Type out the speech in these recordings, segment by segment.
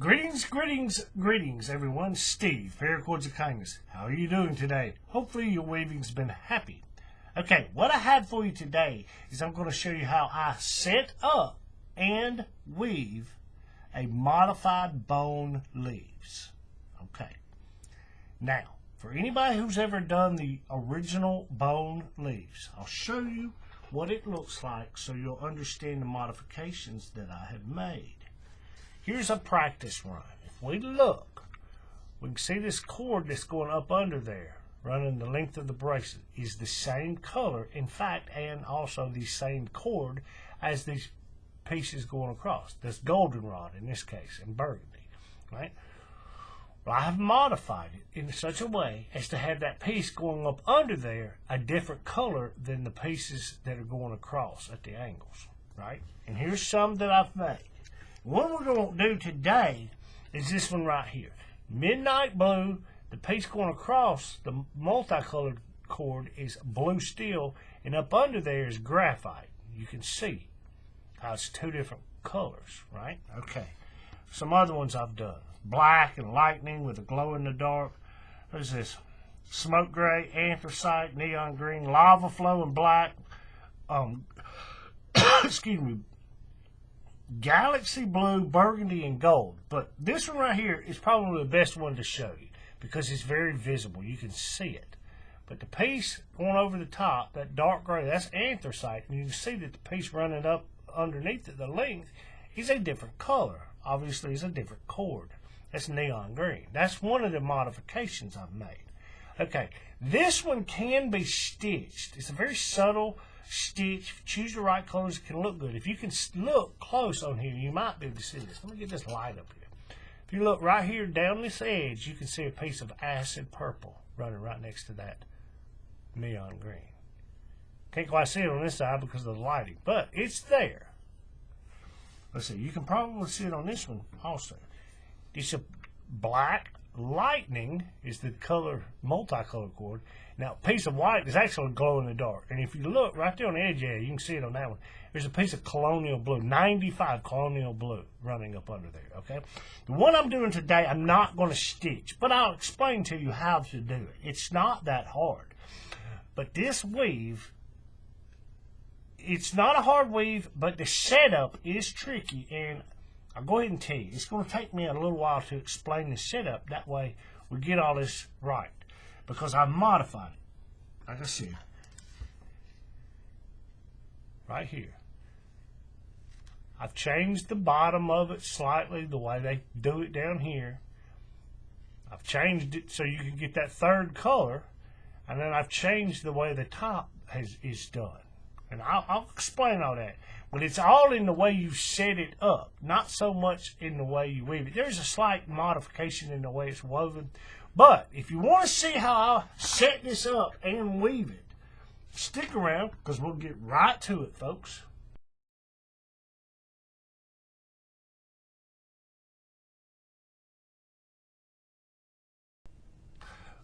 Greetings, everyone. Steve, Paracords of Kindness. How are you doing today? Hopefully your weaving's been happy. Okay, what I have for you today is I'm going to show you how I set up and weave a modified bone leaves. Okay. Now, for anybody who's ever done the original bone leaves, I'll show you what it looks like so you'll understand the modifications that I have made. Here's a practice run. If we look, we can see this cord that's going up under there, running the length of the bracelet, is the same color, in fact, and also the same cord as these pieces going across. That's goldenrod in this case, and burgundy, right? Well, I have modified it in such a way as to have that piece going up under there a different color than the pieces that are going across at the angles, right? And here's some that I've made. What we're going to do today is this one right here. Midnight blue, the piece going across the multicolored cord is blue steel, and up under there is graphite. You can see how it's two different colors, right? Okay. Some other ones I've done. Black and lightning with a glow in the dark. There's this smoke gray, anthracite, neon green, lava flow and black. Excuse me. Galaxy blue, burgundy, and gold. But this one right here is probably the best one to show you because it's very visible. You can see it. But the piece going over the top, that dark gray, that's anthracite. And you can see that the piece running up underneath it, the length, is a different color. Obviously, it's a different cord. That's neon green. That's one of the modifications I've made. Okay, this one can be stitched. It's a very subtle stitch. If you choose the right colors, it can look good. If you can look close on here, you might be able to see this. Let me get this light up here. If you look right here down this edge, you can see a piece of acid purple running right next to that neon green. Can't quite see it on this side because of the lighting, but it's there. Let's see. You can probably see it on this one also. It's a black lightning is the color, multicolored cord. Now, a piece of white is actually glow in the dark. And if you look right there on the edge, yeah, you can see it on that one. There's a piece of Colonial Blue, 95 Colonial Blue running up under there, okay? The one I'm doing today, I'm not going to stitch, but I'll explain to you how to do it. It's not that hard. But this weave, it's not a hard weave, but the setup is tricky, and I'll go ahead and tell you, it's going to take me a little while to explain the setup. That way we get all this right, because I've modified it. Like I said, right here, I've changed the bottom of it slightly, the way they do it down here. I've changed it so you can get that third color, and then I've changed the way the top is done. And I'll explain all that. But it's all in the way you set it up, not so much in the way you weave it. There's a slight modification in the way it's woven. But if you want to see how I set this up and weave it, stick around because we'll get right to it, folks.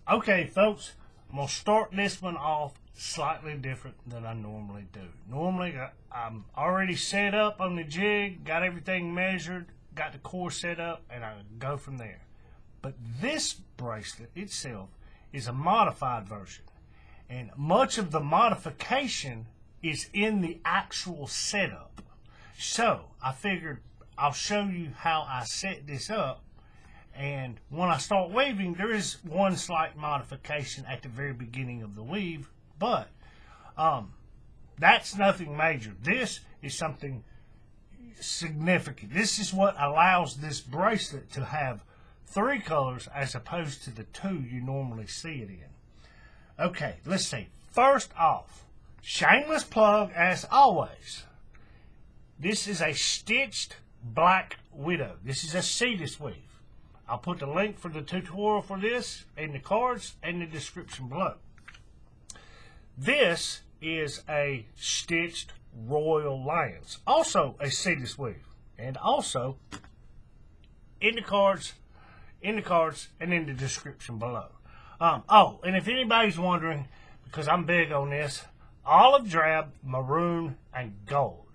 Okay, folks, I'm going to start this one off slightly different than I normally do. Normally, I'm already set up on the jig, got everything measured, got the core set up, and I go from there. But this bracelet itself is a modified version, and much of the modification is in the actual setup. So I figured I'll show you how I set this up, and when I start weaving, there is one slight modification at the very beginning of the weave, but that's nothing major. This is something significant. This is what allows this bracelet to have 3 colors as opposed to the 2 you normally see it in. Okay, let's see. First off, shameless plug as always. This is a stitched Black Widow. This is a seedless weave. I'll put the link for the tutorial for this in the cards and the description below. This is a stitched Royal Lions, also a seedless weave, and also in the cards, and in the description below. Oh, and if anybody's wondering, because I'm big on this, olive drab, maroon, and gold.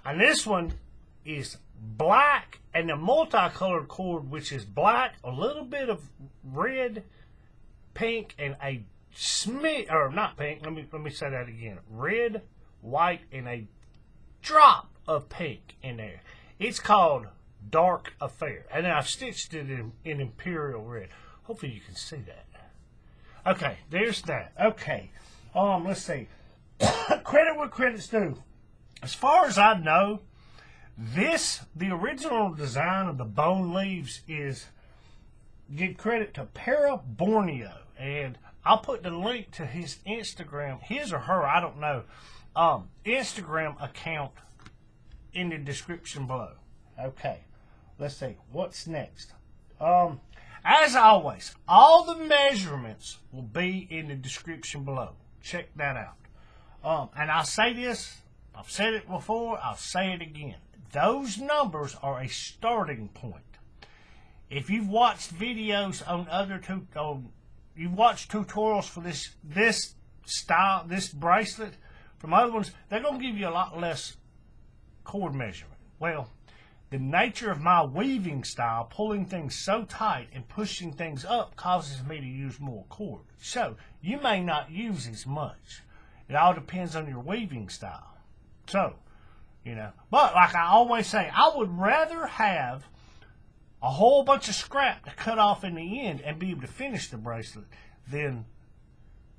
And this one is black and the multicolored cord, which is black, a little bit of red, pink, and a smidge, or not pink, let me say that again. Red, white, and a drop of pink in there. It's called Dark Affair. And then I've stitched it in Imperial Red. Hopefully you can see that. Okay, there's that. Okay, let's see. Credit where credit's due. As far as I know, the original design of the Bone Leaves is, give credit to Para Borneo, and I'll put the link to his Instagram, his or her, I don't know, Instagram account in the description below. Okay, let's see, what's next? As always, all the measurements will be in the description below. Check that out. And I'll say this, I've said it before, I'll say it again. Those numbers are a starting point. If you've watched videos on you've watched tutorials for this style, this bracelet from other ones, they're going to give you a lot less cord measurement. Well, the nature of my weaving style, pulling things so tight and pushing things up, causes me to use more cord. So you may not use as much. It all depends on your weaving style. So, you know, but like I always say, I would rather have a whole bunch of scrap to cut off in the end and be able to finish the bracelet than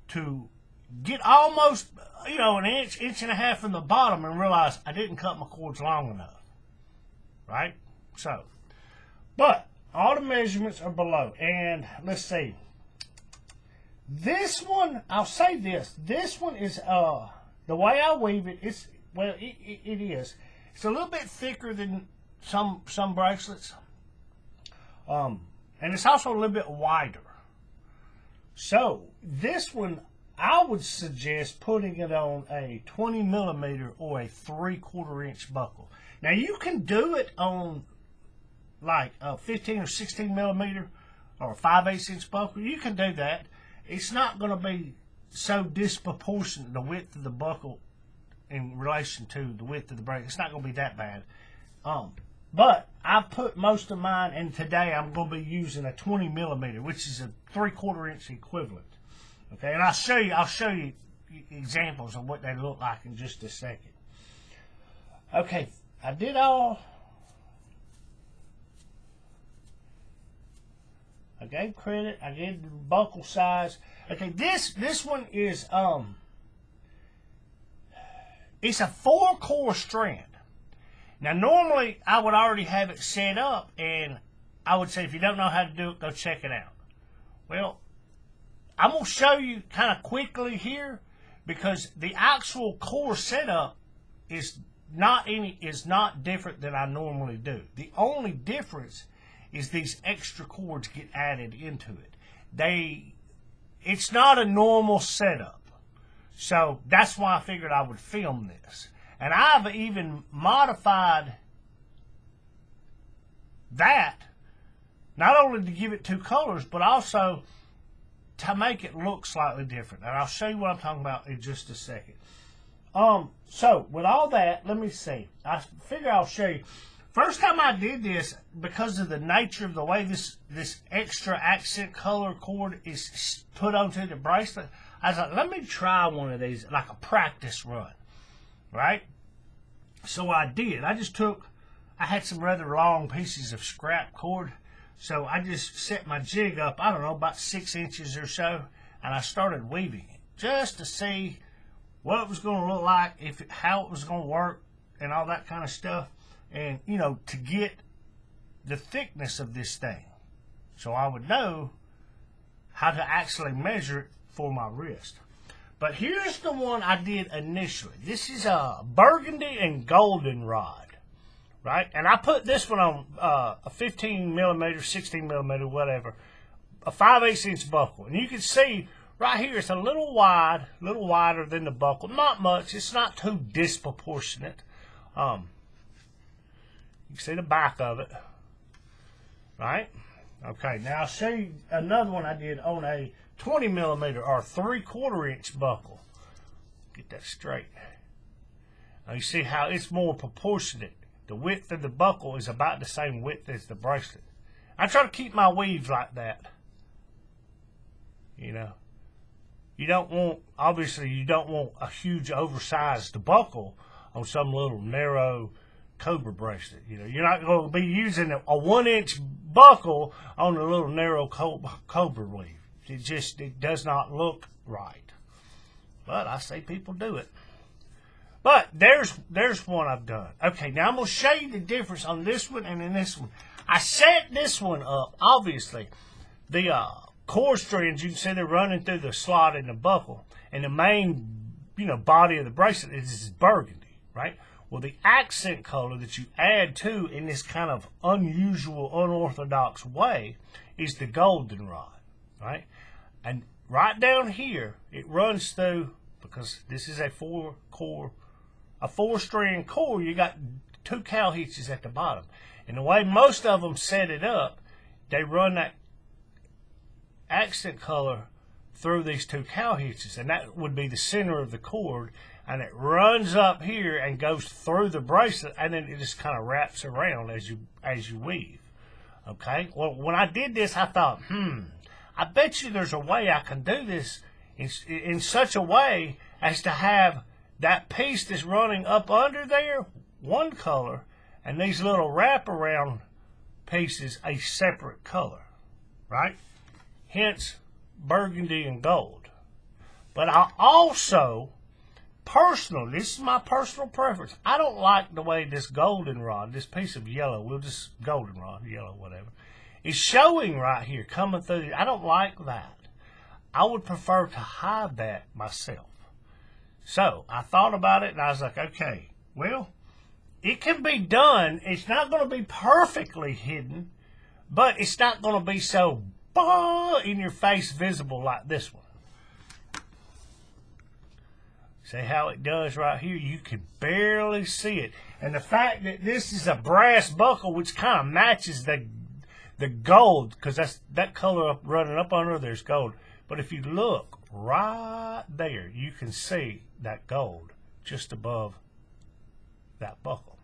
to get almost, you know, an inch and a half from the bottom and realize I didn't cut my cords long enough. Right? So, but all the measurements are below. And let's see. This one, I'll say this one is, the way I weave it, it's, well, it is. It's a little bit thicker than some bracelets. And it's also a little bit wider. So, this one, I would suggest putting it on a 20 millimeter or a 3/4 inch buckle. Now, you can do it on like a 15 or 16 millimeter or a 5/8 inch buckle. You can do that. It's not going to be so disproportionate, the width of the buckle in relation to the width of the bracelet. It's not going to be that bad. But I've put most of mine, and today I'm going to be using a 20 millimeter, which is a 3/4 inch equivalent. Okay, and I'll show you examples of what they look like in just a second. Okay, I did all. I gave credit. I gave the buckle size. Okay, this one is it's a 4-core strand. Now normally I would already have it set up, and I would say if you don't know how to do it, go check it out. Well, I'm gonna show you kind of quickly here, because the actual core setup is not different than I normally do. The only difference is these extra cords get added into it. It's not a normal setup. So that's why I figured I would film this. And I've even modified that, not only to give it 2 colors, but also to make it look slightly different. And I'll show you what I'm talking about in just a second. So with all that, let me see. I figure I'll show you. First time I did this, because of the nature of the way this extra accent color cord is put onto the bracelet, I was like, let me try one of these, like a practice run, right? So I did. I had some rather long pieces of scrap cord, so I just set my jig up, I don't know, about 6 inches or so, and I started weaving it just to see what it was going to look like, how it was going to work, and all that kind of stuff. And, you know, to get the thickness of this thing, so I would know how to actually measure it for my wrist. But here's the one I did initially. This is a burgundy and golden rod, right? And I put this one on a 15 millimeter, 16 millimeter, whatever, a 5/8 inch buckle. And you can see right here, it's a little wide, a little wider than the buckle. Not much. It's not too disproportionate. You can see the back of it, right? Okay, now I'll show you another one I did on a 20 millimeter or 3/4 inch buckle. Get that straight. Now you see how it's more proportionate the width of the buckle is about the same width as the bracelet. I try to keep my weaves like that. You know, you don't want, obviously you don't want a huge oversized buckle on some little narrow cobra bracelet. You know, you're not going to be using a 1-inch buckle on a little narrow cobra weave. It does not look right. But I see people do it. But there's one I've done. Okay, now I'm going to show you the difference on this one and in this one. I set this one up, obviously. The core strands, you can see they're running through the slot in the buckle. And the main, body of the bracelet is burgundy, right? Well, the accent color that you add to in this kind of unusual, unorthodox way is the goldenrod, right? And right down here, it runs through, because this is a 4-strand core, you got 2 cow hitches at the bottom. And the way most of them set it up, they run that accent color through these 2 cow hitches, and that would be the center of the cord, and it runs up here and goes through the bracelet, and then it just kind of wraps around as you weave. Okay, well, when I did this, I thought, I bet you there's a way I can do this in such a way as to have that piece that's running up under there one color, and these little wraparound pieces a separate color, right? Hence, burgundy and gold. But I also, personally, this is my personal preference, I don't like the way this goldenrod, this piece of yellow, we'll just goldenrod, yellow, whatever, is showing right here, coming through. I don't like that. I would prefer to hide that myself. So, I thought about it, and I was like, okay, well, it can be done. It's not going to be perfectly hidden, but it's not going to be so in your face visible like this one. See how it does right here? You can barely see it. And the fact that this is a brass buckle, which kind of matches the gold, because that's that color running up under there's gold. But if you look right there, you can see that gold just above that buckle,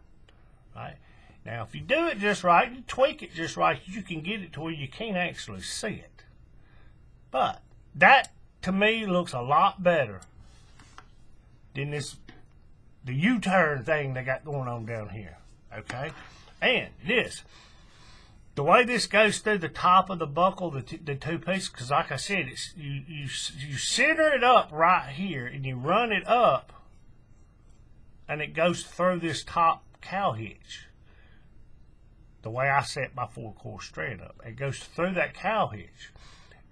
right? Now, if you do it just right, you tweak it just right, you can get it to where you can't actually see it. But that, to me, looks a lot better than the U-turn thing they got going on down here, okay? And the way this goes through the top of the buckle, the 2 pieces, because like I said, it's you center it up right here, and you run it up, and it goes through this top cow hitch. The way I set my 4-core strand up, it goes through that cow hitch.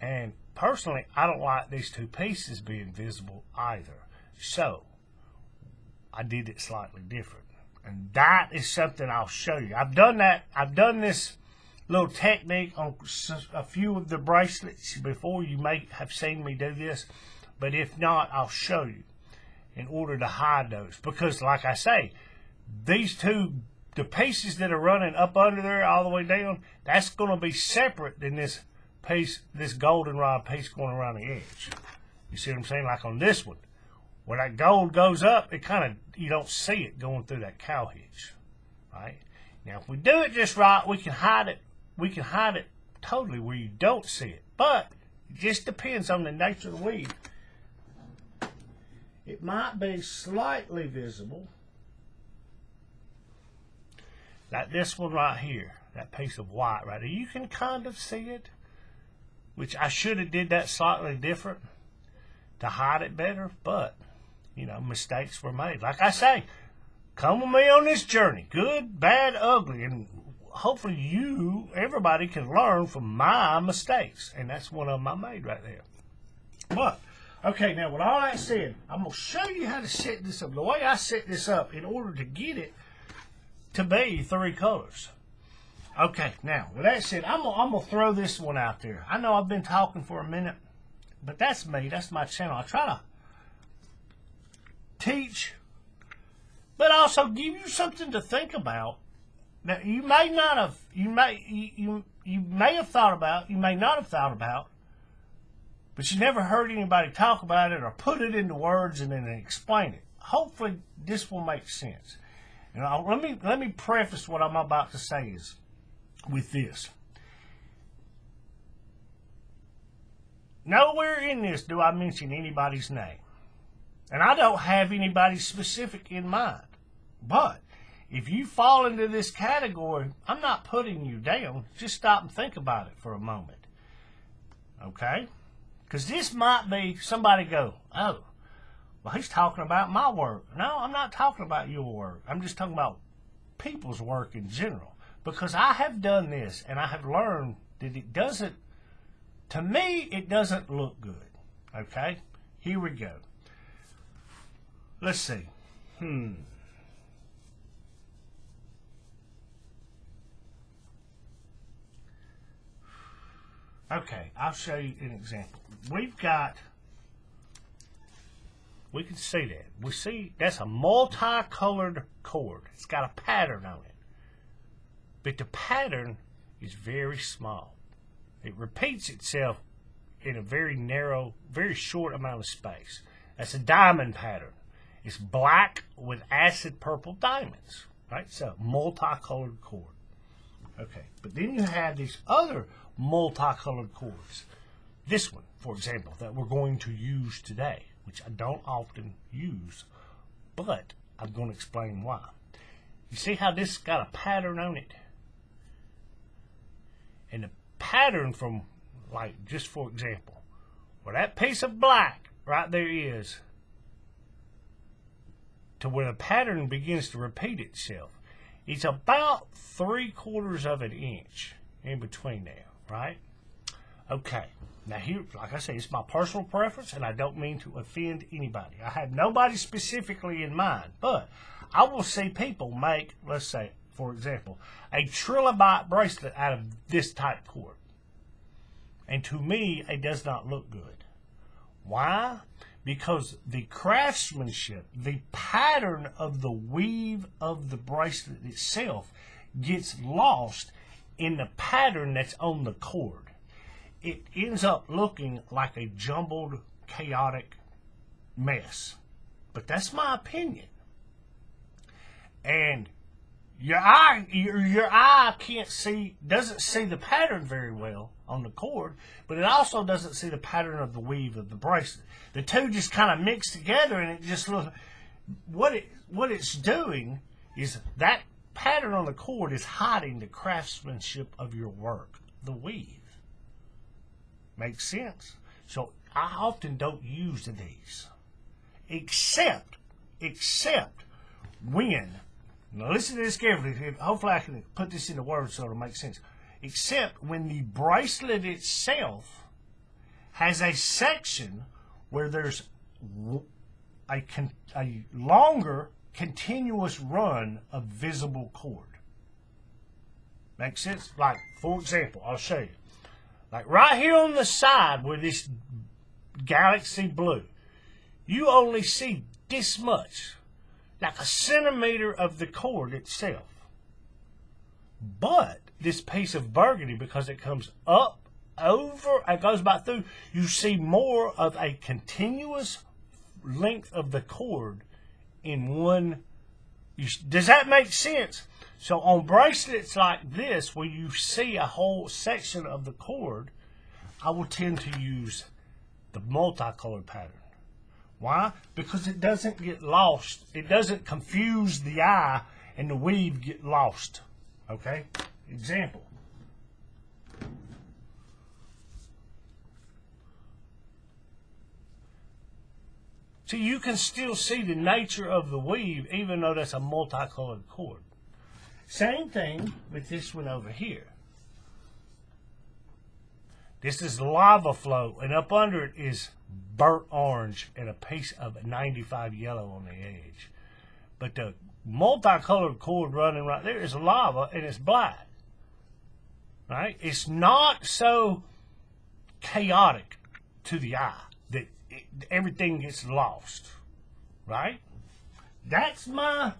And personally, I don't like these 2 pieces being visible either. So, I did it slightly different. And that is something I'll show you. I've done that. I've done this little technique on a few of the bracelets before. You may have seen me do this. But if not, I'll show you in order to hide those. Because, like I say, these 2, the pieces that are running up under there all the way down, that's going to be separate than this piece, this goldenrod piece going around the edge. You see what I'm saying? Like on this one, where that gold goes up, it kind of, you don't see it going through that cow hitch, right? Now, if we do it just right, we can hide it. We can hide it totally where you don't see it. But it just depends on the nature of the weave. It might be slightly visible. Like this one right here, that piece of white right there. You can kind of see it, which I should have did that slightly different to hide it better, but, mistakes were made. Like I say, come with me on this journey, good, bad, ugly, and hopefully everybody can learn from my mistakes, and that's one of them I made right there. But, okay, now with all that said, I'm going to show you how to set this up. The way I set this up in order to get it to be 3 colors. Okay, now, with that said, I'm gonna throw this one out there. I know I've been talking for a minute, but that's me. That's my channel. I try to teach, but also give you something to think about that you may not have, you may have thought about, you may not have thought about, but you never heard anybody talk about it or put it into words and then explain it. Hopefully, this will make sense. And let me preface what I'm about to say is with this. Nowhere in this do I mention anybody's name. And I don't have anybody specific in mind. But if you fall into this category, I'm not putting you down. Just stop and think about it for a moment. Okay? Because this might be somebody go, oh, well, he's talking about my work. No, I'm not talking about your work. I'm just talking about people's work in general. Because I have done this and I have learned that it doesn't, to me, it doesn't look good. Okay? Here we go. Let's see. Okay, I'll show you an example. We can see that. We see that's a multicolored cord. It's got a pattern on it. But the pattern is very small. It repeats itself in a very narrow, very short amount of space. That's a diamond pattern. It's black with acid purple diamonds, right? So, multicolored cord. Okay, but then you have these other multicolored cords. This one, for example, that we're going to use today, which I don't often use, but I'm going to explain why. You see how this got a pattern on it? And the pattern from, like, just for example, where that piece of black right there is, to where the pattern begins to repeat itself, it's about 3/4 of an inch in between there, right? Okay, now here, like I say, it's my personal preference, and I don't mean to offend anybody. I have nobody specifically in mind, but I will see people make, let's say, for example, a trilobite bracelet out of this type cord. And to me, it does not look good. Why? Because the craftsmanship, the pattern of the weave of the bracelet itself gets lost in the pattern that's on the cord. It ends up looking like a jumbled, chaotic mess. But that's my opinion. And your eye doesn't see the pattern very well on the cord, but it also doesn't see the pattern of the weave of the bracelet. The two just kind of mix together, and it just looks. What it's doing is that pattern on the cord is hiding the craftsmanship of your work, the weave. Makes sense? So I often don't use these, except when. Now listen to this carefully. Hopefully I can put this into words so it'll make sense. Except when the bracelet itself has a section where there's a longer continuous run of visible cord. Make sense? Like, for example, I'll show you. Like right here on the side where this galaxy blue, you only see this much. Like a centimeter of the cord itself. But this piece of burgundy, because it comes up, over, it goes back through, you see more of a continuous length of the cord in one. Does that make sense? So on bracelets like this, where you see a whole section of the cord, I will tend to use the multicolored pattern. Why? Because it doesn't get lost. It doesn't confuse the eye and the weave get lost. Okay? Example. So you can still see the nature of the weave even though that's a multicolored cord. Same thing with this one over here. This is lava flow, and up under it is burnt orange and a piece of 95 yellow on the edge. But the multicolored cord running right there is lava, and it's black. Right? It's not so chaotic to the eye that everything gets lost. Right? That's my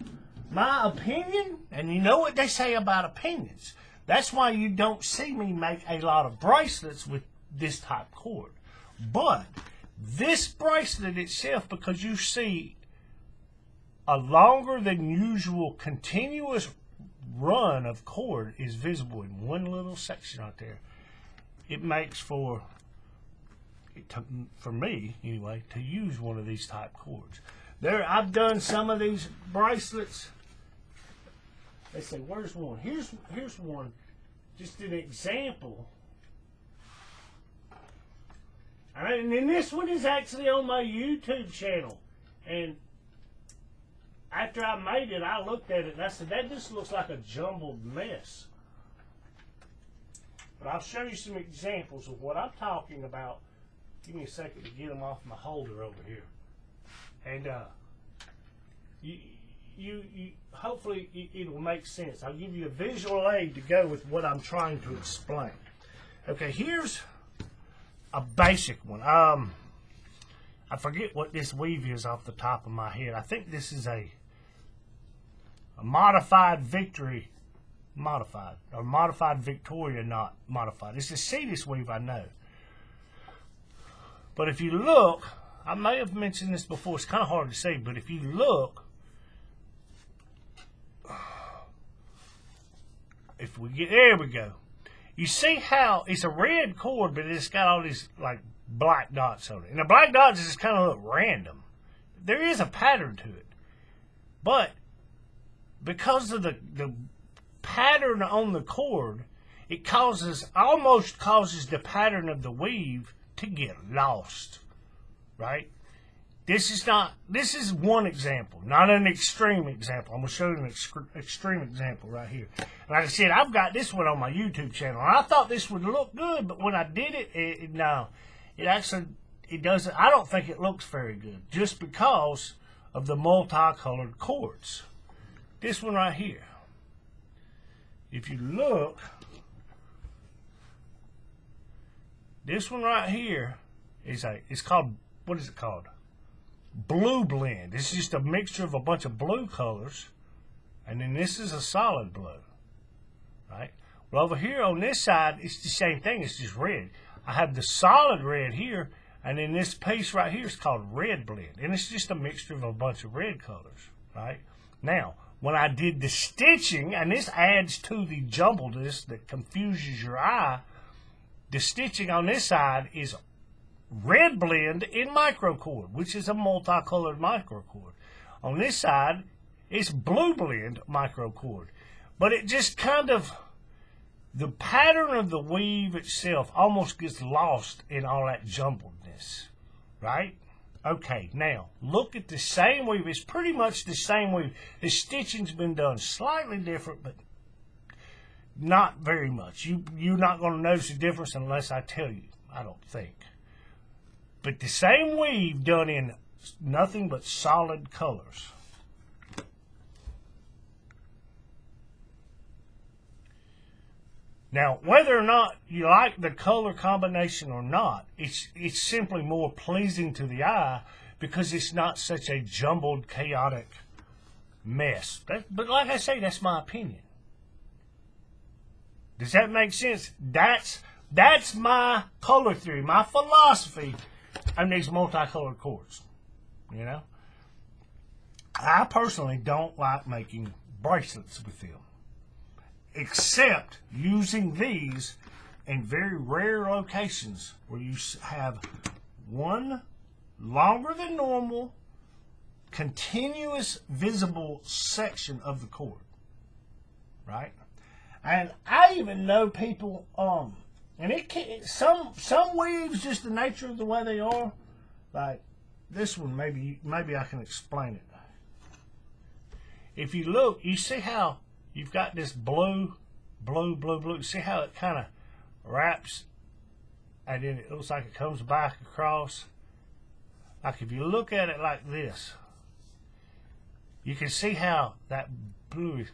opinion, and you know what they say about opinions. That's why you don't see me make a lot of bracelets with this type cord. But this bracelet itself, because you see a longer than usual continuous run of cord is visible in one little section right there, it makes for me anyway, to use one of these type cords. I've done some of these bracelets. They say, where's one? Here's one, just an example. And then this one is actually on my YouTube channel. And after I made it, I looked at it and I said, that just looks like a jumbled mess. But I'll show you some examples of what I'm talking about. Give me a second to get them off my holder over here. And you hopefully it will make sense. I'll give you a visual aid to go with what I'm trying to explain. Okay, here's a basic one. I forget what this weave is off the top of my head. I think this is a modified Victoria, not modified. It's a seedless weave, I know. But if you look, I may have mentioned this before, it's kind of hard to see, but if you look, there we go. You see how it's a red cord, but it's got all these like black dots on it. And the black dots just kind of look random. There is a pattern to it. But because of the pattern on the cord, it almost causes the pattern of the weave to get lost, right? This is one example, not an extreme example. I'm going to show you an extreme example right here. Like I said, I've got this one on my YouTube channel. And I thought this would look good, but when I did it, no. It doesn't. I don't think it looks very good, just because of the multicolored cords. This one right here. If you look, this one right here it's called, what is it called? Blue blend. It's just a mixture of a bunch of blue colors, and then this is a solid blue, right? Well, over here on this side, it's the same thing. It's just red. I have the solid red here, and then this piece right here is called red blend, and it's just a mixture of a bunch of red colors, right? Now, when I did the stitching, and this adds to the jumbledness that confuses your eye, the stitching on this side is red blend in microcord, which is a multicolored microcord. On this side, it's blue blend microcord. But it just kind of, the pattern of the weave itself almost gets lost in all that jumbledness, right? Okay, now, look at the same weave. It's pretty much the same weave. The stitching's been done slightly different, but not very much. You're not going to notice the difference unless I tell you, I don't think. But the same weave done in nothing but solid colors. Now, whether or not you like the color combination or not, it's simply more pleasing to the eye because it's not such a jumbled, chaotic mess. But like I say, that's my opinion. Does that make sense? That's my color theory, my philosophy on these multicolored cords. You know? I personally don't like making bracelets with them, except using these in very rare locations where you have one longer than normal, continuous visible section of the cord, right? And I even know people, and it can, some weaves, just the nature of the way they are, like this one, maybe I can explain it. If you look, you see how you've got this blue. See how it kind of wraps, and then it looks like it comes back across. Like if you look at it like this, you can see how that blue is.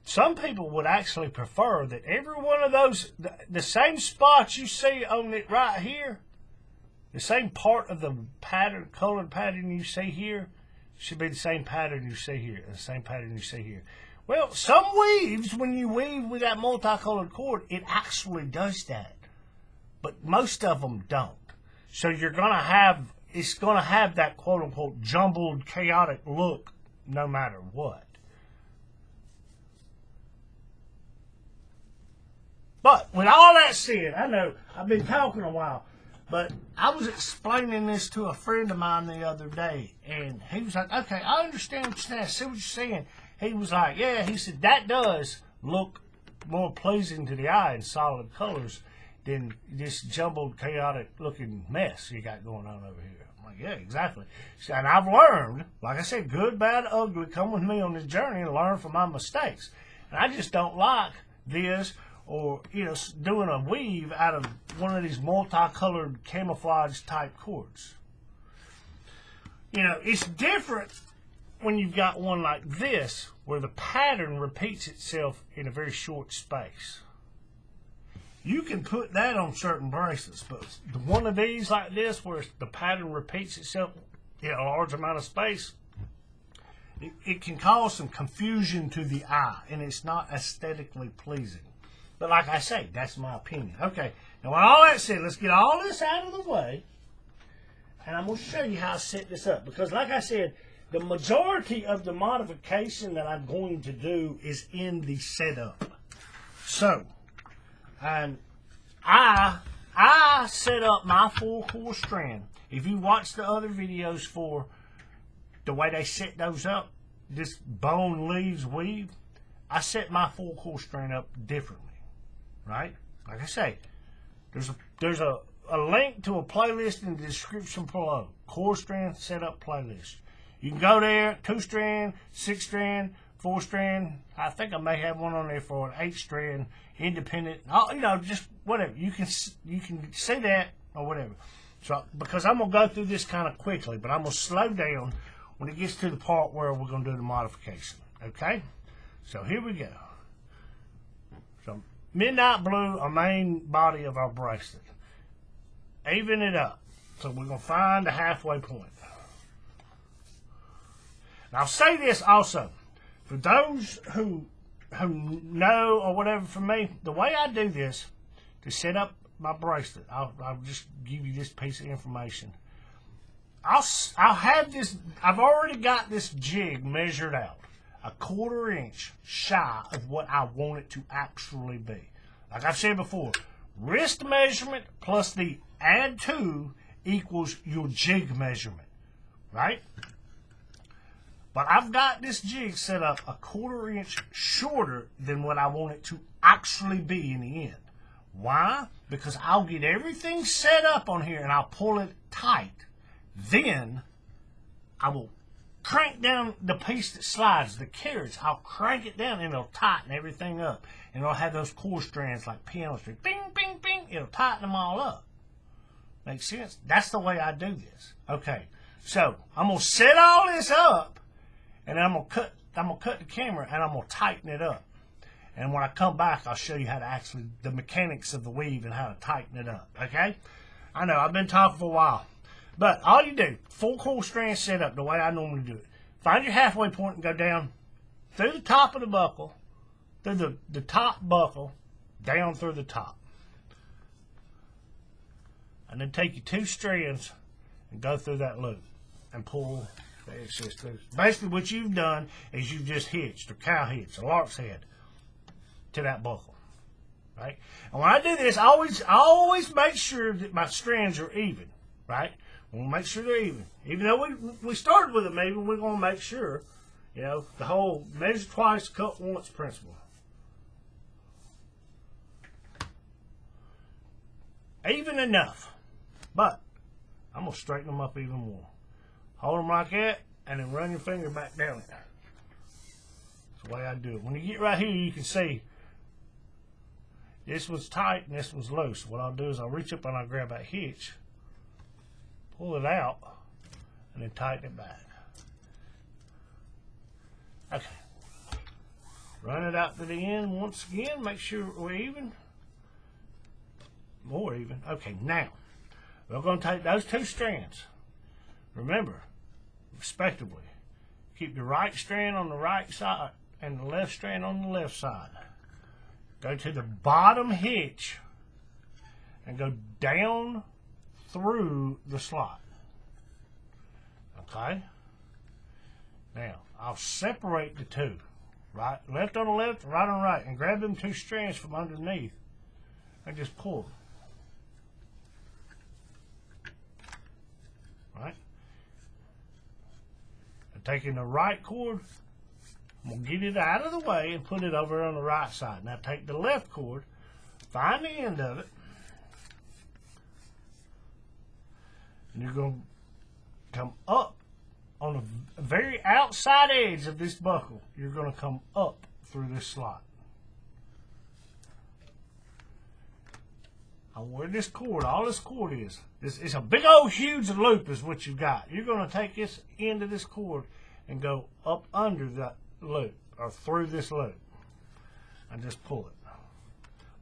Some people would actually prefer that every one of those, the same spots you see on it right here, the same part of the pattern, colored pattern you see here, should be the same pattern you see here, and the same pattern you see here. Well, some weaves, when you weave with that multicolored cord, it actually does that. But most of them don't. So you're going to have, it's going to have that quote-unquote jumbled, chaotic look no matter what. But with all that said, I know I've been talking a while, but I was explaining this to a friend of mine the other day, and he was like, okay, I understand what you're saying. I see what you're saying. He was like, yeah, he said, that does look more pleasing to the eye in solid colors than this jumbled, chaotic looking mess you got going on over here. I'm like, yeah, exactly. And I've learned, like I said, good, bad, ugly, come with me on this journey and learn from my mistakes. And I just don't like this, or, you know, doing a weave out of one of these multicolored camouflage type cords. You know, it's different when you've got one like this, where the pattern repeats itself in a very short space. You can put that on certain bracelets, but one of these like this, where the pattern repeats itself in a large amount of space, it can cause some confusion to the eye, and it's not aesthetically pleasing. But like I say, that's my opinion. Okay, now with all that said, let's get all this out of the way, and I'm going to show you how I set this up. Because like I said, the majority of the modification that I'm going to do is in the setup. So, and I set up my full core strand. If you watch the other videos for the way they set those up, this Bone Leaves weave, I set my full core strand up differently. Right? Like I say, there's a link to a playlist in the description below. Core strand setup playlist. You can go there, 2-strand, 6-strand, 4-strand. I think I may have one on there for an 8-strand, independent. You know, just whatever. You can see that or whatever. So, because I'm gonna go through this kind of quickly, but I'm gonna slow down when it gets to the part where we're gonna do the modification. Okay? So here we go. So midnight blue, our main body of our bracelet. Even it up. So we're going to find the halfway point. Now I'll say this also. For those who know or whatever from me, the way I do this to set up my bracelet, I'll just give you this piece of information. I'll have this, I've already got this jig measured out. A 1/4 inch shy of what I want it to actually be. Like I've said before, wrist measurement plus the add to equals your jig measurement, right? But I've got this jig set up a 1/4 inch shorter than what I want it to actually be in the end. Why? Because I'll get everything set up on here and I'll pull it tight. Then I will crank down the piece that slides, the carrots. I'll crank it down and it'll tighten everything up. And it'll have those core strands like piano strings. Bing, bing, bing. It'll tighten them all up. Makes sense? That's the way I do this. Okay. So I'm going to set all this up and I'm going to cut the camera and I'm going to tighten it up. And when I come back, I'll show you how to actually, the mechanics of the weave and how to tighten it up. Okay? I know, I've been talking for a while. But all you do, full core strand set up the way I normally do it. Find your halfway point and go down through the top of the buckle, through the top buckle, down through the top. And then take your 2 strands and go through that loop and pull the excess through. Basically what you've done is you've just hitched or cow hitched a lark's head to that buckle. Right? And when I do this, I always make sure that my strands are even. Right? We'll make sure they're even. Even though we started with them even, we're going to make sure, you know, the whole measure twice, cut once principle. Even enough. But I'm going to straighten them up even more. Hold them like that, and then run your finger back down it. That's the way I do it. When you get right here, you can see this one's tight and this one's loose. What I'll do is I'll reach up and I'll grab that hitch, pull it out, and then tighten it back. Okay. Run it out to the end once again. Make sure we're even. More even. Okay, now, we're going to take those 2 strands. Remember, respectively, keep the right strand on the right side and the left strand on the left side. Go to the bottom hitch and go down through the slot. Okay? Now, I'll separate the two. Right, left on the left, right on the right, and grab them two strands from underneath and just pull them. Right? And taking the right cord, I'm going to get it out of the way and put it over on the right side. Now take the left cord, find the end of it, and you're going to come up on the very outside edge of this buckle. You're going to come up through this slot. Now where this cord, all this cord is, it's a big old huge loop is what you got. You're going to take this end of this cord and go up under that loop, or through this loop, and just pull it.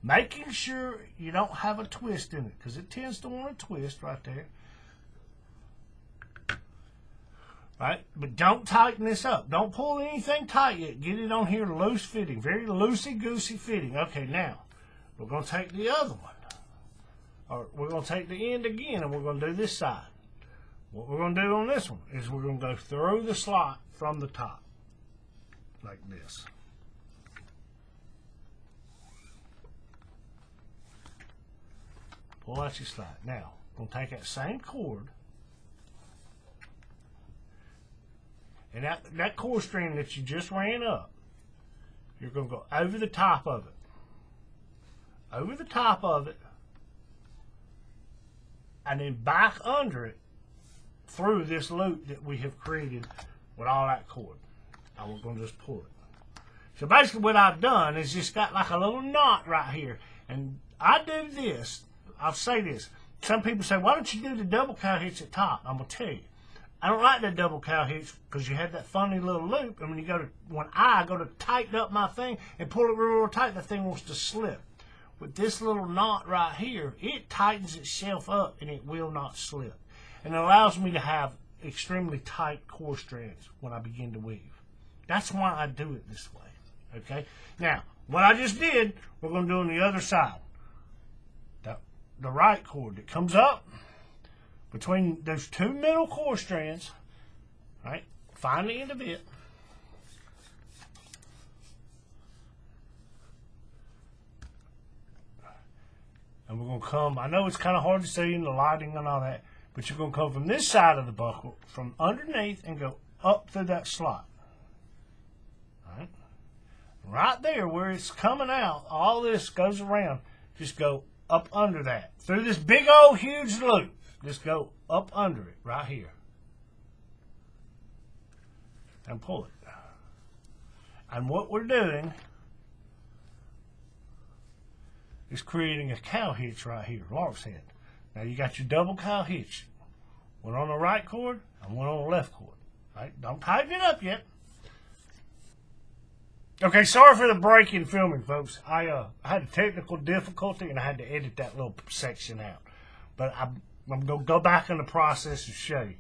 Making sure you don't have a twist in it, because it tends to want to twist right there. Right? But don't tighten this up. Don't pull anything tight yet. Get it on here loose fitting. Very loosey-goosey fitting. Okay, now, we're going to take the other one. Or we're going to take the end again, and we're going to do this side. What we're going to do on this one is we're going to go through the slot from the top. Like this. Pull out your slide. Now, we're going to take that same cord, and that cord strand that you just ran up, you're going to go over the top of it. Over the top of it, and then back under it through this loop that we have created with all that cord. Now we're going to just pull it. So basically what I've done is just got like a little knot right here. And I do this. I'll say this. Some people say, why don't you do the double cow hitch at top? I'm going to tell you. I don't like that double cow hitch because you have that funny little loop. And when I go to tighten up my thing and pull it real tight, the thing wants to slip. With this little knot right here, it tightens itself up and it will not slip. And it allows me to have extremely tight core strands when I begin to weave. That's why I do it this way. Okay? Now, what I just did, we're going to do on the other side. The right cord that comes up between those two middle core strands, right? Find the end of it. And we're going to come, I know it's kind of hard to see in the lighting and all that, but you're going to come from this side of the buckle, from underneath, and go up through that slot. Right? Right there where it's coming out, all this goes around, just go up under that. Through this big old huge loop. Just go up under it, right here. And pull it. And what we're doing is creating a cow hitch right here, lark's head. Now you got your double cow hitch. One on the right cord and one on the left cord. Right? Don't tighten it up yet. Okay, sorry for the break in filming, folks. I had a technical difficulty and I had to edit that little section out. But I'm going to go back in the process and show you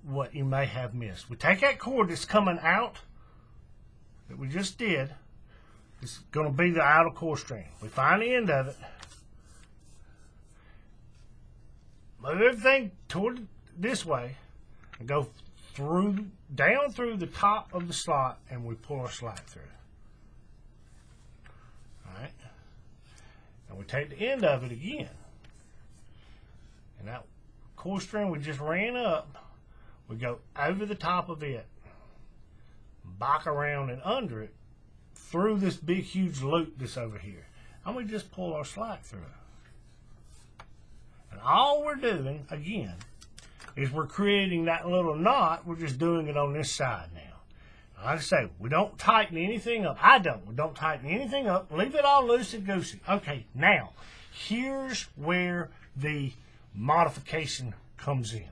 what you may have missed. We take that cord that's coming out that we just did. It's going to be the outer core strand. We find the end of it. Move everything toward this way and go down through the top of the slot, and we pull our slack through. Alright? And we take the end of it again. And that core string we just ran up, we go over the top of it, back around and under it, through this big huge loop that's over here. And we just pull our slack through. And all we're doing, again, is we're creating that little knot. We're just doing it on this side now. Like I say, we don't tighten anything up. I don't. We don't tighten anything up. Leave it all loosey-goosey. Okay, now, here's where the modification comes in.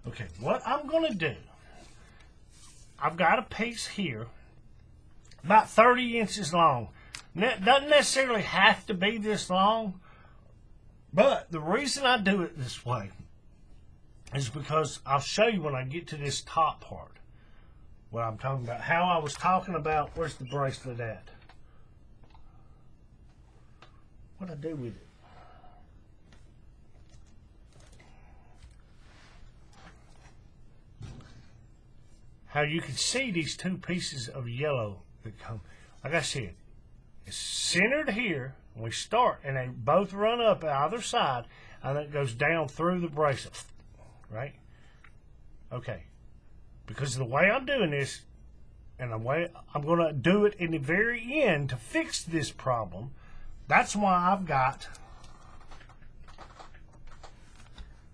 Okay, what I'm going to do, I've got a piece here about 30 inches long. Now, it doesn't necessarily have to be this long, but the reason I do it this way is because I'll show you when I get to this top part what I'm talking about. How I was talking about, where's the bracelet at? What I do with it? how you can see these two pieces of yellow that come. Like I said, it's centered here. We start, and they both run up either side, and it goes down through the bracelet, right? Okay. Because of the way I'm doing this, and the way I'm going to do it in the very end to fix this problem, that's why I've got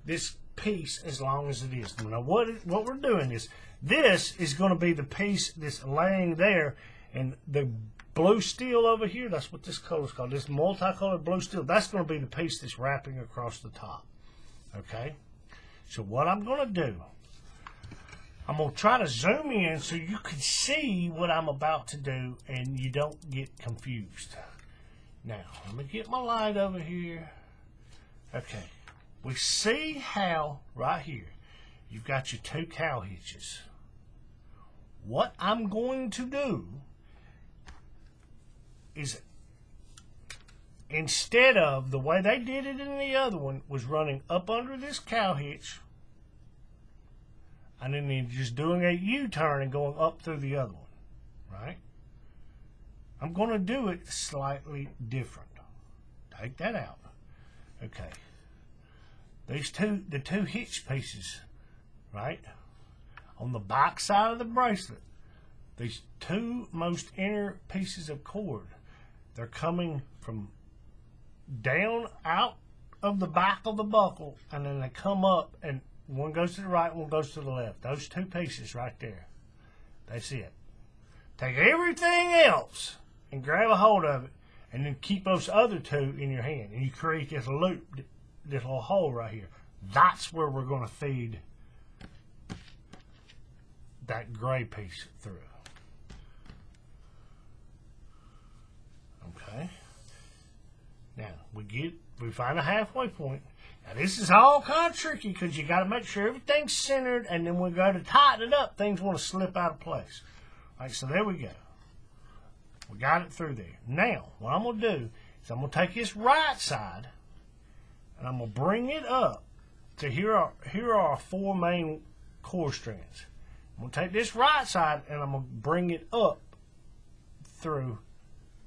this piece as long as it is. Now, what we're doing is, this is going to be the piece that's laying there, and the blue steel over here, that's what this color is called, this multicolored blue steel, that's going to be the piece that's wrapping across the top. Okay? So what I'm going to do, I'm going to try to zoom in so you can see what I'm about to do and you don't get confused. Now, let me get my light over here. Okay. We see how, right here, you've got your two cow hitches. What I'm going to do is, instead of the way they did it in the other one, was running up under this cow hitch, and then they're just doing a U-turn and going up through the other one, right? I'm going to do it slightly different. Take that out. Okay. These the two hitch pieces, right? On the back side of the bracelet, these two most inner pieces of cord, they're coming from down out of the back of the buckle, and then they come up, and one goes to the right, one goes to the left. Those two pieces right there. That's it. Take everything else and grab a hold of it, and then keep those other two in your hand, and you create this loop, this little hole right here. That's where we're going to feed that gray piece through. Okay. Now we find a halfway point. Now this is all kind of tricky because you got to make sure everything's centered, and then when we go to tighten it up, things want to slip out of place. All right, so there we go. We got it through there. Now what I'm going to do is I'm going to take this right side, and I'm going to bring it up to here are our four main core strands. I'm going to take this right side, and I'm going to bring it up through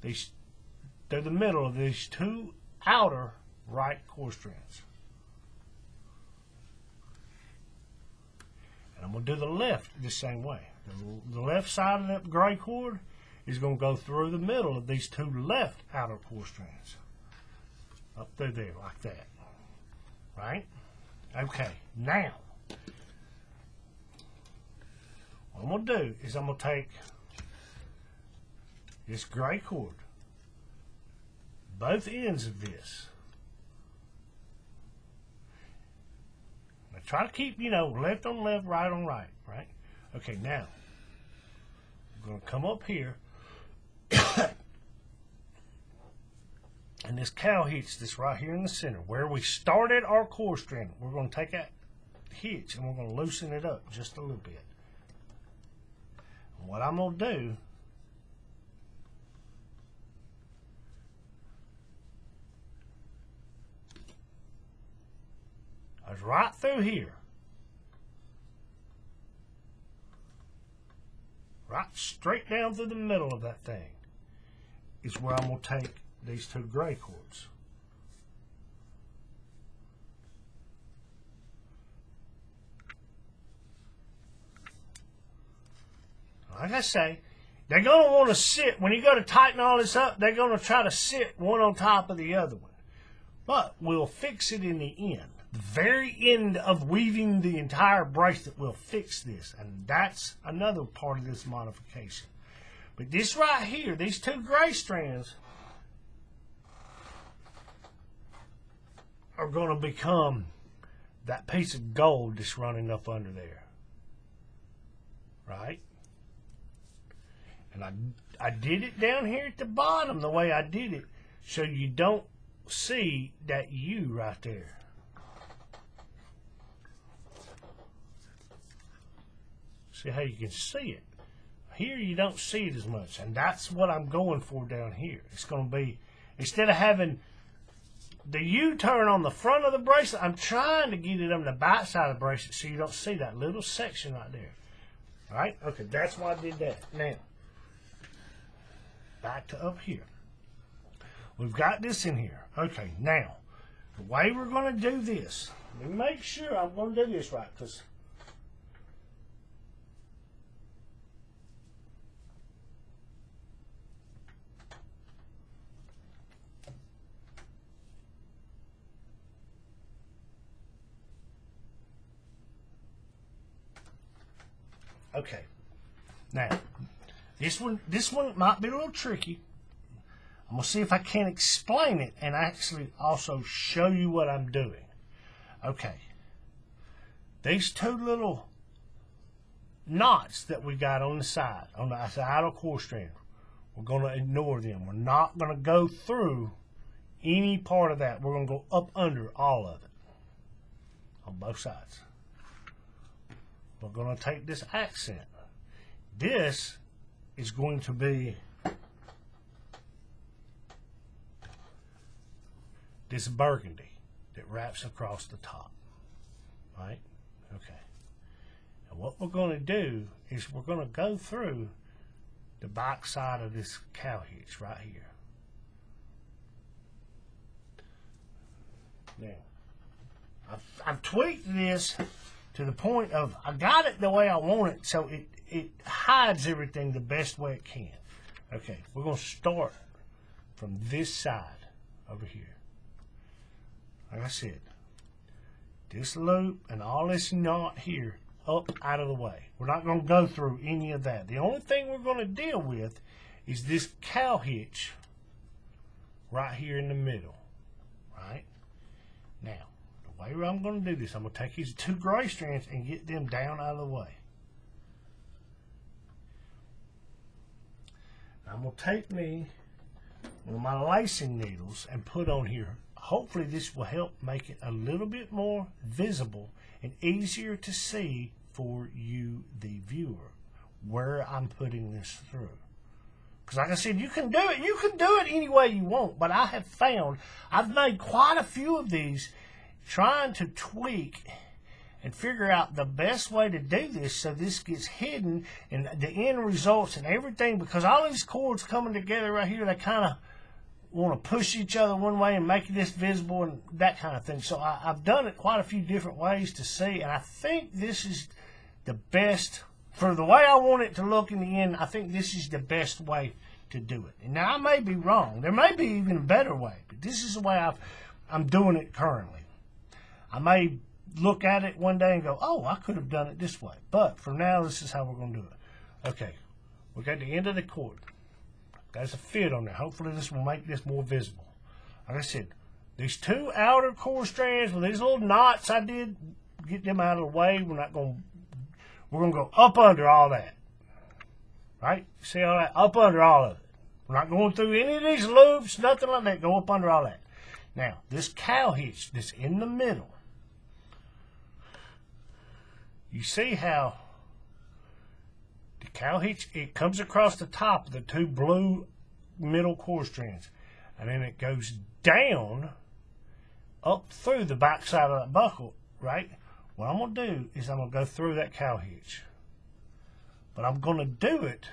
the middle of these two outer right core strands. And I'm going to do the left the same way. The left side of that gray cord is going to go through the middle of these two left outer core strands. Up through there like that. Right? Okay, now what I'm going to do is I'm going to take this gray cord, both ends of this. Now try to keep, left on left, right on right, right? Okay, now I'm going to come up here and this cow hitch that's right here in the center, where we started our core strand, we're going to take that hitch and we're going to loosen it up just a little bit. And what I'm going to do is right through here, right straight down through the middle of that thing, is where I'm going to take these two gray cords. Like I say, they're going to want to sit, when you go to tighten all this up, they're going to try to sit one on top of the other one. But we'll fix it in the end. The very end of weaving the entire bracelet will fix this. And that's another part of this modification. But this right here, these two gray strands, are going to become that piece of gold that's running up under there. Right? And I did it down here at the bottom the way I did it, so you don't see that U right there. See how you can see it. Here you don't see it as much, and that's what I'm going for down here. It's going to be, instead of having the U-turn on the front of the bracelet, I'm trying to get it on the back side of the bracelet so you don't see that little section right there. Right? Okay, that's why I did that. Now, back to up here. We've got this in here. Okay, now, the way we're going to do this, let me make sure I'm going to do this right, because okay. Now, this one might be a little tricky. I'm going to see if I can explain it and actually also show you what I'm doing. Okay. These two little knots that we got on the side, on the outer core strand, we're going to ignore them. We're not going to go through any part of that. We're going to go up under all of it on both sides. We're going to take this accent. This is going to be this burgundy that wraps across the top, right? Okay. And what we're going to do is we're going to go through the back side of this cow hitch right here. Now, I've tweaked this to the point of I got it the way I want it, so it hides everything the best way it can. Okay, we're going to start from this side over here. Like I said, this loop and all this knot here up out of the way. We're not going to go through any of that. The only thing we're going to deal with is this cow hitch right here in the middle. Right? Now, the way I'm going to do this, I'm going to take these two gray strands and get them down out of the way. I'm going to take me one of my lacing needles and put on here. Hopefully this will help make it a little bit more visible and easier to see for you, the viewer, where I'm putting this through. Because like I said, you can do it. You can do it any way you want. But I have found, I've made quite a few of these trying to tweak and figure out the best way to do this so this gets hidden and the end results and everything, because all these cords coming together right here, they kind of want to push each other one way and make this visible and that kind of thing. So I've done it quite a few different ways to see, and I think this is the best for the way I want it to look in the end. I think this is the best way to do it. And now I may be wrong. There may be even a better way, but this is the way I'm doing it currently. I may look at it one day and go, oh, I could have done it this way. But for now, this is how we're going to do it. Okay, we got the end of the cord. There's a fit on there. Hopefully this will make this more visible. Like I said, these two outer core strands with these little knots I did, get them out of the way. We're going to go up under all that. Right? See all that? Up under all of it. We're not going through any of these loops, nothing like that. Go up under all that. Now, this cow hitch that's in the middle, you see how the cow hitch, it comes across the top of the two blue middle core strands, and then it goes down up through the back side of that buckle, right? What I'm going to do is I'm going to go through that cow hitch, but I'm going to do it,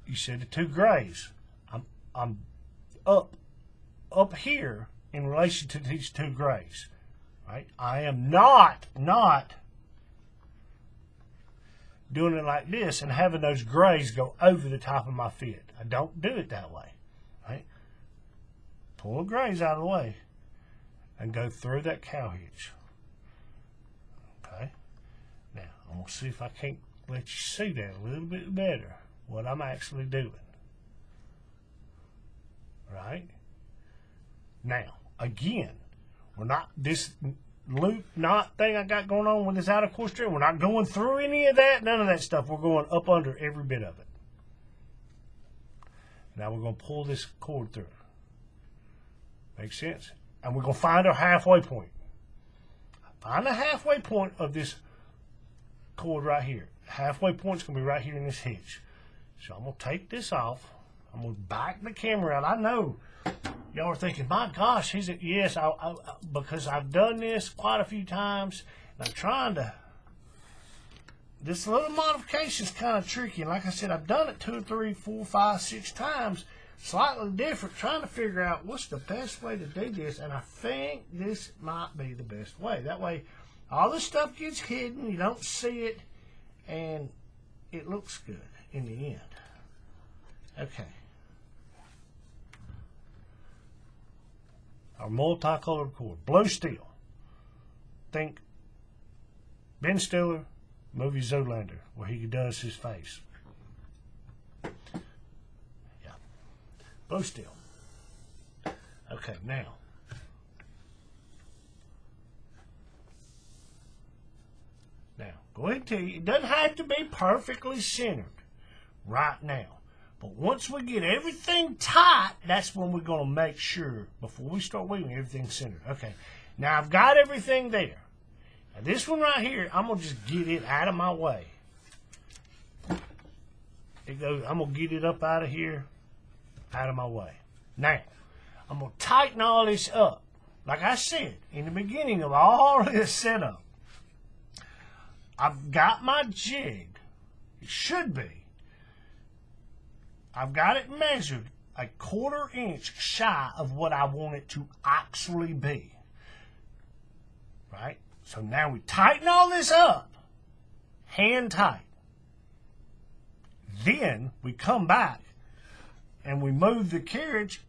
you see the two grays, I'm up here in relation to these two grays, right? I am not doing it like this and having those grays go over the top of my fit. I don't do it that way, right? Pull the grays out of the way and go through that cow hitch. Okay. Now, I'm going to see if I can't let you see that a little bit better, what I'm actually doing. Right? Now, again, we're not, this loop knot thing I got going on with this outer core strand, we're not going through any of that, none of that stuff. We're going up under every bit of it. Now we're going to pull this cord through. Makes sense? And we're going to find our halfway point. Find the halfway point of this cord right here. Halfway point's going to be right here in this hitch. So I'm going to take this off. I'm going to back the camera out. I know y'all are thinking, my gosh, yes, because I've done this quite a few times, and I'm trying to this little modification is kind of tricky. And like I said, I've done it 2, 3, 4, 5, 6 times, slightly different, trying to figure out what's the best way to do this. And I think this might be the best way. That way, all this stuff gets hidden, you don't see it, and it looks good in the end. Okay. Our multicolored cord, blue steel. Think Ben Stiller, movie Zoolander, where he does his face. Yeah. Blue steel. Okay, now. Go ahead and tell you, it doesn't have to be perfectly centered right now. But once we get everything tight, that's when we're going to make sure, before we start weaving, everything's centered. Okay, now I've got everything there. Now this one right here, I'm going to just get it out of my way. It goes. I'm going to get it up out of here, out of my way. Now, I'm going to tighten all this up. Like I said, in the beginning of all this setup, I've got my jig. It should be. I've got it measured 1/4 inch shy of what I want it to actually be. Right? So now we tighten all this up. Hand tight. Then we come back and we move the carriage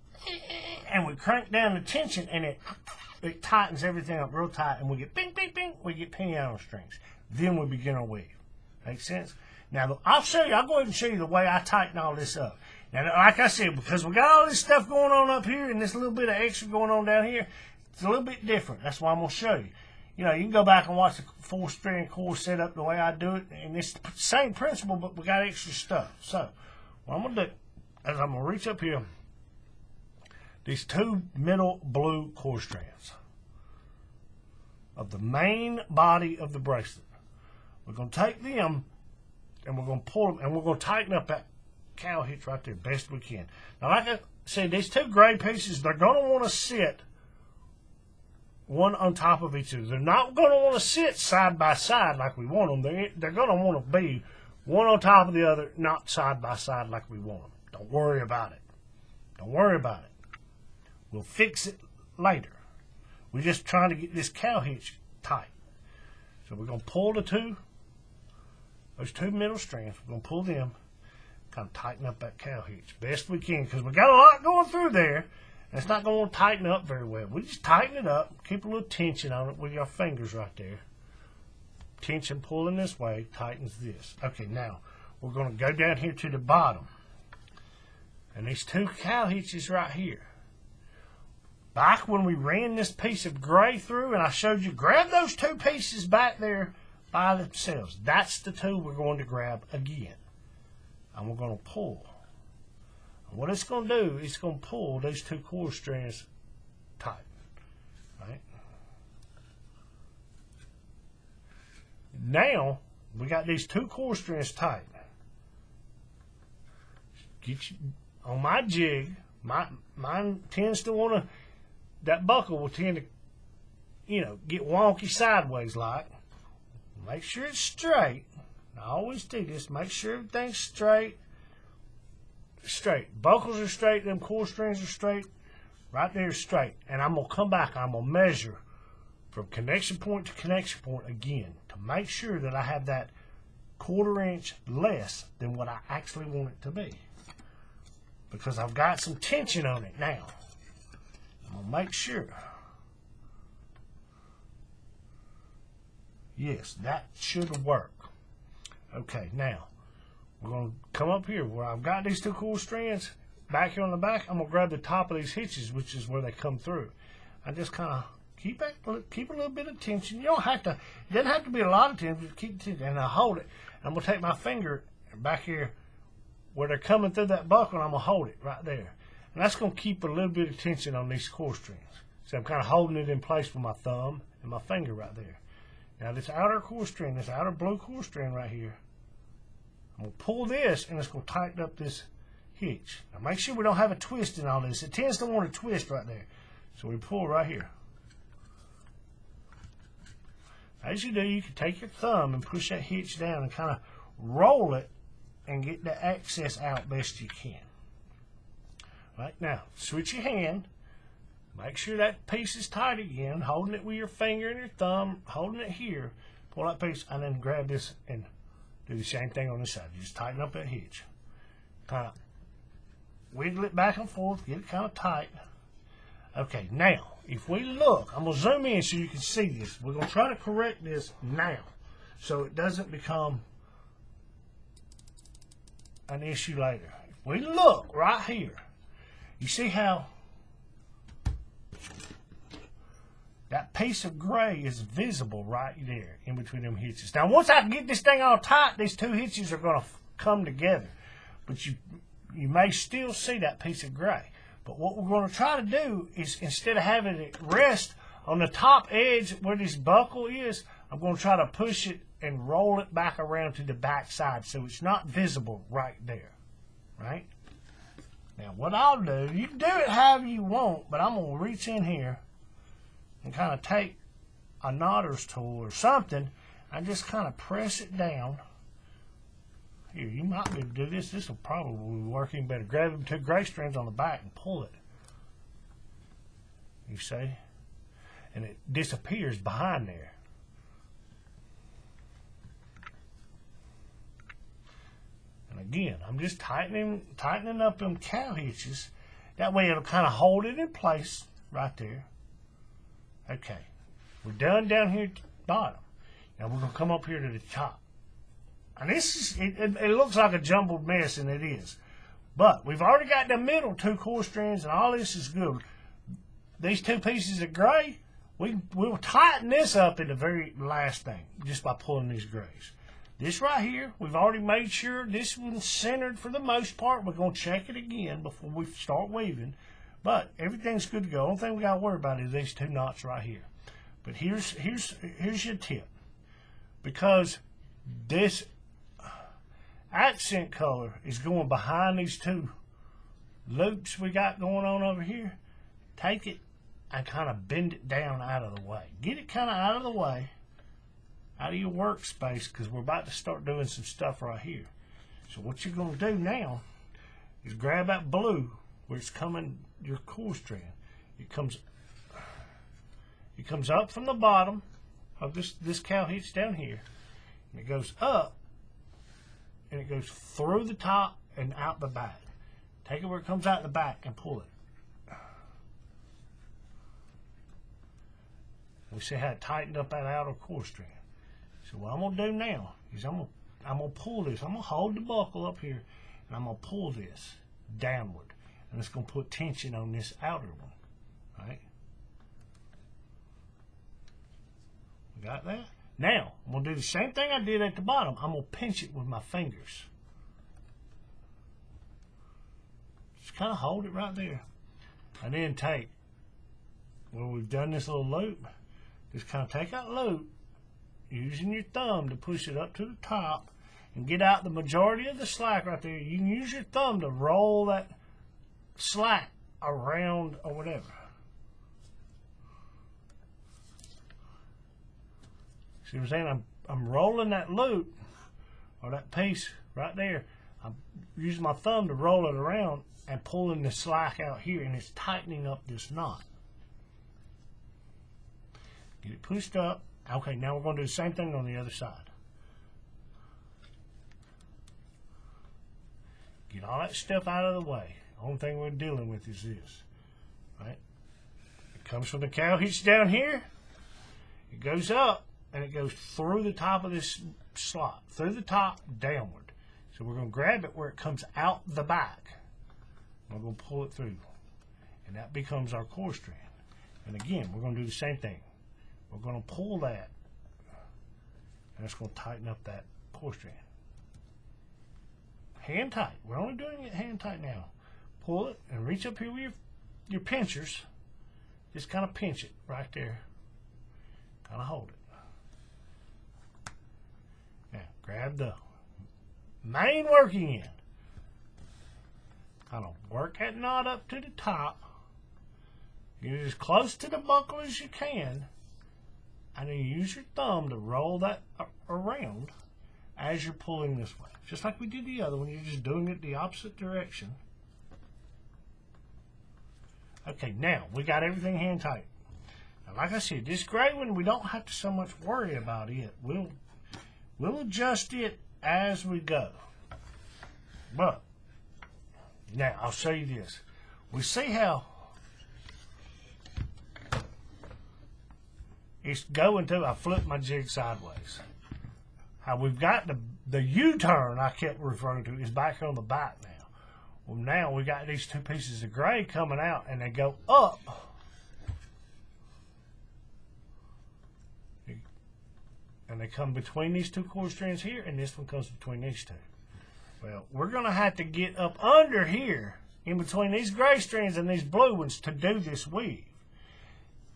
and we crank down the tension and it tightens everything up real tight and we get bing, bing, bing. We get piano strings. Then we begin our weave. Make sense? Now, I'll go ahead and show you the way I tighten all this up. Now, like I said, because we got all this stuff going on up here and this little bit of extra going on down here, it's a little bit different. That's why I'm going to show you. You know, you can go back and watch the 4-strand core set up the way I do it, and it's the same principle, but we got extra stuff. So, what I'm going to do is I'm going to reach up here, these 2 middle blue core strands of the main body of the bracelet. We're going to take them and we're going to pull them and we're going to tighten up that cow hitch right there best we can. Now, like I said, these 2 gray pieces, they're going to want to sit one on top of each other. They're not going to want to sit side by side like we want them. They're going to want to be one on top of the other, not side by side like we want them. Don't worry about it. Don't worry about it. We'll fix it later. We're just trying to get this cow hitch tight. So we're going to pull those 2 middle strands. We're going to pull them, kind of tighten up that cow hitch best we can, because we got a lot going through there, and it's not going to tighten up very well. We just tighten it up, keep a little tension on it with your fingers right there. Tension pulling this way tightens this. Okay, now we're going to go down here to the bottom, and these 2 cow hitches right here. Back when we ran this piece of gray through and I showed you, grab those 2 pieces back there by themselves. That's the 2 we're going to grab again. And we're going to pull. And what it's going to do, it's going to pull those 2 core strands tight. Right? Now, we got these 2 core strands tight. Get you, on my jig, mine tends to want to, that buckle will tend to, you know, get wonky sideways like. Make sure it's straight. I always do this. Make sure everything's straight. Straight. Buckles are straight. Them core strings are straight. Right there is straight. And I'm going to come back. I'm going to measure from connection point to connection point again to make sure that I have that 1/4 inch less than what I actually want it to be. Because I've got some tension on it now. I'm going to make sure. Yes, that should work. Okay, now, we're going to come up here where I've got these 2 core strands. Back here on the back, I'm going to grab the top of these hitches, which is where they come through. I just kind of keep a little bit of tension. You don't have to, it doesn't have to be a lot of tension, just keep tension. And I hold it. I'm going to take my finger back here where they're coming through that buckle, and I'm going to hold it right there. And that's going to keep a little bit of tension on these core strings. So I'm kind of holding it in place with my thumb and my finger right there. Now this outer core string, this outer blue core string right here, I'm going to pull this and it's going to tighten up this hitch. Now make sure we don't have a twist in all this. It tends to want to twist right there. So we pull right here. as you do, you can take your thumb and push that hitch down and kind of roll it and get the excess out best you can. Right, now, switch your hand. Make sure that piece is tight again, holding it with your finger and your thumb, holding it here. Pull that piece and then grab this and do the same thing on this side. Just tighten up that hitch. Kind of wiggle it back and forth, get it kind of tight. Okay, now, if we look, I'm going to zoom in so you can see this. We're going to try to correct this now so it doesn't become an issue later. If we look right here, you see how that piece of gray is visible right there in between them hitches. Now, once I get this thing all tight, these two hitches are going to come together. But you may still see that piece of gray. But what we're going to try to do is, instead of having it rest on the top edge where this buckle is, I'm going to try to push it and roll it back around to the back side so it's not visible right there. Right? Now, what I'll do, you can do it however you want, but I'm going to reach in here and kind of take a knotter's tool or something and just kind of press it down. Here, you might be able to do this. This will probably work even better. Grab them two gray strands on the back and pull it. You see? And it disappears behind there. And again, I'm just tightening up them cow hitches. That way it'll kind of hold it in place right there. Okay, we're done down here at the bottom. Now we're going to come up here to the top. And this is, it looks like a jumbled mess, and it is. But we've already got the middle two core strands, and all this is good. These two pieces of gray, we'll tighten this up in the very last thing, just by pulling these grays. This right here, we've already made sure this one's centered for the most part. We're going to check it again before we start weaving. But everything's good to go. Only thing we got to worry about is these two knots right here. But here's your tip. Because this accent color is going behind these two loops we got going on over here, take it and kind of bend it down out of the way. Get it kind of out of the way, out of your workspace, because we're about to start doing some stuff right here. So what you're going to do now is grab that blue where it's coming, your core strand. It comes up from the bottom of this cow hitch down here, and it goes up, and it goes through the top and out the back. Take it where it comes out the back and pull it. We see how it tightened up that outer core strand. So what I'm going to do now is I'm going to pull this. I'm going to hold the buckle up here, and I'm going to pull this downward. And it's going to put tension on this outer one. Right? We got that? Now, I'm going to do the same thing I did at the bottom. I'm going to pinch it with my fingers. Just kind of hold it right there. And then take, where we've done this little loop, just kind of take that loop, using your thumb to push it up to the top and get out the majority of the slack right there. You can use your thumb to roll that slack around or whatever. See what I'm saying? I'm rolling that loop or that piece right there. I'm using my thumb to roll it around and pulling the slack out here, and it's tightening up this knot. Get it pushed up. Okay, now we're going to do the same thing on the other side. Get all that stuff out of the way. The only thing we're dealing with is this. Right? It comes from the cow hitch down here. It goes up, and it goes through the top of this slot. Through the top, downward. So we're going to grab it where it comes out the back. And we're going to pull it through. And that becomes our core strand. And again, we're going to do the same thing. We're going to pull that, and it's going to tighten up that core strand. Hand tight. We're only doing it hand tight now. Pull it and reach up here with your pinchers. Just kind of pinch it right there. Kind of hold it. Now, grab the main working end. Kind of work that knot up to the top. Get it as close to the buckle as you can. and then you use your thumb to roll that around as you're pulling this way. Just like we did the other one, you're just doing it the opposite direction. Okay, now we got everything hand tight. Now, like I said, this gray one, we don't have to so much worry about it. We'll adjust it as we go. But now I'll show you this. We see how it's going to, I flipped my jig sideways. How we've got the U-turn I kept referring to is back on the back now. Well, now we got these two pieces of gray coming out and they go up. And they come between these two cord strands here, and this one comes between these two. Well, we're going to have to get up under here in between these gray strands and these blue ones to do this weave.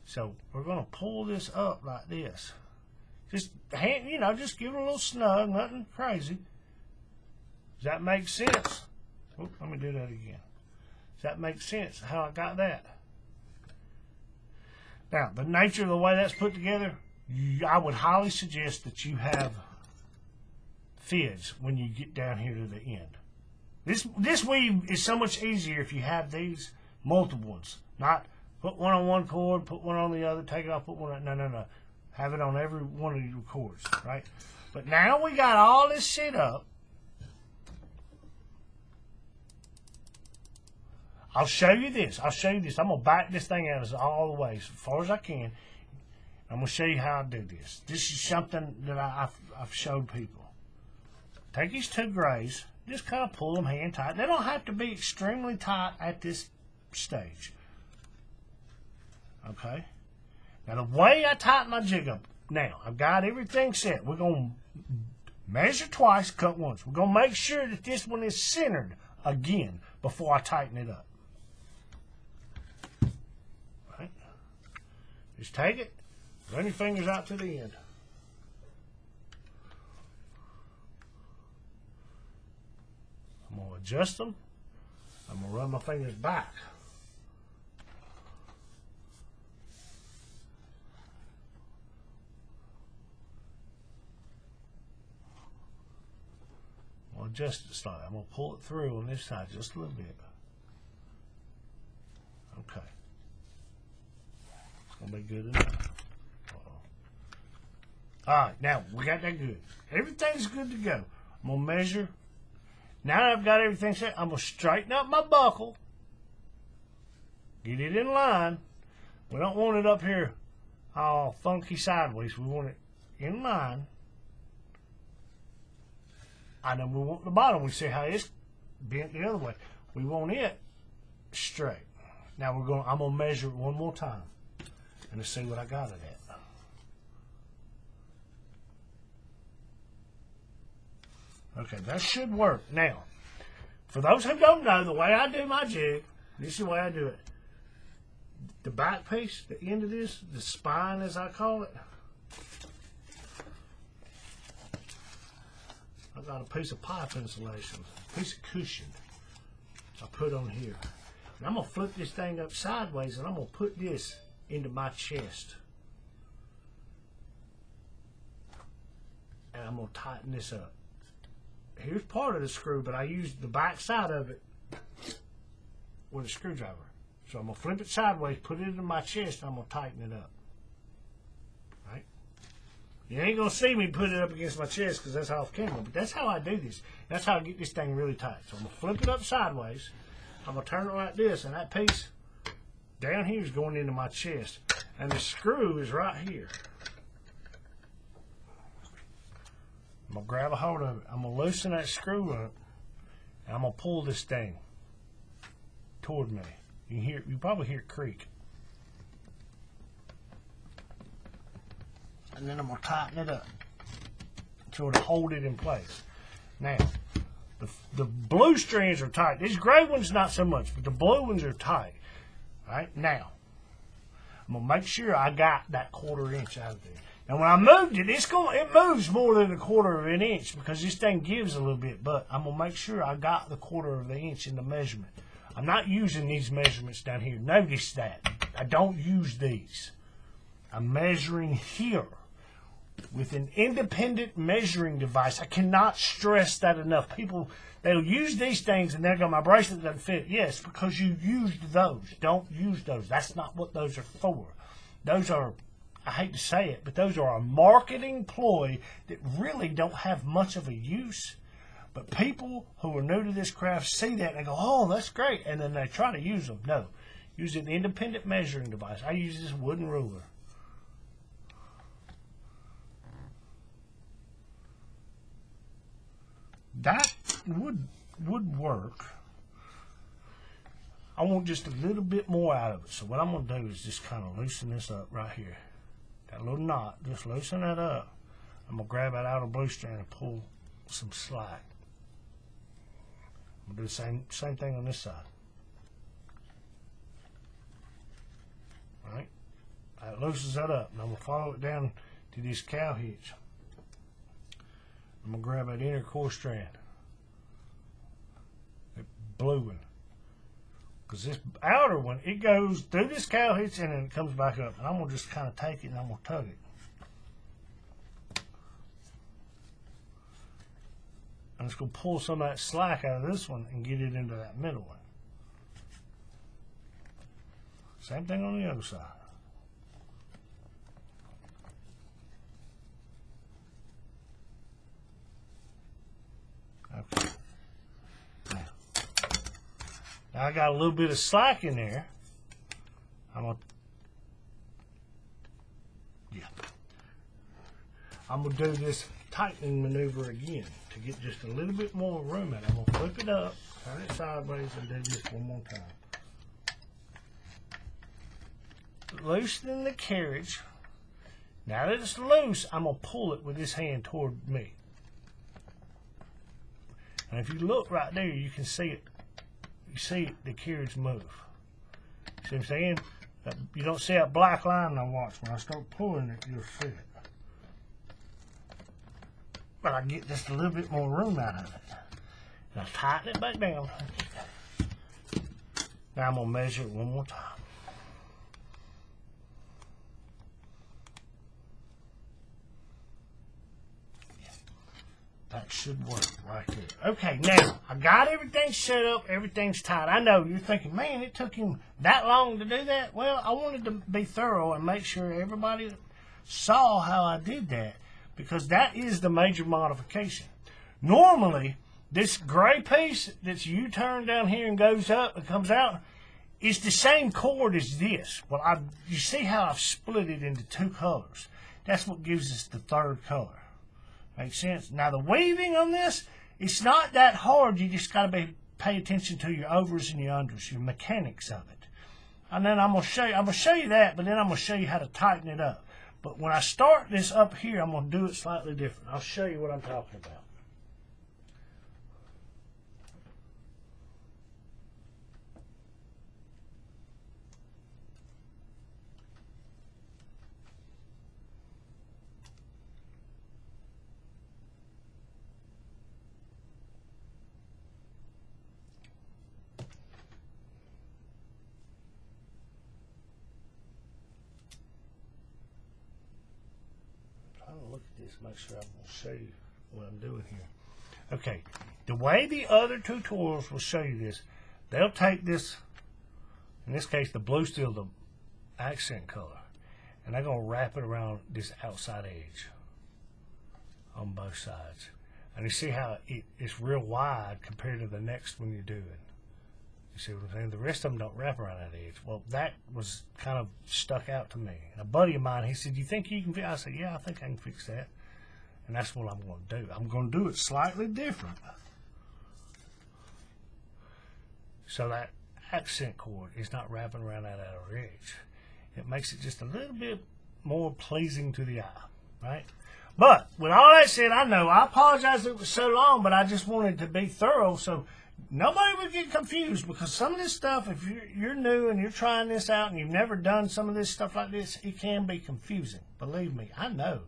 So we're going to pull this up like this. Just, just give it a little snug, nothing crazy. Does that make sense? Oh, let me do that again. Does that make sense how I got that? Now, the nature of the way that's put together, I would highly suggest that you have fids when you get down here to the end. This weave is so much easier if you have these multiple ones. Not put one on one cord, put one on the other, take it off, put one on, no. Have it on every one of your cords, right? But now we got all this set up. I'll show you this. I'm going to back this thing out all the way as far as I can. I'm going to show you how I do this. This is something that I've showed people. Take these two grays, just kind of pull them hand tight. They don't have to be extremely tight at this stage. Okay? Now the way I tighten my jig up, now I've got everything set. We're going to measure twice, cut once. We're going to make sure that this one is centered again before I tighten it up. Right? Just take it. Run your fingers out to the end. I'm going to adjust them. I'm going to run my fingers back. I'll adjust it slightly. I'm going to pull it through on this side just a little bit. Okay. It's going to be good enough. Alright, now we got that good. Everything's good to go. I'm going to measure. Now that I've got everything set, I'm going to straighten up my buckle. Get it in line. We don't want it up here all funky sideways. We want it in line. And then we want the bottom. We see how it's bent the other way. We want it straight. Now I'm going to measure it one more time. And let's see what I got it at. Okay, that should work. Now, for those who don't know, the way I do my jig, this is the way I do it. The back piece, the end of this, the spine as I call it, I got a piece of pipe insulation, a piece of cushion I put on here. And I'm going to flip this thing up sideways and I'm going to put this into my chest. And I'm going to tighten this up. Here's part of the screw, but I used the back side of it with a screwdriver. So I'm going to flip it sideways, put it into my chest, and I'm going to tighten it up. Right? You ain't going to see me put it up against my chest because that's off camera, but that's how I do this. That's how I get this thing really tight. So I'm going to flip it up sideways. I'm going to turn it like this, and that piece down here is going into my chest. And the screw is right here. I'm going to grab a hold of it. I'm going to loosen that screw up. And I'm going to pull this thing toward me. You probably hear it creak. And then I'm going to tighten it up to hold it in place. Now, the blue strands are tight. These gray ones not so much, but the blue ones are tight. All right, now, I'm going to make sure I got that 1/4 inch out of there. And when I moved it, it moves more than a 1/4 inch because this thing gives a little bit. But I'm going to make sure I got the 1/4 inch in the measurement. I'm not using these measurements down here. Notice that. I don't use these. I'm measuring here with an independent measuring device. I cannot stress that enough. People, they'll use these things and they'll go, my bracelet doesn't fit. Yes, because you used those. Don't use those. That's not what those are for. Those are, I hate to say it, but those are a marketing ploy that really don't have much of a use. But people who are new to this craft see that and they go, oh, that's great. And then they try to use them. No. Use an independent measuring device. I use this wooden ruler. That would work. I want just a little bit more out of it. So what I'm going to do is just kind of loosen this up right here. That little knot, just loosen that up. I'm going to grab that outer blue strand and pull some slack. I'm going to do the same thing on this side. Right? That loosens that up. And I'm going to follow it down to this cow hitch. I'm going to grab that inner core strand. That blue one. Because this outer one, it goes through this cow hitch and then it comes back up. And I'm going to just kind of take it and I'm going to tug it. I'm just going to pull some of that slack out of this one and get it into that middle one. Same thing on the other side. Okay. Now I got a little bit of slack in there. I'm gonna do this tightening maneuver again to get just a little bit more room in it. I'm gonna flip it up, turn it sideways, and do this one more time. Loosening the carriage. Now that it's loose, I'm gonna pull it with this hand toward me. And if you look right there, you can see it. You see the carriage move. See what I'm saying? You don't see that black line now. Watch. When I start pulling it, you'll see it. But I get just a little bit more room out of it. And I tighten it back down. Now I'm going to measure it one more time. That should work right there. Okay, now, I got everything set up. Everything's tight. I know you're thinking, man, it took him that long to do that. Well, I wanted to be thorough and make sure everybody saw how I did that, because that is the major modification. Normally, this gray piece that's U-turned down here and goes up and comes out is the same cord as this. Well, you see how I've split it into two colors. That's what gives us the third color. Makes sense? Now, the weaving on this, it's not that hard. You just got to pay attention to your overs and your unders, your mechanics of it. And then I'm going to show you that, but then I'm going to show you how to tighten it up. But when I start this up here, I'm going to do it slightly different. I'll show you what I'm talking about. Look at this, make sure I'm going to show you what I'm doing here. Okay, the way the other tutorials will show you this, they'll take this, in this case the blue's still the accent color, and they're going to wrap it around this outside edge on both sides. And you see how it's real wide compared to the next one you're doing. You see what I'm saying? The rest of them don't wrap around that edge. Well, that was kind of stuck out to me. And a buddy of mine, he said, you think you can fix it? I said, yeah, I think I can fix that. And that's what I'm going to do. I'm going to do it slightly different. So that accent cord is not wrapping around that outer edge. It makes it just a little bit more pleasing to the eye, right? But with all that said, I know I apologize it was so long, but I just wanted to be thorough so nobody would get confused, because some of this stuff, if you're new and you're trying this out and you've never done some of this stuff like this, it can be confusing. Believe me, I know.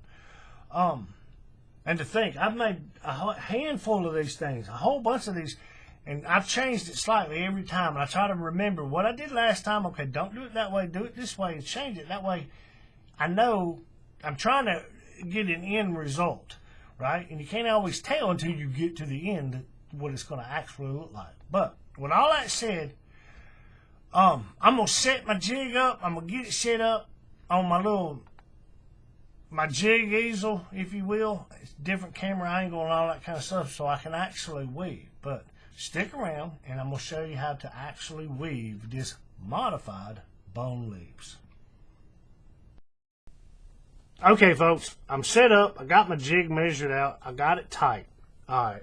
And to think, I've made a handful of these things, a whole bunch of these, and I've changed it slightly every time. And I try to remember what I did last time. Okay, don't do it that way. Do it this way and change it. That way I know I'm trying to get an end result, right? And you can't always tell until you get to the end what it's going to actually look like. But with all that said, I'm going to set my jig up. I'm going to get it set up on my jig easel, if you will. It's different camera angle and all that kind of stuff, so I can actually weave. But stick around, and I'm going to show you how to actually weave this modified bone leaves. Okay, folks, I'm set up. I got my jig measured out. I got it tight. All right.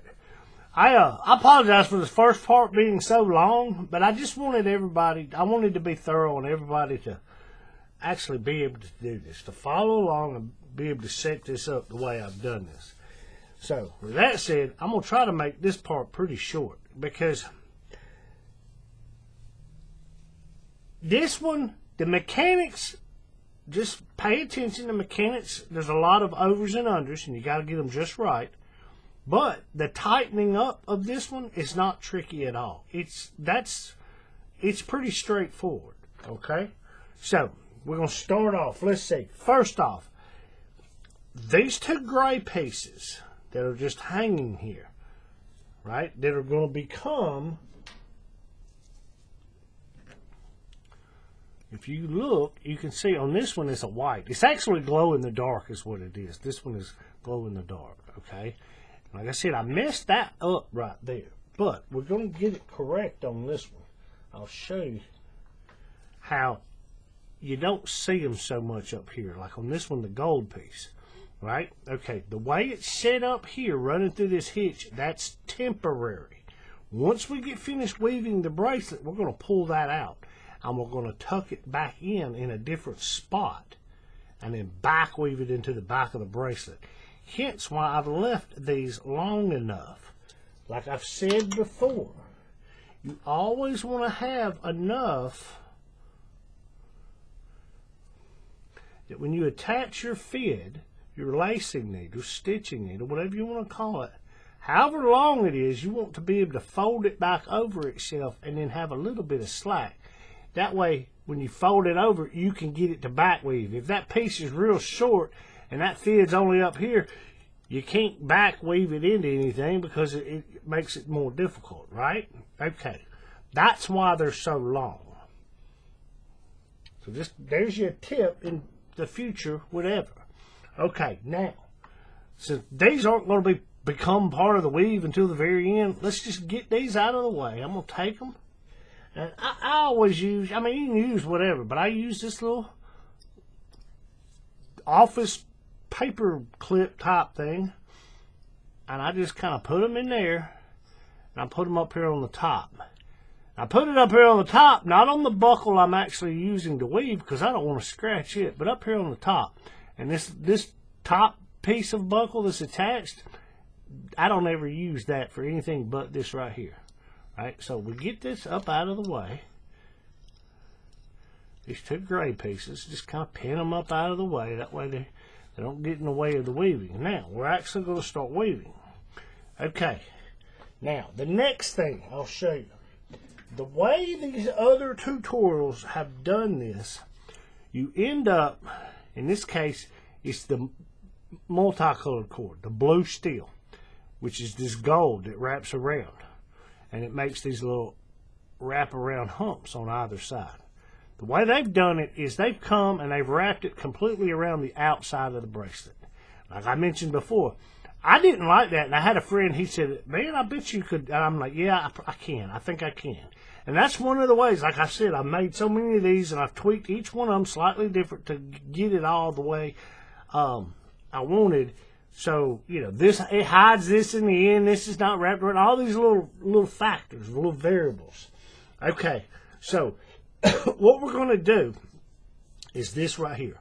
I apologize for this first part being so long, but I just wanted I wanted to be thorough and everybody to actually be able to do this, to follow along and be able to set this up the way I've done this. So, with that said, I'm going to try to make this part pretty short, because this one, the mechanics, just pay attention to mechanics. There's a lot of overs and unders, and you got to get them just right. But the tightening up of this one is not tricky at all. It's pretty straightforward. Okay, so we're gonna start off. Let's see. First off, these two gray pieces that are just hanging here, right? That are going to become. If you look, you can see on this one it's a white. It's actually glow in the dark is what it is. This one is glow in the dark. Okay. Like I said, I messed that up right there, but we're going to get it correct on this one. I'll show you how you don't see them so much up here. Like on this one, the gold piece, right? Okay, the way it's set up here, running through this hitch, that's temporary. Once we get finished weaving the bracelet, we're going to pull that out, and we're going to tuck it back in a different spot, and then back weave it into the back of the bracelet. Hence why I've left these long enough. Like I've said before, you always want to have enough that when you attach your fid, your lacing needle, stitching needle, whatever you want to call it, however long it is, you want to be able to fold it back over itself and then have a little bit of slack. That way, when you fold it over, you can get it to back weave. If that piece is real short, and that fid's only up here, you can't back weave it into anything because it makes it more difficult, right? Okay, that's why they're so long. So there's your tip in the future, whatever. Okay, now, since these aren't going to become part of the weave until the very end, let's just get these out of the way. I'm going to take them, and I always use, I mean, you can use whatever, but I use this little office paper clip type thing, and I just kind of put them in there, and I put them up here on the top. I put it up here on the top, not on the buckle I'm actually using to weave, because I don't want to scratch it, but up here on the top. And this top piece of buckle that's attached, I don't ever use that for anything but this right here. Right, so we get this up out of the way. These two gray pieces, just kind of pin them up out of the way. That way they don't get in the way of the weaving. Now, we're actually going to start weaving. Okay. Now, the next thing I'll show you. The way these other tutorials have done this, you end up, in this case, it's the multicolored cord, the blue steel, which is this gold that wraps around. And it makes these little wrap-around humps on either side. The way they've done it is they've come and they've wrapped it completely around the outside of the bracelet. Like I mentioned before, I didn't like that, and I had a friend, he said, man, I bet you could. And I'm like, yeah, I can. I think I can. And that's one of the ways, like I said, I've made so many of these, and I've tweaked each one of them slightly different to get it all the way I wanted. So, you know, it hides this in the end. This is not wrapped around. All these little factors, little variables. Okay, so what we're going to do is this right here.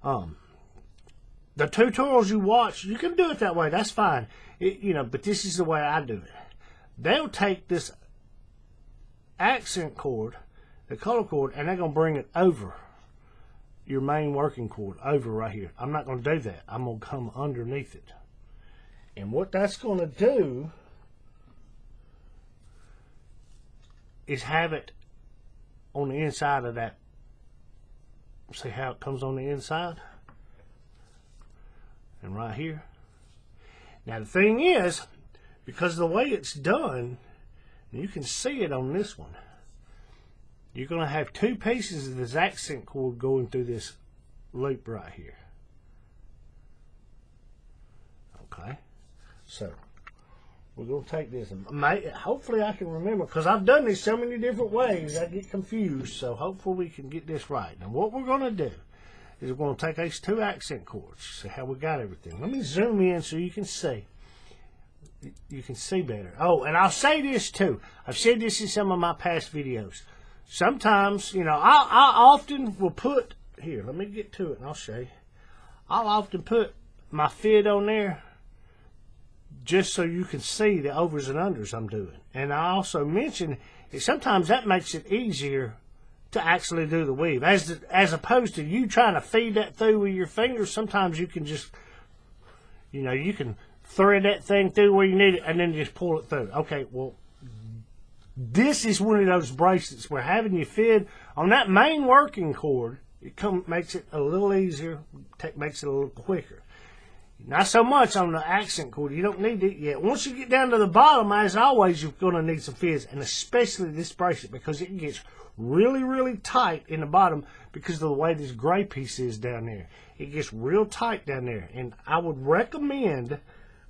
The tutorials you watch, you can do it that way. That's fine. But this is the way I do it. They'll take this accent cord, the color cord, and they're going to bring it over your main working cord, over right here. I'm not going to do that. I'm going to come underneath it. And what that's going to do is have it on the inside of that See how it comes on the inside? And right here. Now the thing is, because of the way it's done, you can see it on this one. You're going to have two pieces of this accent cord going through this loop right here. Okay, so we're going to take this, and hopefully I can remember, because I've done this so many different ways I get confused, so hopefully we can get this right. Now what we're going to do is we're going to take these two accent cords, see how we got everything. Let me zoom in so you can see. You can see better. Oh, and I'll say this too. I've said this in some of my past videos. Sometimes, you know, I often will put, here, let me get to it and I'll show you. I'll often put my fid on there just so you can see the overs and unders I'm doing. And I also mentioned that sometimes that makes it easier to actually do the weave. As opposed to you trying to feed that through with your fingers, sometimes you can just, you know, you can thread that thing through where you need it and then just pull it through. Okay, well, this is one of those bracelets where having your fid on that main working cord, makes it a little easier, makes it a little quicker. Not so much on the accent cord. You don't need it yet. Once you get down to the bottom, as always, you're going to need some fids, and especially this bracelet, because it gets really, really tight in the bottom because of the way this gray piece is down there. It gets real tight down there, and I would recommend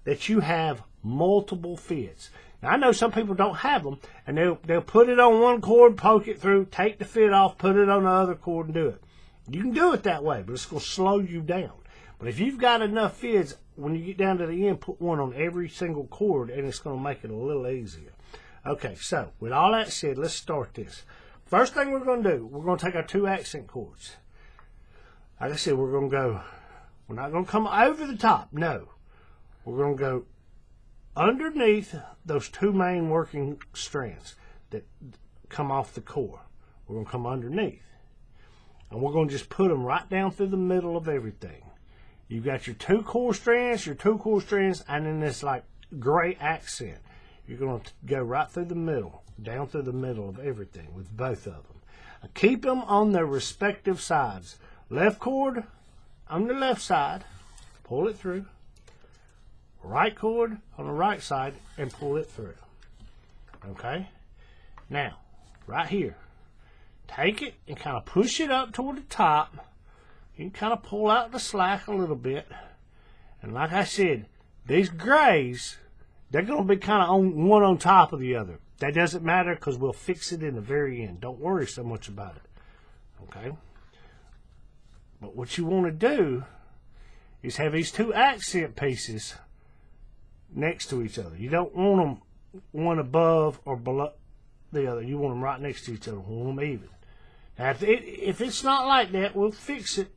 that you have multiple fids. Now, I know some people don't have them, and they'll put it on one cord, poke it through, take the fid off, put it on the other cord, and do it. You can do it that way, but it's going to slow you down. But if you've got enough fids, when you get down to the end, put one on every single cord, and it's going to make it a little easier. Okay, so with all that said, let's start this. First thing we're going to do, we're going to take our two accent cords. Like I said, we're not going to come over the top. No. We're going to go underneath those two main working strands that come off the core. We're going to come underneath. And we're going to just put them right down through the middle of everything. You've got your two core strands, and then this like gray accent. You're going to go right through the middle, down through the middle of everything with both of them. Now keep them on their respective sides. Left cord on the left side, pull it through. Right cord on the right side and pull it through. Okay? Now, right here, take it and kind of push it up toward the top. You can kind of pull out the slack a little bit. And like I said, these grays, they're going to be kind of one on top of the other. That doesn't matter because we'll fix it in the very end. Don't worry so much about it. Okay? But what you want to do is have these two accent pieces next to each other. You don't want them one above or below the other. You want them right next to each other. You want them even. Now, if it's not like that, we'll fix it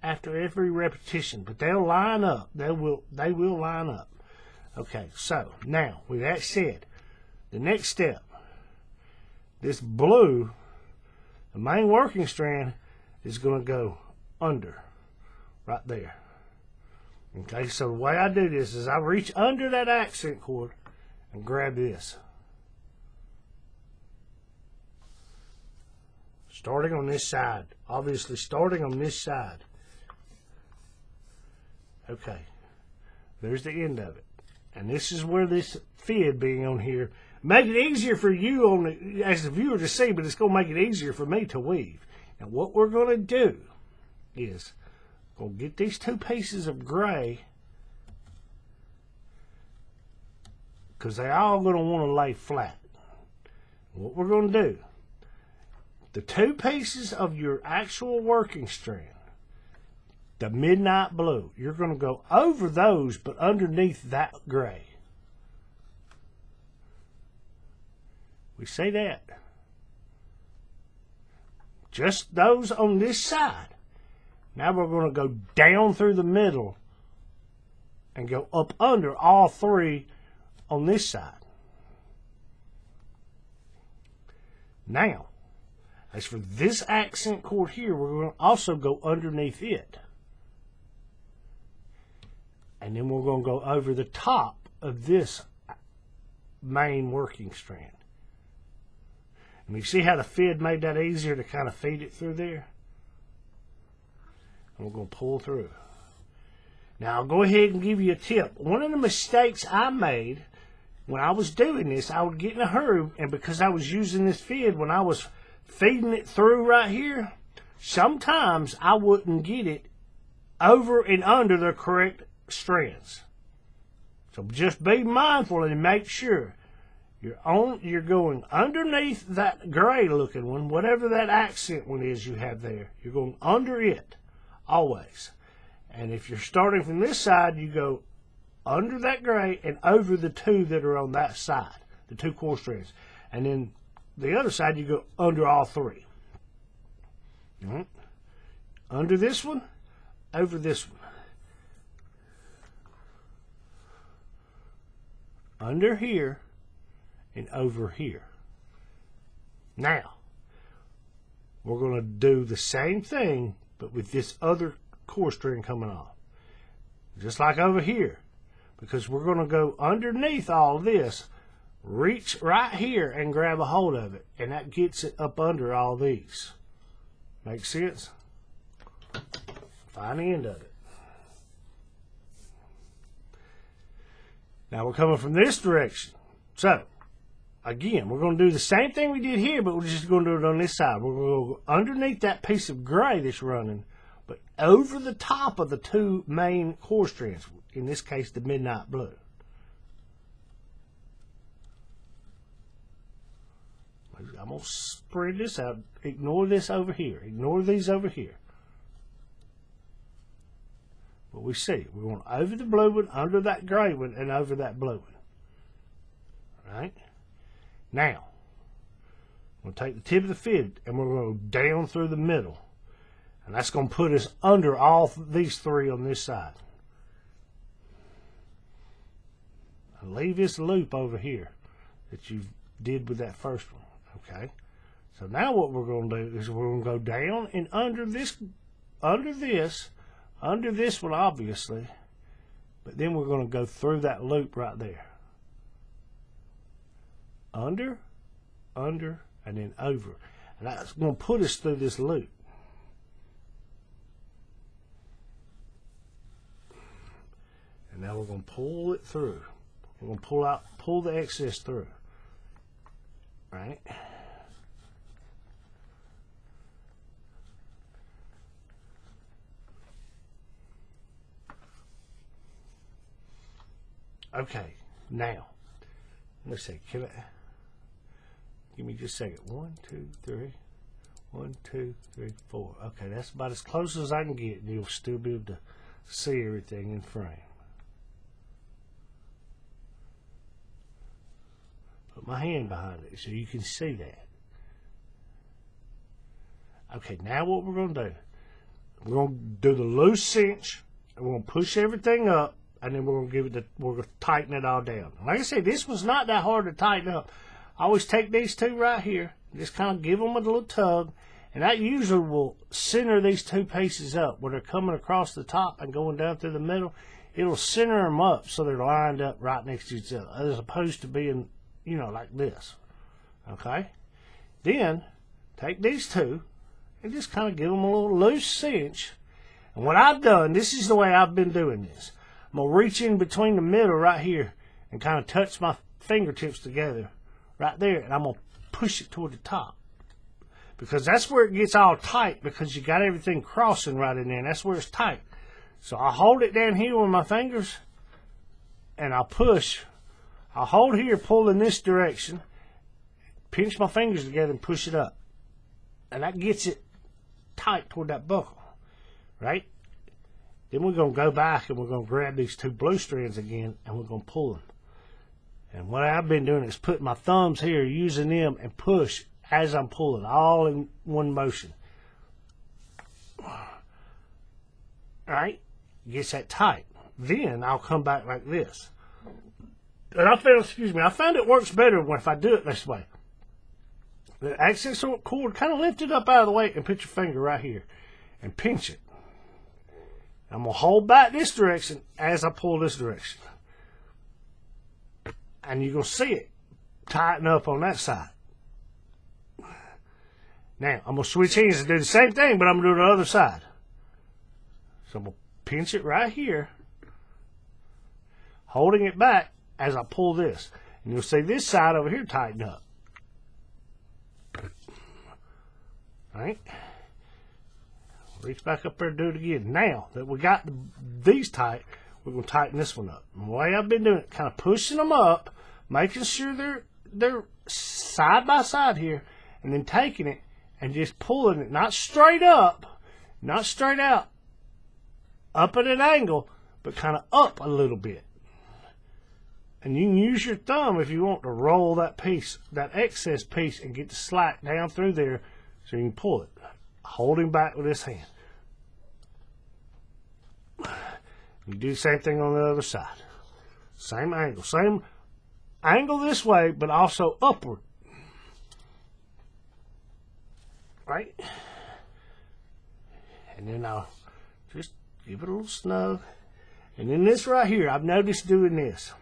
after every repetition. But they'll line up. They will line up. Okay, so now with that said, the next step, this blue, the main working strand, is going to go under, right there. Okay, so the way I do this is I reach under that accent cord and grab this. Starting on this side. Obviously starting on this side. Okay, there's the end of it. And this is where this fid being on here, make it easier for you as the viewer to see, but it's going to make it easier for me to weave. Now what we're going to do is we'll get these two pieces of gray, because they're all going to want to lay flat. What we're going to do, the two pieces of your actual working strand, the midnight blue, you're going to go over those but underneath that gray. We see that. Just those on this side. Now we're going to go down through the middle and go up under all three on this side. Now, as for this accent cord here, we're going to also go underneath it. And then we're going to go over the top of this main working strand. And you see how the fid made that easier to kind of feed it through there? and we're going to pull through. Now, I'll go ahead and give you a tip. One of the mistakes I made when I was doing this, I would get in a hurry, and because I was using this feed, when I was feeding it through right here, sometimes I wouldn't get it over and under the correct strands. So just be mindful and make sure you're going underneath that gray looking one, whatever that accent one is you have there. You're going under it always. And if you're starting from this side, you go under that gray and over the two that are on that side, the two core strands. And then the other side, you go under all three. Under this one, over this one. Under here and over here. Now, we're going to do the same thing, but with this other core string coming off. Just like over here. Because we're going to go underneath all this, reach right here and grab a hold of it. And that gets it up under all these. Make sense? Find the end of it. Now we're coming from this direction. So, again, we're going to do the same thing we did here, but we're just going to do it on this side. We're going to go underneath that piece of gray that's running, but over the top of the two main core strands. In this case, the midnight blue. I'm going to spread this out. Ignore this over here. Ignore these over here. But we see, we're going over the blue one, under that gray one, and over that blue one. All right? Now, we'll take the tip of the fid, and we're going to go down through the middle. And that's going to put us under all these three on this side. And leave this loop over here that you did with that first one. Okay? So now what we're going to do is we're going to go down and under this one obviously, but then we're going to go through that loop right there. Under, and then over. And that's going to put us through this loop. And now we're going to pull it through. We're going to pull the excess through. Right? Okay, now, let's see, give me just a second. 1, 2, 3. 1, 2, 3, 4. Okay, that's about as close as I can get, and you'll still be able to see everything in frame. Put my hand behind it so you can see that. Okay, now what we're going to do, we're going to do the loose cinch, and we're going to push everything up, and then we're going to tighten it all down. Like I said, this one's not that hard to tighten up. I always take these two right here, just kind of give them a little tug, and that usually will center these two pieces up. When they're coming across the top and going down through the middle, it'll center them up so they're lined up right next to each other, as opposed to being, you know, like this. Okay? Then, take these two, and just kind of give them a little loose cinch. And what I've done, this is the way I've been doing this. I'm going to reach in between the middle right here and kind of touch my fingertips together right there, and I'm going to push it toward the top. Because that's where it gets all tight, because you got everything crossing right in there, and that's where it's tight. So I'll hold it down here with my fingers, and I'll push. I'll hold here, pull in this direction, pinch my fingers together and push it up. And that gets it tight toward that buckle, right? Then we're going to go back and we're going to grab these two blue strands again, and we're going to pull them. And what I've been doing is putting my thumbs here, using them, and push as I'm pulling, all in one motion. Alright? Gets that tight. Then I'll come back like this. And I found it works better if I do it this way. The access cord, kind of lift it up out of the way and put your finger right here and pinch it. I'm going to hold back this direction as I pull this direction. And you're going to see it tighten up on that side. Now, I'm going to switch hands and do the same thing, but I'm going to do the other side. So I'm going to pinch it right here, holding it back as I pull this. And you'll see this side over here tighten up. Right? Reach back up there and do it again. Now that we got these tight, we're going to tighten this one up. And the way I've been doing it, kind of pushing them up, making sure they're side by side here, and then taking it and just pulling it, not straight up, not straight out, up at an angle, but kind of up a little bit. And you can use your thumb if you want to roll that piece, that excess piece, and get the slack down through there so you can pull it, holding back with this hand. You do the same thing on the other side. Same angle this way, but also upward. Right? And then I'll just give it a little snug. And then this right here, I've noticed doing this.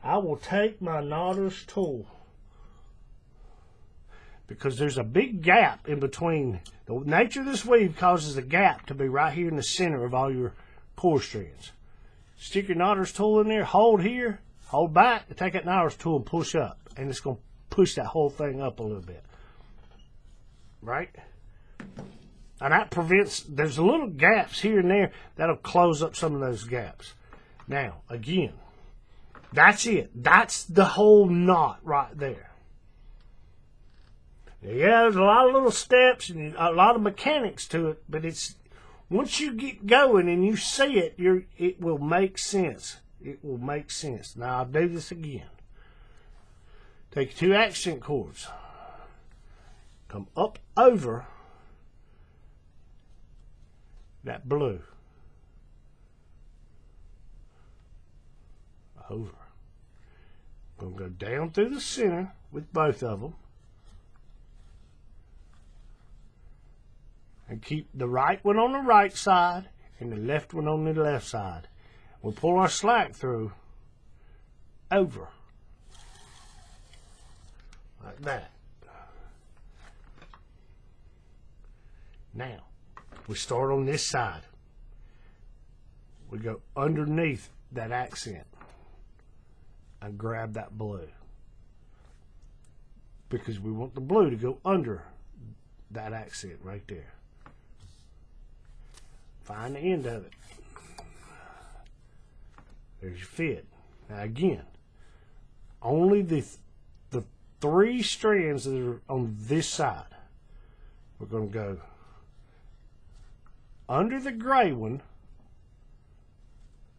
I will take my knotter's tool, because there's a big gap in between. The nature of this weave causes a gap to be right here in the center of all your cord strands. Stick your knotter's tool in there, hold here, hold back, and take that knotter's tool and push up. And it's going to push that whole thing up a little bit. Right? And that prevents, there's little gaps here and there that'll close up some of those gaps. Now, again, that's it. That's the whole knot right there. Yeah, there's a lot of little steps and a lot of mechanics to it, but it's, once you get going and you see it, it will make sense. It will make sense. Now, I'll do this again. Take 2 accent cords. Come up over that blue. Over. I'm going to go down through the center with both of them. And keep the right one on the right side and the left one on the left side. We'll pull our slack through over. Like that. Now, we start on this side. We go underneath that accent and grab that blue, because we want the blue to go under that accent right there. Find the end of it. There's your fit. Now again, only the 3 strands that are on this side. We're going to go under the gray one,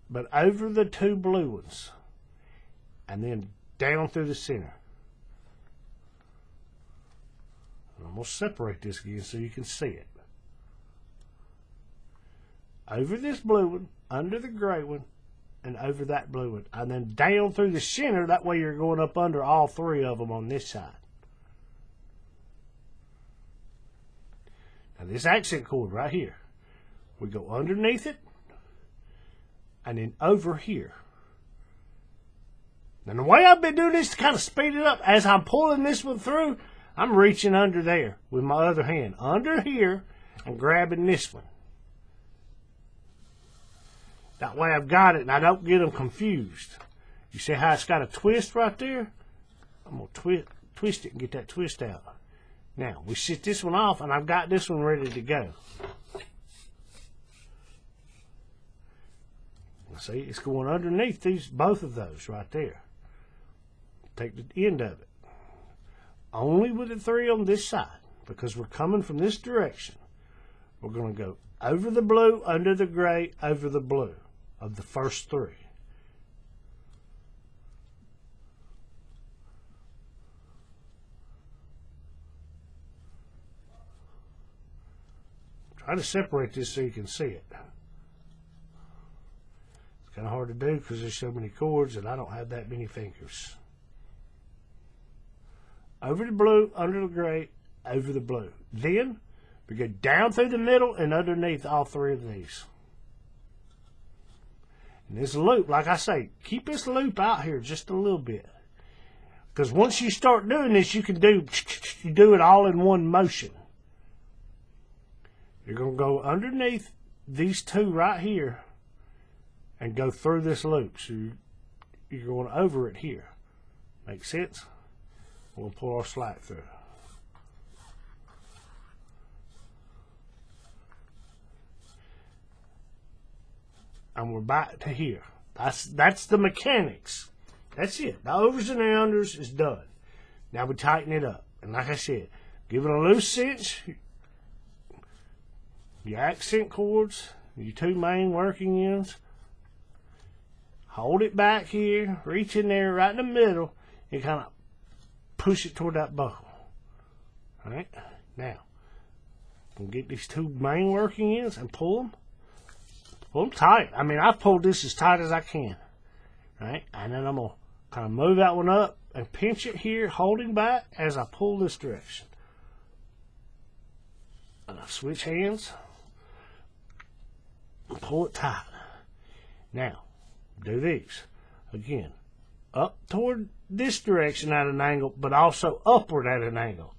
but over the 2 blue ones, and then down through the center. I'm going to separate this again so you can see it. Over this blue one, under the gray one, and over that blue one, and then down through the center. That way you're going up under all 3 of them on this side. Now this accent cord right here, we go underneath it and then over here. And the way I've been doing this to kind of speed it up, as I'm pulling this one through, I'm reaching under there with my other hand, under here, and grabbing this one. That way I've got it and I don't get them confused. You see how it's got a twist right there? I'm going to twist it and get that twist out. Now, we set this one off and I've got this one ready to go. See, it's going underneath both of those right there. Take the end of it. Only with the 3 on this side, because we're coming from this direction. We're going to go over the blue, under the gray, over the blue of the first 3. Try to separate this so you can see it. It's kind of hard to do because there's so many cords and I don't have that many fingers. Over the blue, under the gray, over the blue. Then we go down through the middle and underneath all 3 of these. And this loop, like I say, keep this loop out here just a little bit. Because once you start doing this, you can do it all in one motion. You're going to go underneath these two right here and go through this loop. So you're going over it here. Make sense? We'll pull our slack through. And we're back to here. That's the mechanics. That's it. The overs and the unders is done. Now we tighten it up. And like I said, give it a loose cinch. Your accent cords, your two main working ends. Hold it back here. Reach in there right in the middle and kind of push it toward that buckle. Alright? Now, we'll get these two main working ends and pull them. Pull them tight. I mean, I've pulled this as tight as I can. Right? And then I'm going to kind of move that one up and pinch it here, holding back as I pull this direction. And I switch hands. And pull it tight. Now, do these. Again, up toward this direction at an angle, but also upward at an angle.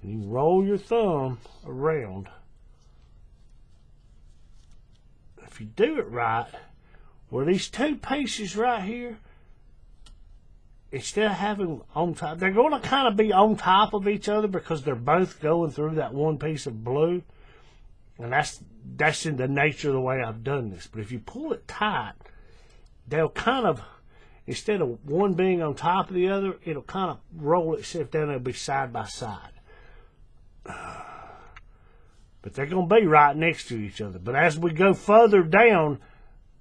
And you roll your thumb around. If you do it right, where these two pieces right here, instead of having them on top, they're going to kind of be on top of each other because they're both going through that one piece of blue. And that's in the nature of the way I've done this. But if you pull it tight, they'll kind of, instead of one being on top of the other, it'll kind of roll itself down. They'll be side by side. But they're going to be right next to each other. But as we go further down,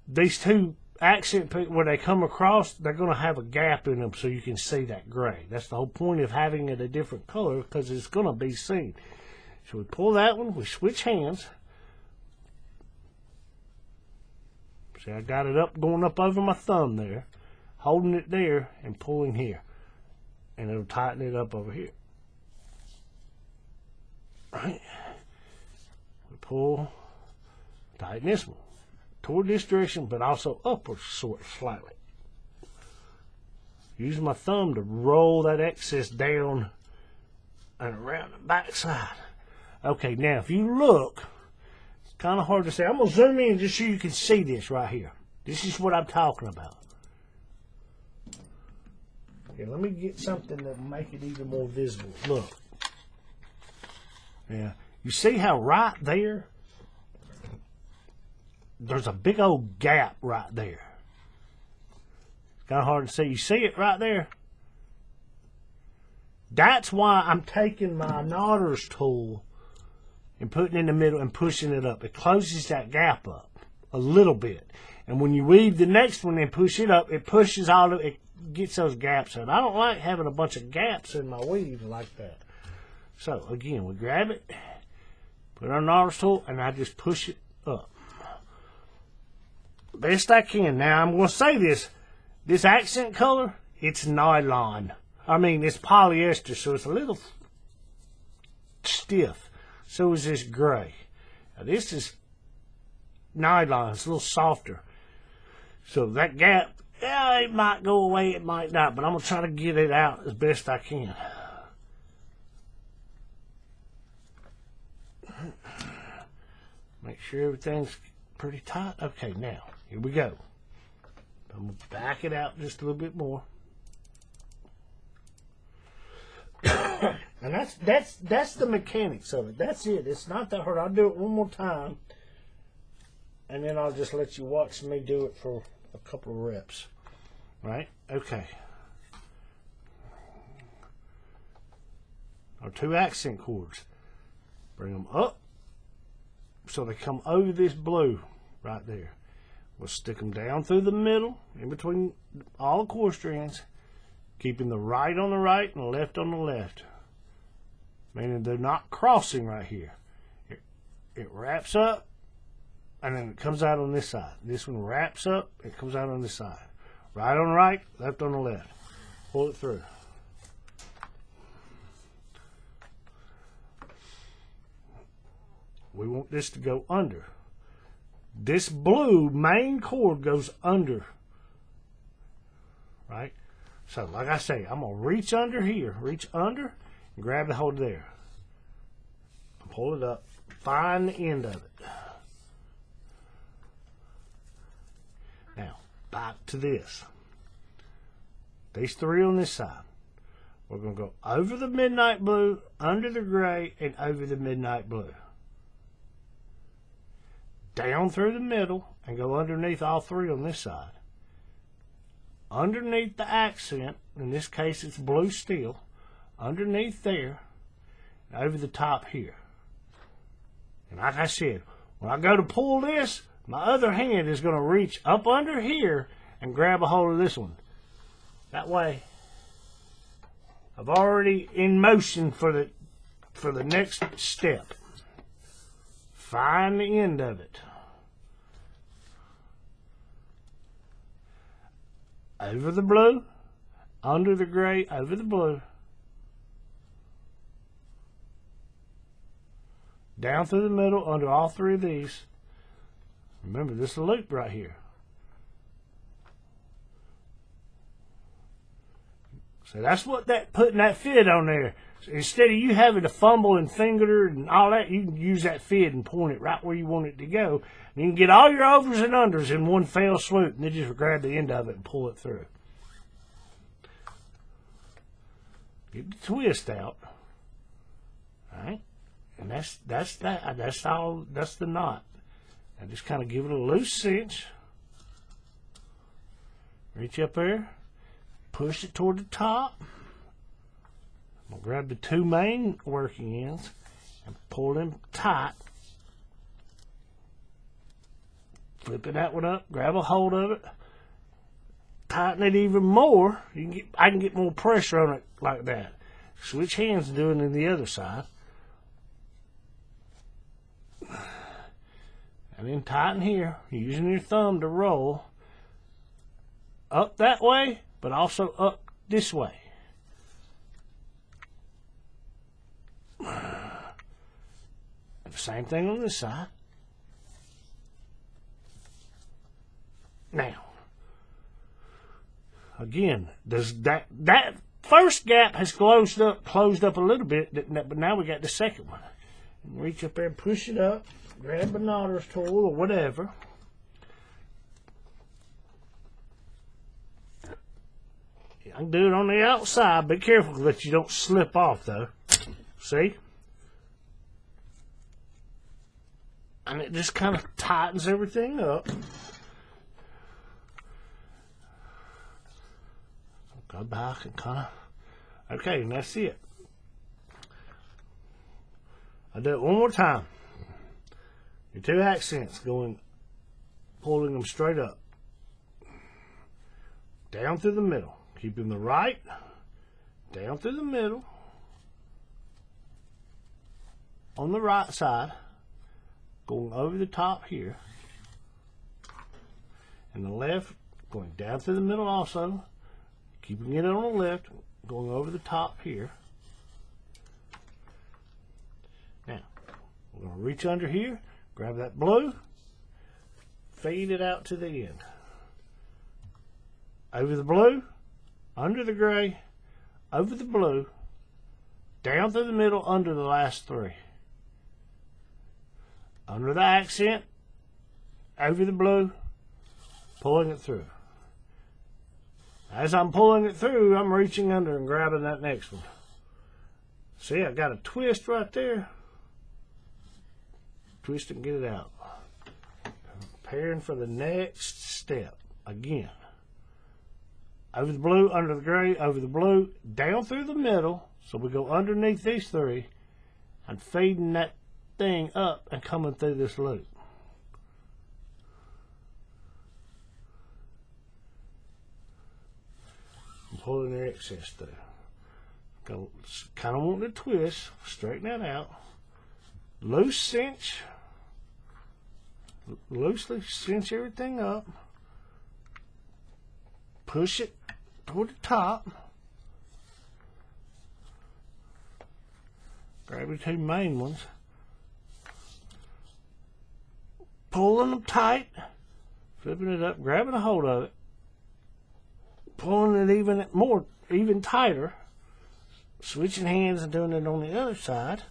these two accent pieces, where they come across, they're going to have a gap in them so you can see that gray. That's the whole point of having it a different color, because it's going to be seen. So we pull that one, we switch hands. See, I got it up, going up over my thumb there, holding it there and pulling here. And it'll tighten it up over here. Right? We pull, tighten this one toward this direction, but also upward slightly. Use my thumb to roll that excess down and around the back side. Okay, now if you look, it's kind of hard to say. I'm going to zoom in just so you can see this right here. This is what I'm talking about. Okay, let me get something that will make it even more visible. Look. Yeah, you see how right there, there's a big old gap right there. It's kind of hard to see. You see it right there? That's why I'm taking my knotter's tool and putting it in the middle and pushing it up. It closes that gap up a little bit. And when you weave the next one and push it up, it pushes all of it, gets those gaps out. I don't like having a bunch of gaps in my weave like that. So again, we grab it, put our knotter's tool, and I just push it up. Best I can. Now I'm going to say this accent color, it's nylon. I mean, it's polyester, so it's a little stiff. So is this gray. Now this is nylon, it's a little softer. So that gap, yeah, it might go away, it might not, but I'm going to try to get it out as best I can. Make sure everything's pretty tight. Okay, now, here we go. I'm going to back it out just a little bit more. And that's the mechanics of it. That's it. It's not that hard. I'll do it one more time. And then I'll just let you watch me do it for a couple of reps. Right? Okay. Our two accent cords. Bring them up so they come over this blue right there. We'll stick them down through the middle, in between all the cord strands, keeping the right on the right and the left on the left. Meaning they're not crossing right here. It wraps up, and then it comes out on this side. This one wraps up, it comes out on this side. Right on the right, left on the left. Pull it through. We want this to go under. This blue main cord goes under. Right? So, like I say, I'm going to reach under here. Reach under and grab the hold there. Pull it up. Find the end of it. back to this. These three on this side. We're going to go over the midnight blue, under the gray, and over the midnight blue. Down through the middle and go underneath all three on this side. Underneath the accent, in this case it's blue steel, underneath there, and over the top here. And like I said, when I go to pull this, my other hand is going to reach up under here and grab a hold of this one. That way, I've already in motion for the next step. Find the end of it. Over the blue, under the gray, over the blue. Down through the middle, under all three of these. Remember, this is a loop right here. So that's what putting that fid on there. So instead of you having to fumble and finger and all that, you can use that fid and point it right where you want it to go. And you can get all your overs and unders in one fell swoop, and then just grab the end of it and pull it through. Get the twist out. All right? And that's the knot. Now just kind of give it a loose cinch. Reach up there. Push it toward the top. I'm going to grab the two main working ends and pull them tight. Flipping that one up, grab a hold of it, tighten it even more. I can get more pressure on it like that. Switch hands and do it in the other side. And then tighten here, using your thumb to roll up that way, but also up this way. The same thing on this side. Now, again, does that first gap has closed up a little bit, but now we got the second one. Reach up there and push it up, grab a knotter's tool or whatever. I can do it on the outside. Be careful that you don't slip off, though. See? And it just kind of tightens everything up. Go back and kind of... Okay, and that's it. I'll do it one more time. Your two accents going, pulling them straight up. Down through the middle. Keeping the right, down through the middle, on the right side, going over the top here, and the left going down through the middle also, keeping it on the left, going over the top here. Now, we're going to reach under here, grab that blue, fade it out to the end. Over the blue, under the gray, over the blue, down through the middle, under the last three. Under the accent, over the blue, pulling it through. As I'm pulling it through, I'm reaching under and grabbing that next one. See, I got a twist right there. Twist and get it out. Preparing for the next step. Again. Over the blue, under the gray, over the blue, down through the middle. So we go underneath these three and feeding that thing up and coming through this loop. And pulling the excess through. Kind of wanting to twist, straighten that out. Loose cinch. Loosely cinch everything up. Push it toward the top. Grab your two main ones. Pulling them tight. Flipping it up, grabbing a hold of it. Pulling it even tighter. Switching hands and doing it on the other side.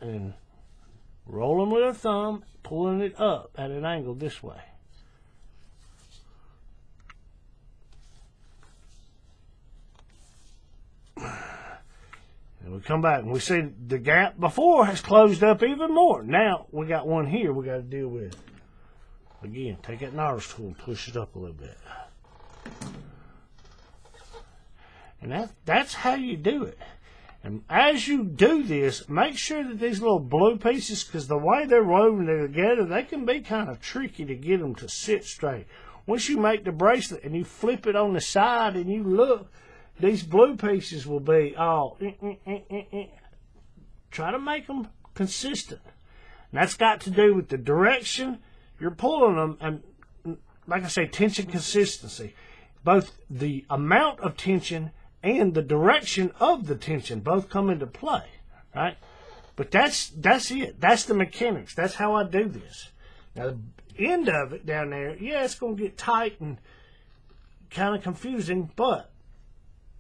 And rolling with our thumb, pulling it up at an angle this way. And we come back and we see the gap before has closed up even more. Now we got one here we got to deal with. Again, take that knotter's tool and push it up a little bit. And that's how you do it. And as you do this, make sure that these little blue pieces, because the way they're woven together, they can be kind of tricky to get them to sit straight. Once you make the bracelet and you flip it on the side and you look, these blue pieces will be all... Try to make them consistent. And that's got to do with the direction you're pulling them, and like I say, tension consistency. Both the amount of tension and the direction of the tension both come into play, right? But that's it. That's the mechanics. That's how I do this. Now, the end of it down there, yeah, it's going to get tight and kind of confusing, but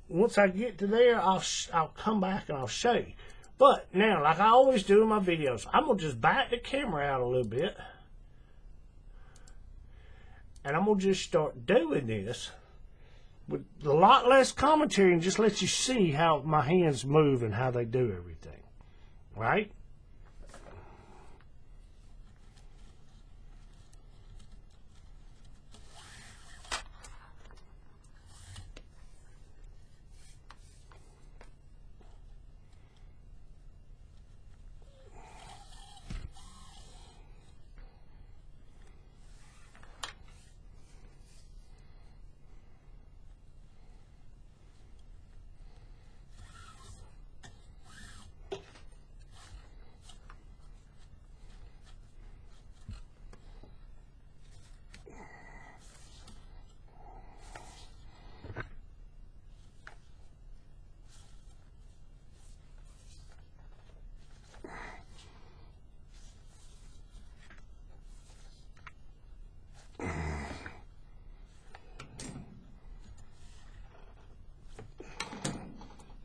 once I get to there, I'll come back and I'll show you. But now, like I always do in my videos, I'm going to just back the camera out a little bit, and I'm going to just start doing this with a lot less commentary and just let you see how my hands move and how they do everything. Right?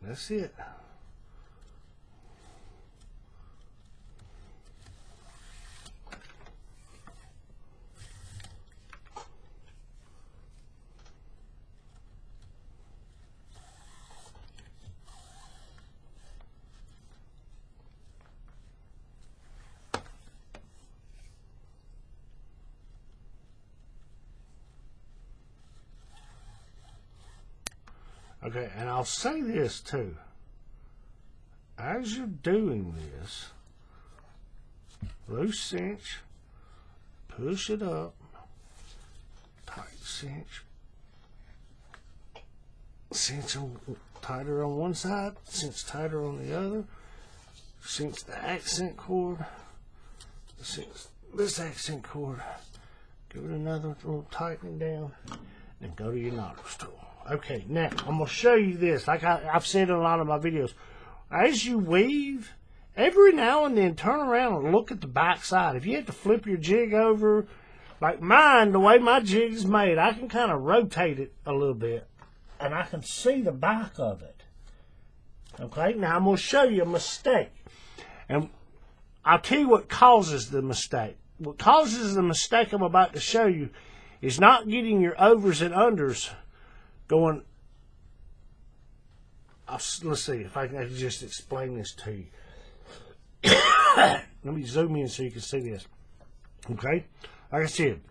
That's it. Okay, and I'll say this too. As you're doing this, loose cinch, push it up, tight cinch, cinch tighter on one side, cinch tighter on the other, cinch the accent cord, cinch this accent cord, give it another little tightening down, and go to your knotter's tool. Okay, now I'm going to show you this. Like I've said in a lot of my videos, as you weave, every now and then turn around and look at the back side. If you have to flip your jig over, like mine, the way my jig is made, I can kind of rotate it a little bit, and I can see the back of it. Okay, now I'm going to show you a mistake. And I'll tell you what causes the mistake. What causes the mistake I'm about to show you is not getting your overs and unders going. Let's see if I can just explain this to you. Let me zoom in so you can see this. Okay? Like I said,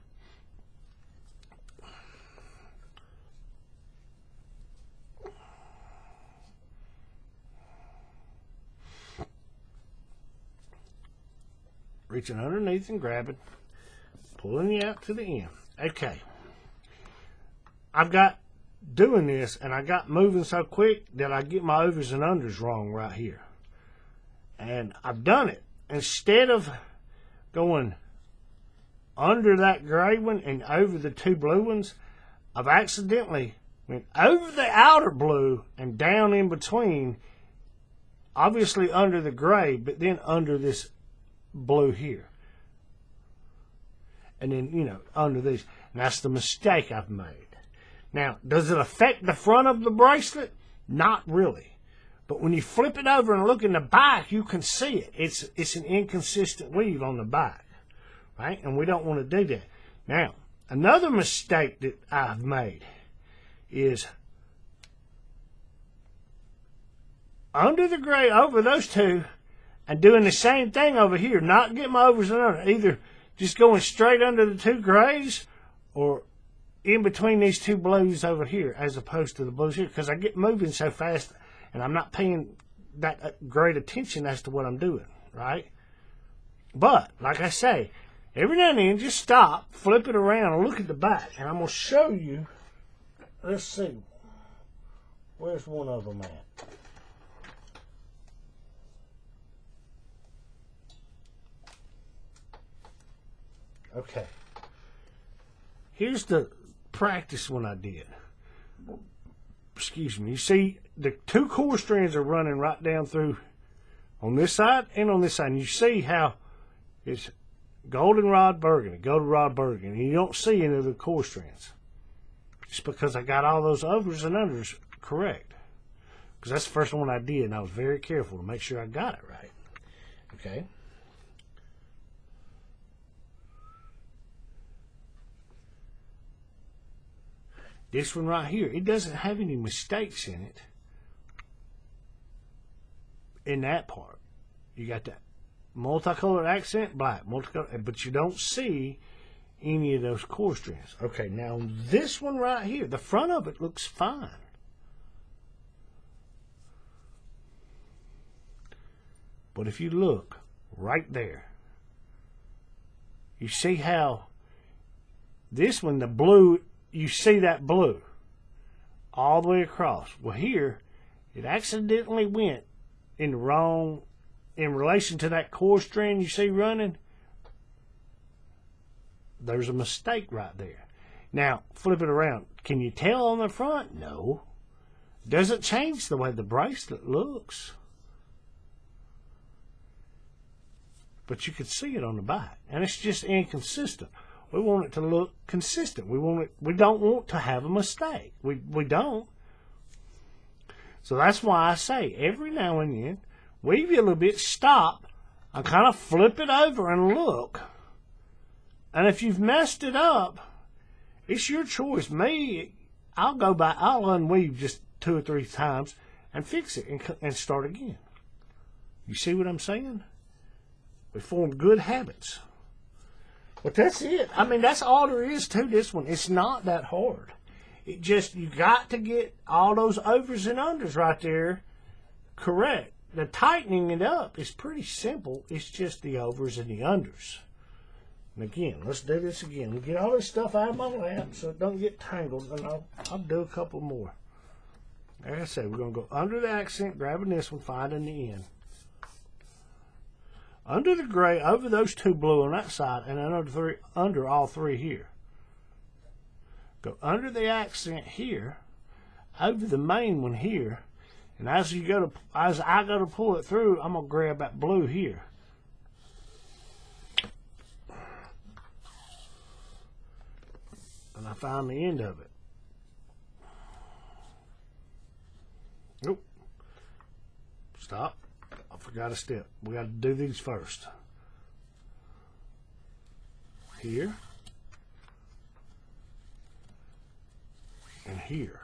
reaching underneath and grabbing, pulling you out to the end. Okay. I've got doing this, and I got moving so quick that I get my overs and unders wrong right here. And I've done it. Instead of going under that gray one and over the two blue ones, I've accidentally went over the outer blue and down in between, obviously under the gray, but then under this blue here. And then, you know, under these. And that's the mistake I've made. Now, does it affect the front of the bracelet? Not really. But when you flip it over and look in the back, you can see it. It's an inconsistent weave on the back, right? And we don't want to do that. Now, another mistake that I've made is under the gray over those two and doing the same thing over here, not getting my overs and unders, either just going straight under the two grays or in between these two blues over here as opposed to the blues here, because I get moving so fast and I'm not paying that great attention as to what I'm doing, right? But, like I say, every now and then, just stop, flip it around, and look at the back. And I'm going to show you, let's see, where's one of them at? Okay. Here's the practice one I did. Excuse me. You see, the two core strands are running right down through on this side and on this side. And you see how it's goldenrod burgundy, and you don't see any of the core strands. It's because I got all those overs and unders correct. Because that's the first one I did, and I was very careful to make sure I got it right. Okay. This one right here, it doesn't have any mistakes in it. In that part. You got that multicolored accent, black, multicolored, but you don't see any of those core strands. Okay, now this one right here, the front of it looks fine. But if you look right there, you see how this one, the blue, you see that blue all the way across. Well, here, it accidentally went in the wrong, in relation to that core strand you see running. There's a mistake right there. Now, flip it around. Can you tell on the front? No. Doesn't change the way the bracelet looks. But you can see it on the back. And it's just inconsistent. We want it to look consistent. We don't want to have a mistake. We don't. So that's why I say every now and then, weave you a little bit, stop, and kind of flip it over and look. And if you've messed it up, it's your choice. Me, I'll go back, I'll unweave just 2 or 3 times and fix it and start again. You see what I'm saying? We form good habits. But that's it. I mean, that's all there is to this one. It's not that hard. It just, you got to get all those overs and unders right there correct. The tightening it up is pretty simple. It's just the overs and the unders. And again, let's do this again. We'll get all this stuff out of my lap so it don't get tangled, and I'll do a couple more. Like I said, we're going to go under the accent, grabbing this one, finding the end. Under the gray, over those 2 blue on that side, and under all 3 here. Go under the accent here, over the main one here, and as I go to pull it through, I'm gonna grab that blue here. And I find the end of it. Nope. Stop. I forgot a step. We got to do these first. Here. And here.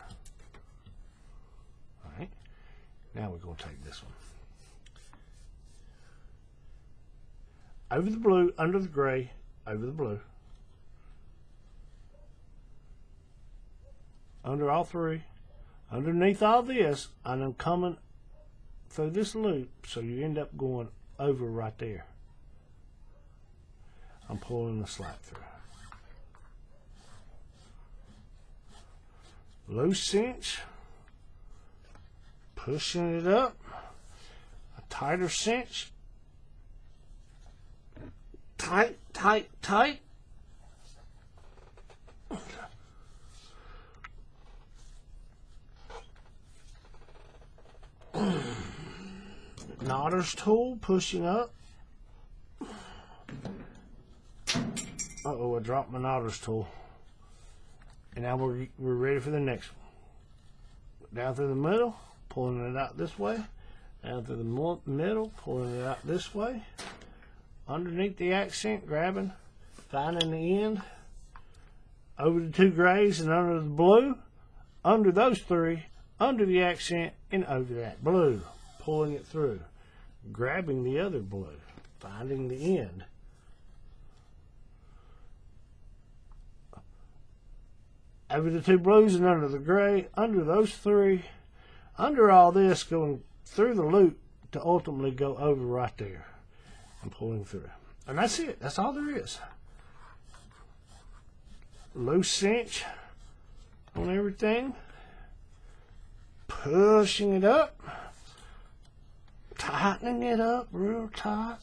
All right. Now we're going to take this one. Over the blue, under the gray, over the blue. Under all 3. Underneath all this, and I'm coming through this loop, so you end up going over right there. I'm pulling the slack through. Loose cinch, pushing it up, a tighter cinch, tight, tight, tight. Knotter's tool, pushing up. Uh-oh, I dropped my knotter's tool. And now we're ready for the next one. Down through the middle, pulling it out this way, down through the middle, pulling it out this way, underneath the accent, grabbing, finding the end, over the 2 grays and under the blue, under those 3, under the accent, and over that blue, pulling it through, grabbing the other blue, finding the end, over the 2 blues and under the gray, under those 3, under all this, going through the loop to ultimately go over right there and pulling through. And that's it. That's all there is. Loose cinch on everything, pushing it up, tightening it up real tight.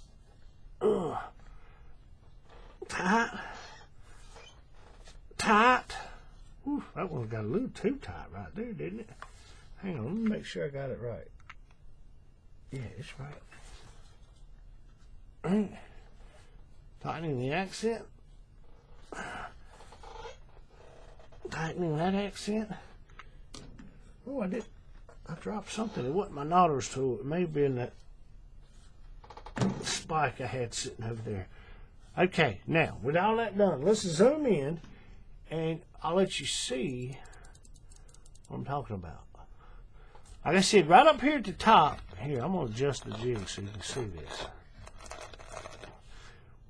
Tight. Ooh, that one got a little too tight right there, didn't it? Hang on, let me make sure I got it right. Yeah, it's right. All right. Tightening the accent. Tightening that accent. Oh, I dropped something. It wasn't my knotter's tool. It may have been that spike I had sitting over there. Okay, now, with all that done, let's zoom in and I'll let you see what I'm talking about. Like I said, right up here at the top, here, I'm going to adjust the jig so you can see this.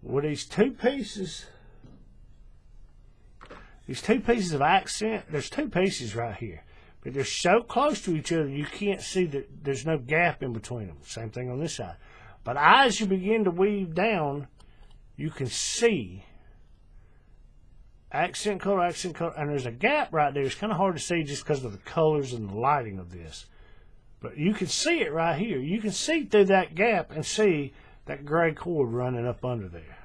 With these 2 pieces, of accent, there's 2 pieces right here. But they're so close to each other, you can't see that there's no gap in between them. Same thing on this side. But as you begin to weave down, you can see accent color, and there's a gap right there. It's kind of hard to see just because of the colors and the lighting of this. But you can see it right here. You can see through that gap and see that gray cord running up under there.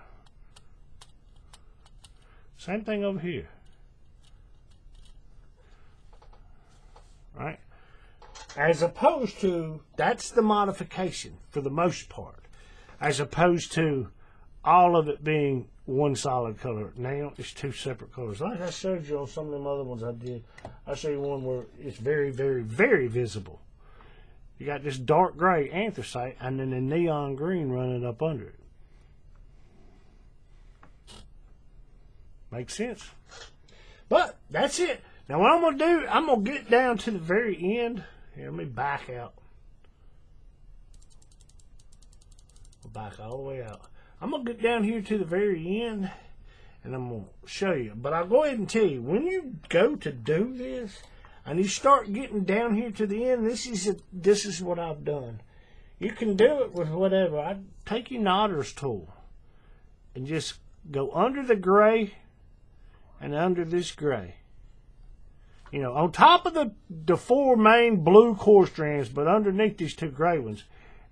Same thing over here. Right? As opposed to, that's the modification for the most part. As opposed to all of it being one solid color. Now it's 2 separate colors. Like I showed you on some of them other ones I did. I'll show you one where it's very, very, very visible. You got this dark gray anthracite and then the neon green running up under it. Makes sense? But that's it. Now what I'm going to do, I'm going to get down to the very end. Here, let me back out. I'll back all the way out. I'm going to get down here to the very end and I'm going to show you. But I'll go ahead and tell you, when you go to do this and you start getting down here to the end, this is what I've done. You can do it with whatever. I take your knotter's tool and just go under the gray and under this gray. You know, on top of the 4 main blue core strands, but underneath these 2 gray ones,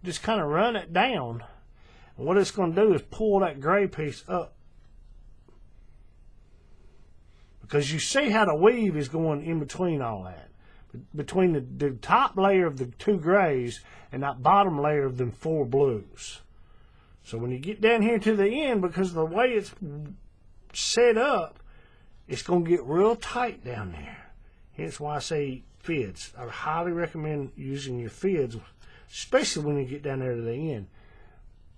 just kind of run it down. And what it's going to do is pull that gray piece up. Because you see how the weave is going in between all that. Between the top layer of the 2 grays and that bottom layer of them 4 blues. So when you get down here to the end, because of the way it's set up, it's going to get real tight down there. Hence why I say fids. I highly recommend using your fids, especially when you get down there to the end.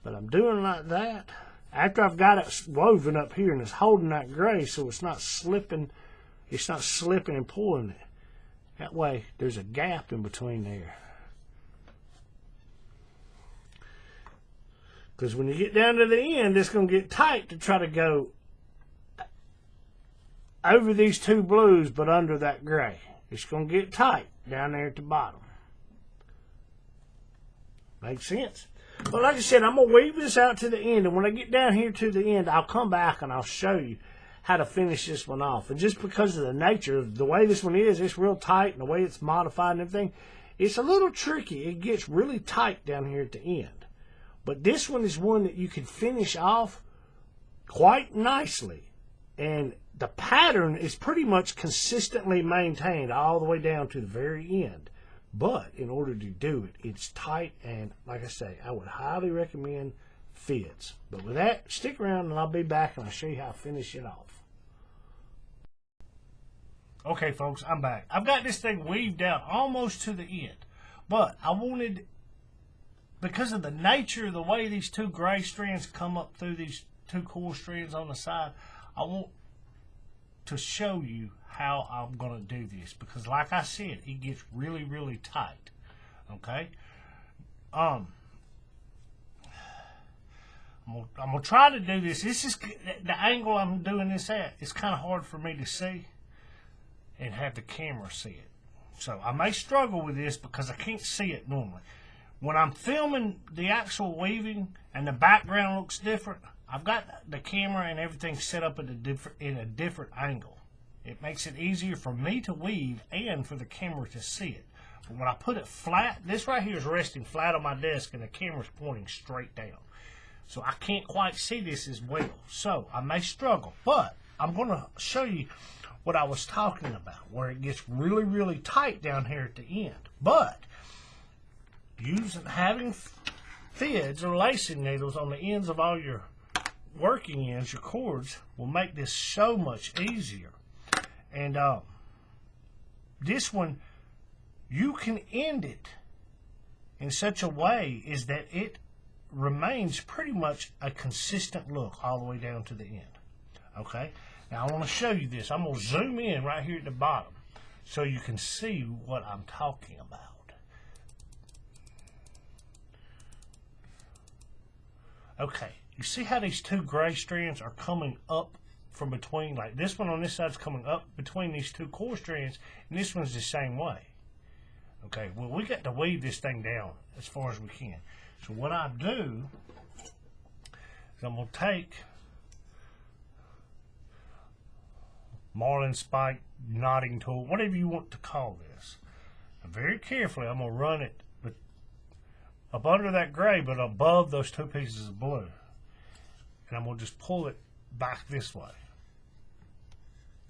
But I'm doing like that after I've got it woven up here and it's holding that gray so it's not slipping. It's not slipping and pulling it. That way there's a gap in between there. Because when you get down to the end, it's going to get tight to try to go over these 2 blues but under that gray. It's going to get tight down there at the bottom. Makes sense? But like I said, I'm going to weave this out to the end, and when I get down here to the end, I'll come back and I'll show you how to finish this one off. And just because of the nature of the way this one is, it's real tight, and the way it's modified and everything, it's a little tricky. It gets really tight down here at the end. But this one is one that you can finish off quite nicely. And the pattern is pretty much consistently maintained all the way down to the very end. But in order to do it, it's tight, and like I say, I would highly recommend fids. But with that, stick around and I'll be back and I'll show you how to finish it off. Okay folks, I'm back. I've got this thing weaved out almost to the end. But I wanted, because of the nature of the way these two gray strands come up through these two core strands on the side, I want to show you how I'm going to do this, because like I said, it gets really, really tight. Okay? I'm gonna try to do this. This is the angle I'm doing this at. It's kind of hard for me to see and have the camera see it. So I may struggle with this because I can't see it normally. When I'm filming the actual weaving and the background looks different, I've got the camera and everything set up at in a different angle. It makes it easier for me to weave and for the camera to see it. But when I put it flat, this right here is resting flat on my desk and the camera's pointing straight down. So I can't quite see this as well. So I may struggle, but I'm going to show you what I was talking about, where it gets really, really tight down here at the end. But having fids or lacing needles on the ends of all your working ends, your cords, will make this so much easier. And this one, you can end it in such a way is that it remains pretty much a consistent look all the way down to the end. Okay, now I want to show you this. I'm going to zoom in right here at the bottom so you can see what I'm talking about. Okay, you see how these two gray strands are coming up from between, like this one on this side is coming up between these two core strands, and this one's the same way. Okay, well, we got to weave this thing down as far as we can. So what I do is I'm going to take marlin spike knotting tool, whatever you want to call this, and very carefully I'm going to run it up under that gray but above those two pieces of blue, and I'm going to just pull it back this way,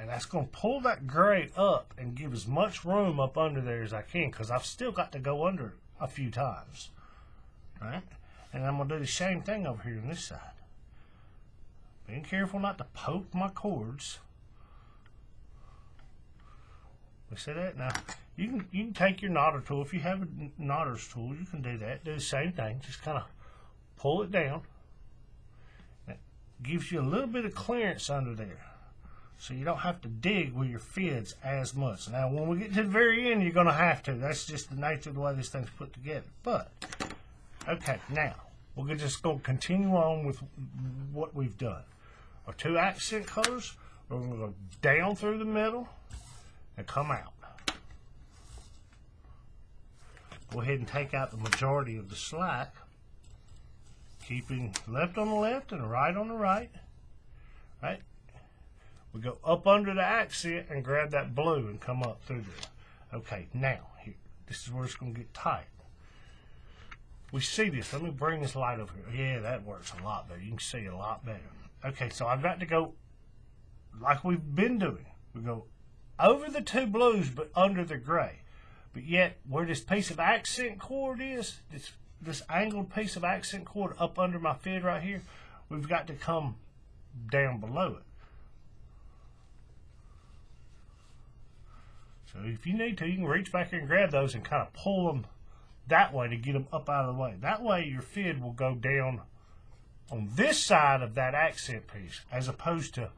and that's going to pull that gray up and give as much room up under there as I can, because I've still got to go under it a few times. Right? And I'm going to do the same thing over here on this side. Being careful not to poke my cords. We see that? Now, you can take your knotter tool. If you have a knotter's tool, you can do that. Do the same thing. Just kind of pull it down. That gives you a little bit of clearance under there, so you don't have to dig with your fids as much. Now, when we get to the very end, you're going to have to. That's just the nature of the way this thing's put together. But okay, now we're just going to continue on with what we've done. Our two accent colors, we're going to go down through the middle and come out. Go ahead and take out the majority of the slack, keeping left on the left and right on the right. Right? We go up under the accent and grab that blue and come up through there. Okay, now here, this is where it's going to get tight. We see this. Let me bring this light over here. Yeah, that works a lot better. You can see a lot better. Okay, so I've got to go like we've been doing. We go over the two blues but under the gray. But yet, where this piece of accent cord is, this angled piece of accent cord up under my fid right here, we've got to come down below it. So if you need to, you can reach back here and grab those and kind of pull them that way to get them up out of the way. That way your fid will go down on this side of that accent piece as opposed to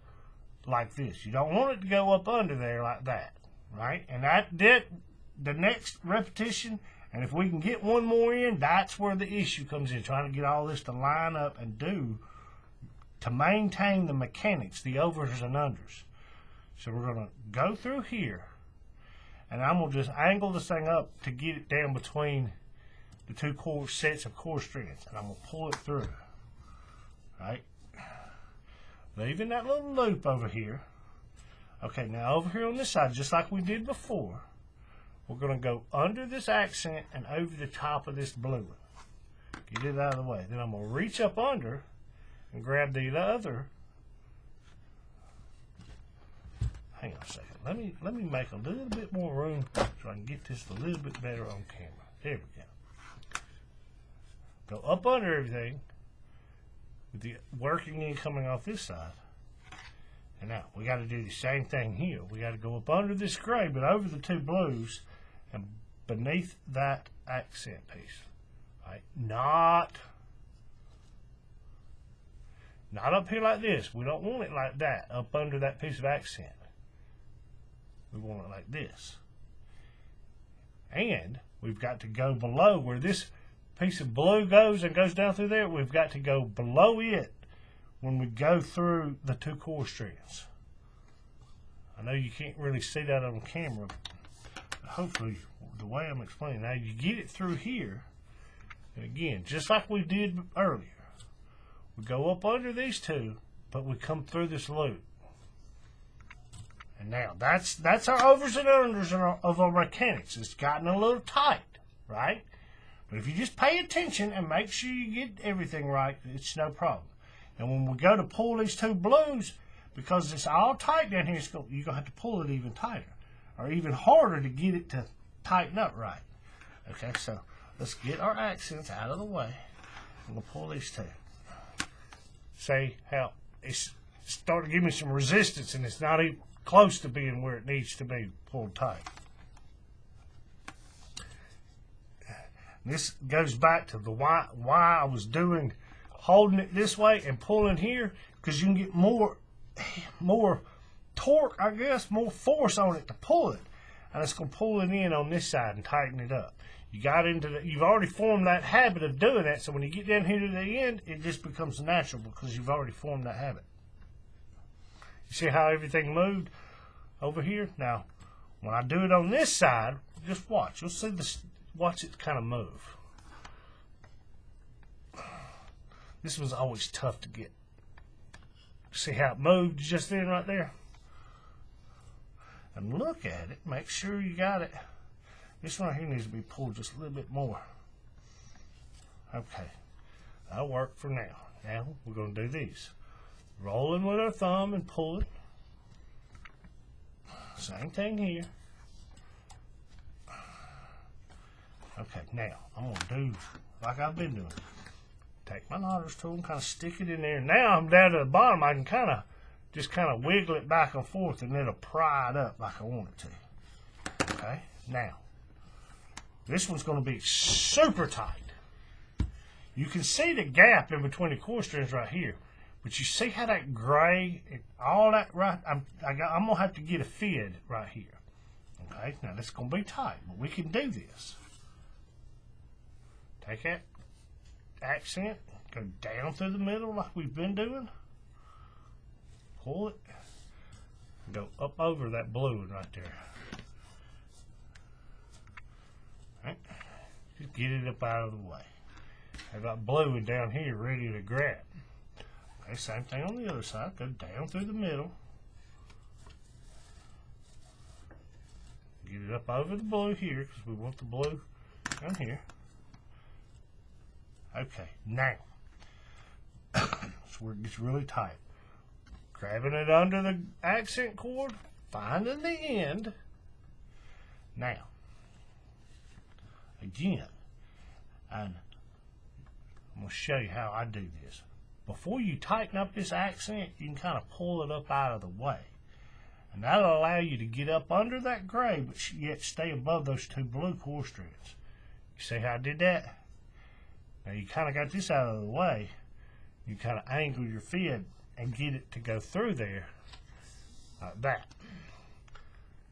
like this. You don't want it to go up under there like that, right? And the next repetition, and if we can get one more in, that's where the issue comes in, trying to get all this to line up and to maintain the mechanics, the overs and unders. So we're going to go through here, and I'm going to just angle this thing up to get it down between the two core sets of core strands, and I'm going to pull it through, right? Leaving that little loop over here. Okay, now over here on this side, just like we did before, we're going to go under this accent and over the top of this blue one. Get it out of the way. Then I'm going to reach up under and grab the other. Hang on a second. Let me make a little bit more room so I can get this a little bit better on camera. There we go. Go up under everything with the working end coming off this side. And now we got to do the same thing here. We got to go up under this gray, but over the two blues and beneath that accent piece. Right? Not up here like this. We don't want it like that, up under that piece of accent. We want it like this. And we've got to go below where this piece of blue goes and goes down through there. We've got to go below it when we go through the 2 core strands. I know you can't really see that on camera, but hopefully the way I'm explaining, now you get it through here, and again, just like we did earlier, we go up under these 2, but we come through this loop. And now that's our overs and unders of our mechanics. It's gotten a little tight, right? But if you just pay attention and make sure you get everything right, it's no problem. And when we go to pull these 2 blues, because it's all tight down here, you're going to have to pull it even tighter, or even harder to get it to tighten up right. Okay, so let's get our accents out of the way. I'm going to pull these 2. See how it's starting to give me some resistance, and it's not even close to being where it needs to be pulled tight. This goes back to the why I was holding it this way and pulling here, because you can get more torque, I guess, more force on it to pull it, and it's going to pull it in on this side and tighten it up. You've already formed that habit of doing that, so when you get down here to the end, it just becomes natural because you've already formed that habit. You see how everything moved over here? Now, when I do it on this side, just watch. You'll see this. Watch it kind of move. This was always tough to get. See how it moved just then right there? And look at it. Make sure you got it. This one right here needs to be pulled just a little bit more. Okay. That'll work for now. Now we're going to do these. Rolling with our thumb and pulling. Same thing here. Okay, now I'm going to do like I've been doing. Take my knotter's tool and kind of stick it in there. Now I'm down to the bottom. I can just kind of wiggle it back and forth, and it'll pry it up like I want it to. Okay, now this one's going to be super tight. You can see the gap in between the core strands right here, but you see how that gray and all that right? I'm going to have to get a fid right here. Okay, now that's going to be tight, but we can do this. Take that accent, go down through the middle like we've been doing. Pull it, and go up over that blue one right there. Right? Just get it up out of the way. I've got blue one down here ready to grab. Okay, same thing on the other side. Go down through the middle. Get it up over the blue here because we want the blue down here. Okay, now, it's where it gets really tight. Grabbing it under the accent cord, finding the end. Now, again, and I'm going to show you how I do this. Before you tighten up this accent, you can kind of pull it up out of the way. And that'll allow you to get up under that gray, but yet stay above those 2 blue core strands. You see how I did that? Now you kind of got this out of the way. You kind of angle your fid and get it to go through there like that.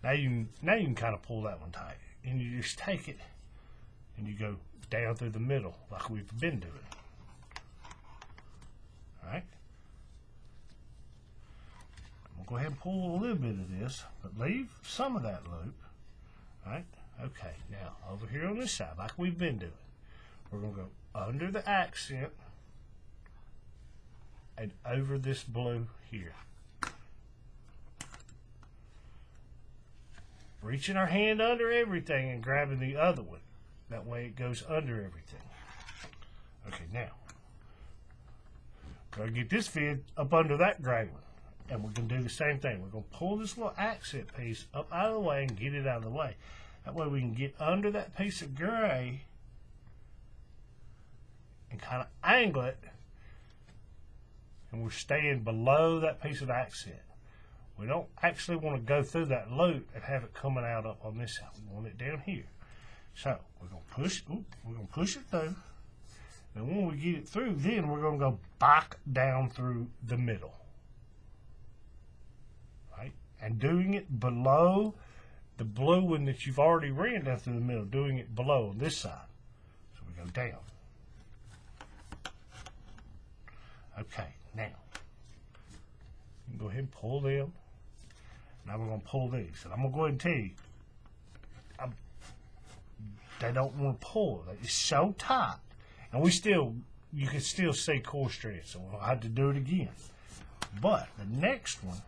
Now you can kind of pull that one tight, and you just take it and you go down through the middle like we've been doing. All right. I'm gonna go ahead and pull a little bit of this, but leave some of that loop. All right. Okay. Now over here on this side, like we've been doing, we're gonna go under the accent and over this blue here. Reaching our hand under everything and grabbing the other one. That way it goes under everything. Okay, now, we're going to get this fid up under that gray one. And we're going to do the same thing. We're going to pull this little accent piece up out of the way and get it out of the way. That way we can get under that piece of gray and kind of angle it, and we're staying below that piece of accent. We don't actually want to go through that loop and have it coming out up on this side. We want it down here. So we're gonna push it through. And when we get it through, then we're gonna go back down through the middle. Right? And doing it below the blue one that you've already ran down through the middle, doing it below on this side. So we go down. Okay, now you can go ahead and pull them. Now we're going to pull these. And I'm going to go ahead and tell you, they don't want to pull. It's so tight. And you can still see core strands, so we'll have to do it again. But the next one,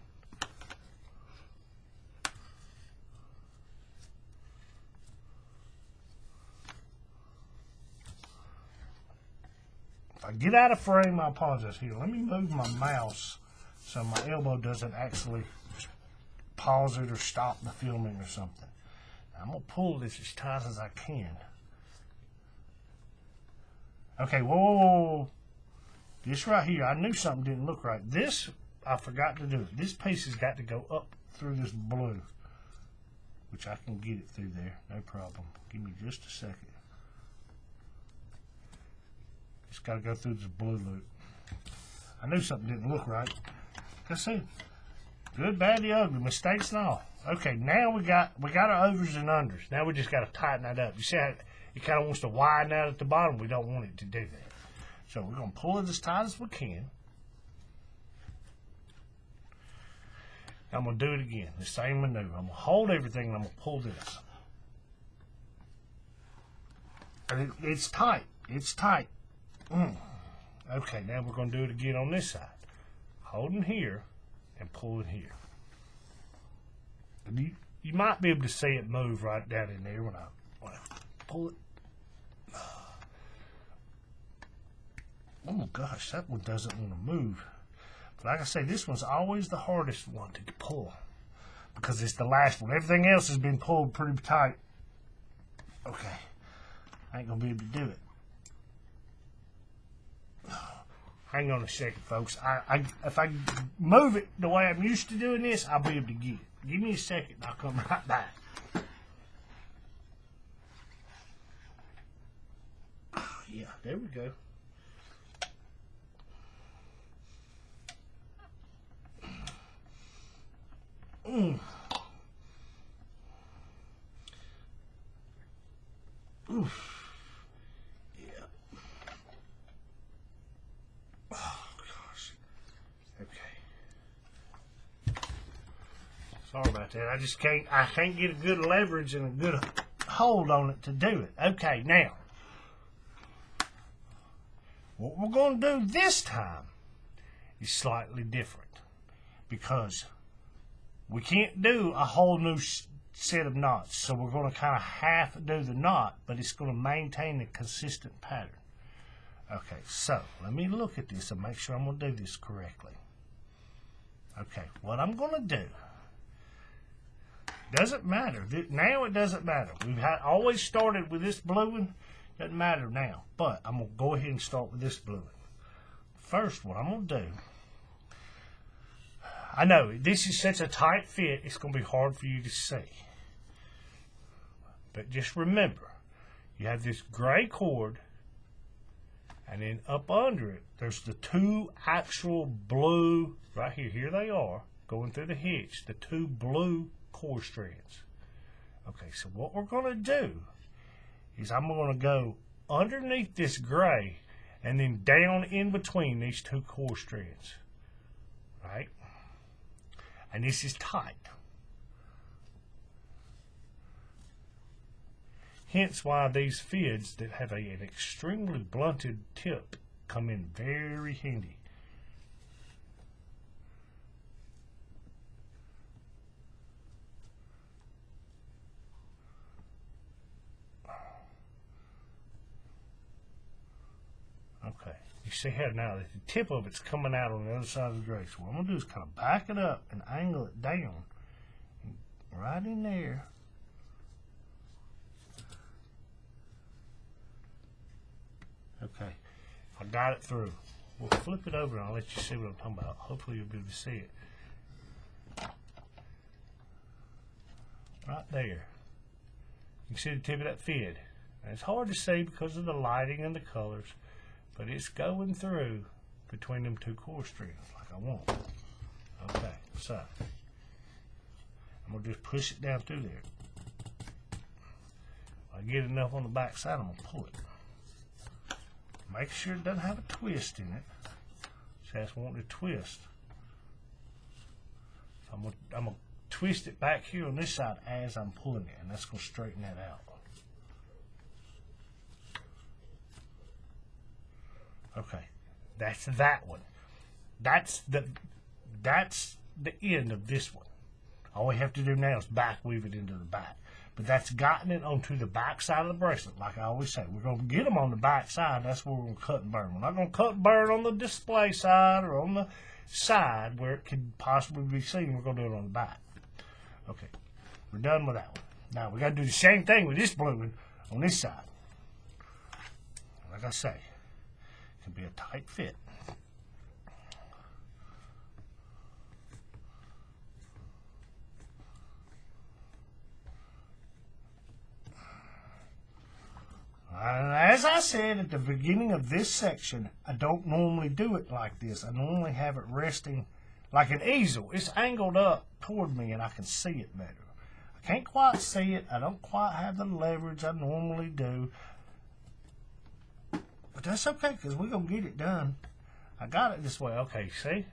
if I get out of frame, I apologize. Here, let me move my mouse so my elbow doesn't actually pause it or stop the filming or something. Now, I'm going to pull this as tight as I can. Okay, whoa. This right here, I knew something didn't look right. This, I forgot to do. This piece has got to go up through this blue, which I can get it through there, no problem. Give me just a second. Just got to go through this blue loop. I knew something didn't look right. Let's see. Good, bad, the ugly, mistakes and all. Okay, now we got our overs and unders. Now we just got to tighten that up. You see how it kind of wants to widen out at the bottom? We don't want it to do that. So we're going to pull it as tight as we can. I'm going to do it again, the same maneuver. I'm going to hold everything and I'm going to pull this. And it's tight. It's tight. Okay, now we're going to do it again on this side. Holding here and pulling here. And you might be able to see it move right down in there when I pull it. Oh my gosh, that one doesn't want to move. But like I say, this one's always the hardest one to pull because it's the last one. Everything else has been pulled pretty tight. Okay, I ain't gonna be able to do it. Hang on a second, folks. If I move it the way I'm used to doing this, I'll be able to get it. Give me a second, and I'll come right back. Oh, yeah, there we go. Oof. Yeah. Oh, gosh. Okay. Sorry about that. I can't get a good leverage and a good hold on it to do it. Okay, now, what we're going to do this time is slightly different because we can't do a whole new set of knots, so we're going to kind of half do the knot, but it's going to maintain a consistent pattern. Okay, so let me look at this and make sure I'm going to do this correctly. Okay, what I'm going to do doesn't matter. Now it doesn't matter. We've always started with this blue one. Doesn't matter now, but I'm going to go ahead and start with this blue one. First, what I'm going to do, I know this is such a tight fit, it's going to be hard for you to see. But just remember, you have this gray cord, and then up under it, there's the two actual blue, right here, here they are, going through the hitch, the two blue core strands. Okay, so what we're going to do is I'm going to go underneath this gray and then down in between these two core strands, right? And this is tight. Hence why these fids that have an extremely blunted tip come in very handy. Okay, you see how now the tip of it's coming out on the other side of the gray. So what I'm going to do is kind of back it up and angle it down right in there. Okay, I got it through. We'll flip it over and I'll let you see what I'm talking about. Hopefully you'll be able to see it. Right there. You can see the tip of that fid. And it's hard to see because of the lighting and the colors, but it's going through between them two core strings like I want. Okay, so I'm going to just push it down through there. When I get enough on the back side, I'm going to pull it. Make sure it doesn't have a twist in it. See, that's wanting to twist. So I'm going to twist it back here on this side as I'm pulling it, and that's going to straighten that out. Okay, that's that one. That's the end of this one. All we have to do now is back weave it into the back. But that's gotten it onto the back side of the bracelet. Like I always say, we're going to get them on the back side. That's where we're going to cut and burn. We're not going to cut and burn on the display side or on the side where it could possibly be seen. We're going to do it on the back. Okay, we're done with that one. Now we got to do the same thing with this blue one on this side. Like I say, it can be a tight fit. As I said at the beginning of this section, I don't normally do it like this. I normally have it resting like an easel. It's angled up toward me and I can see it better. I can't quite see it. I don't quite have the leverage I normally do. But that's okay because we're going to get it done. I got it this way. Okay, see?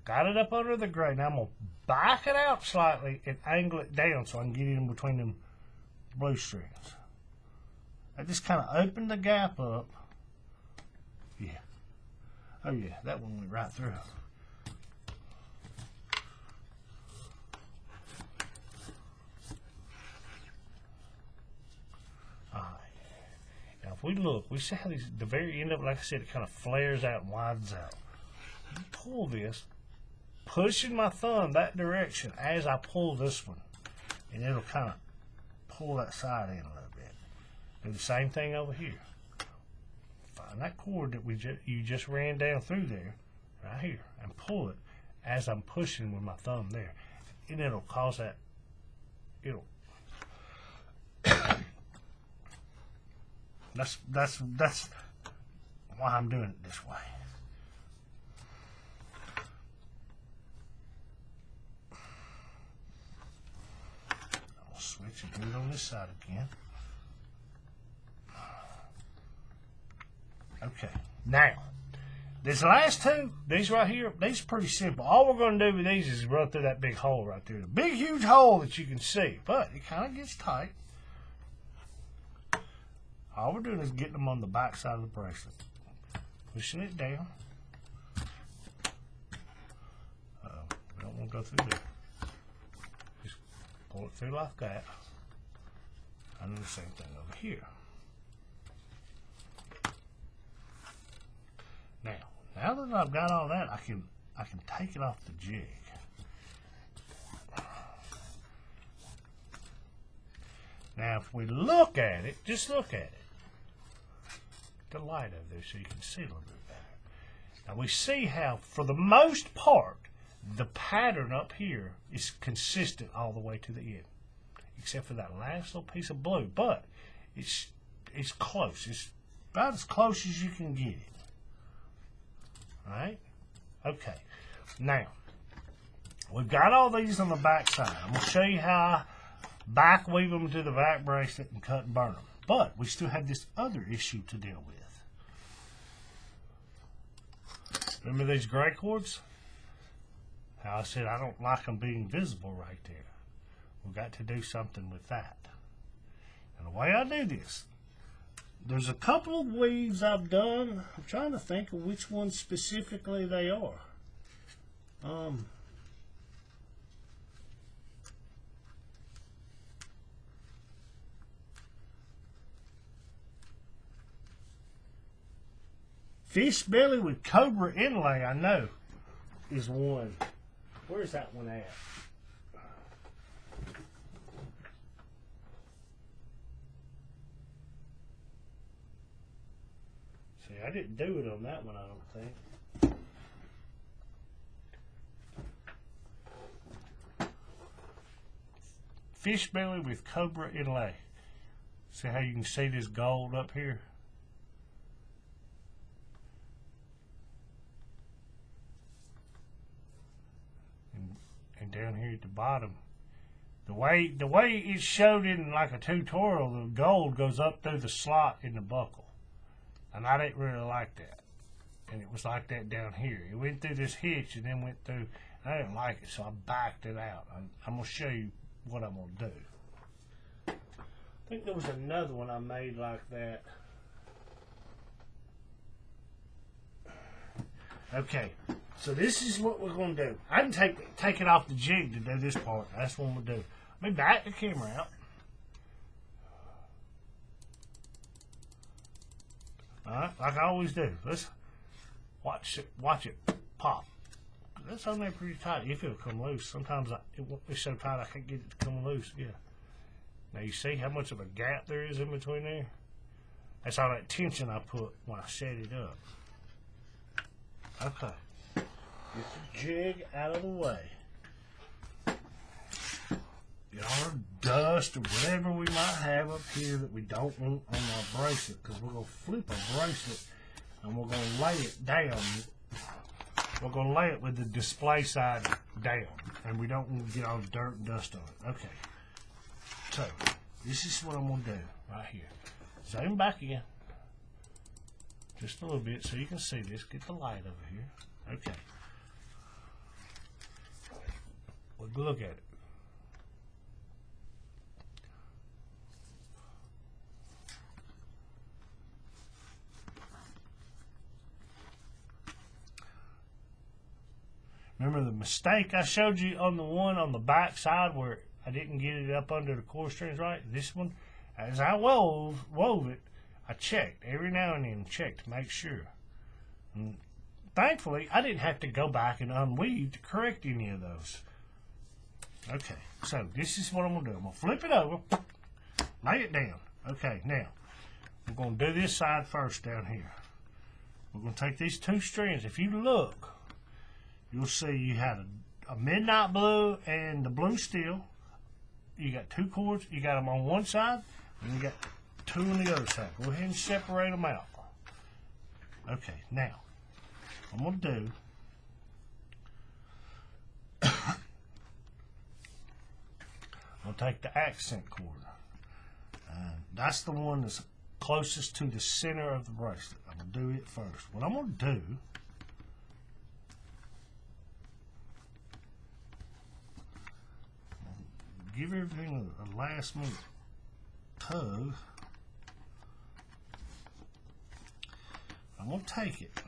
Got it up under the gray. Now I'm going to back it out slightly and angle it down so I can get it in between them blue strings. I just kind of opened the gap up. Yeah. Oh yeah, that one went right through. Alright. Now if we look, we see how these, the very end of it, like I said, it kind of flares out and widens out. You pull this, pushing my thumb that direction as I pull this one, and it'll kind of pull that side in a little bit. Do the same thing over here. Find that cord that you just ran down through there, right here, and pull it as I'm pushing with my thumb there, and it'll cause that. It'll. That's why I'm doing it this way. I'll switch and do it on this side again. Okay, now, this last two, these right here, these are pretty simple. All we're going to do with these is run through that big hole right there. The big, huge hole that you can see, but it kind of gets tight. All we're doing is getting them on the back side of the bracelet. Pushing it down. We don't want to go through there. Just pull it through like that. And do the same thing over here. Now that I've got all that, I can take it off the jig. Now, if we look at it, just look at it. The light over there so you can see a little bit better. Now we see how, for the most part, the pattern up here is consistent all the way to the end, except for that last little piece of blue. But it's close. It's about as close as you can get it. Alright? Okay. Now, we've got all these on the back side. I'm going to show you how I back weave them to the back bracelet and cut and burn them. But we still have this other issue to deal with. Remember these gray cords? How I said I don't like them being visible right there. We've got to do something with that. And the way I do this, there's a couple of weaves I've done. I'm trying to think of which ones specifically they are. Fish belly with cobra inlay, I know, is one. Where's that one at? See, I didn't do it on that one, I don't think. Fish belly with cobra inlay. See how you can see this gold up here? And down here at the bottom. The way it's showed in like a tutorial, the gold goes up through the slot in the buckle. And I didn't really like that. And it was like that down here. It went through this hitch and then went through. I didn't like it, so I backed it out. I'm going to show you what I'm going to do. I think there was another one I made like that. Okay, so this is what we're going to do. I didn't take it off the jig to do this part. That's what we'll do. Let me back the camera out. Alright, like I always do. Let's watch it pop. That's on there pretty tight. If it'll come loose. Sometimes it's so tight I can't get it to come loose. Yeah. Now you see how much of a gap there is in between there? That's all that tension I put when I set it up. Okay. Get the jig out of the way. Get all the dust or whatever we might have up here that we don't want on our bracelet, because we're going to flip a bracelet and we're going to lay it down. We're going to lay it with the display side down, and we don't want to get all the dirt and dust on it. Okay. So, this is what I'm going to do right here. Zoom back in. Just a little bit so you can see this. Get the light over here. Okay. We'll look at it. Remember the mistake I showed you on the one on the back side where I didn't get it up under the core strings right? This one, as I wove it, I checked every now and then, checked to make sure. And thankfully, I didn't have to go back and unweave to correct any of those. Okay, so this is what I'm going to do. I'm going to flip it over, lay it down. Okay, now, we're going to do this side first down here. We're going to take these two strings. If you look, you'll see you had a midnight blue and the blue steel. You got two cords. You got them on one side, and you got two on the other side. Go ahead and separate them out. Okay, now, I'm going to do, I'm going to take the accent cord. That's the one that's closest to the center of the bracelet. I'm going to do it first. What I'm going to do, give everything a last minute tug. I'm going to take it.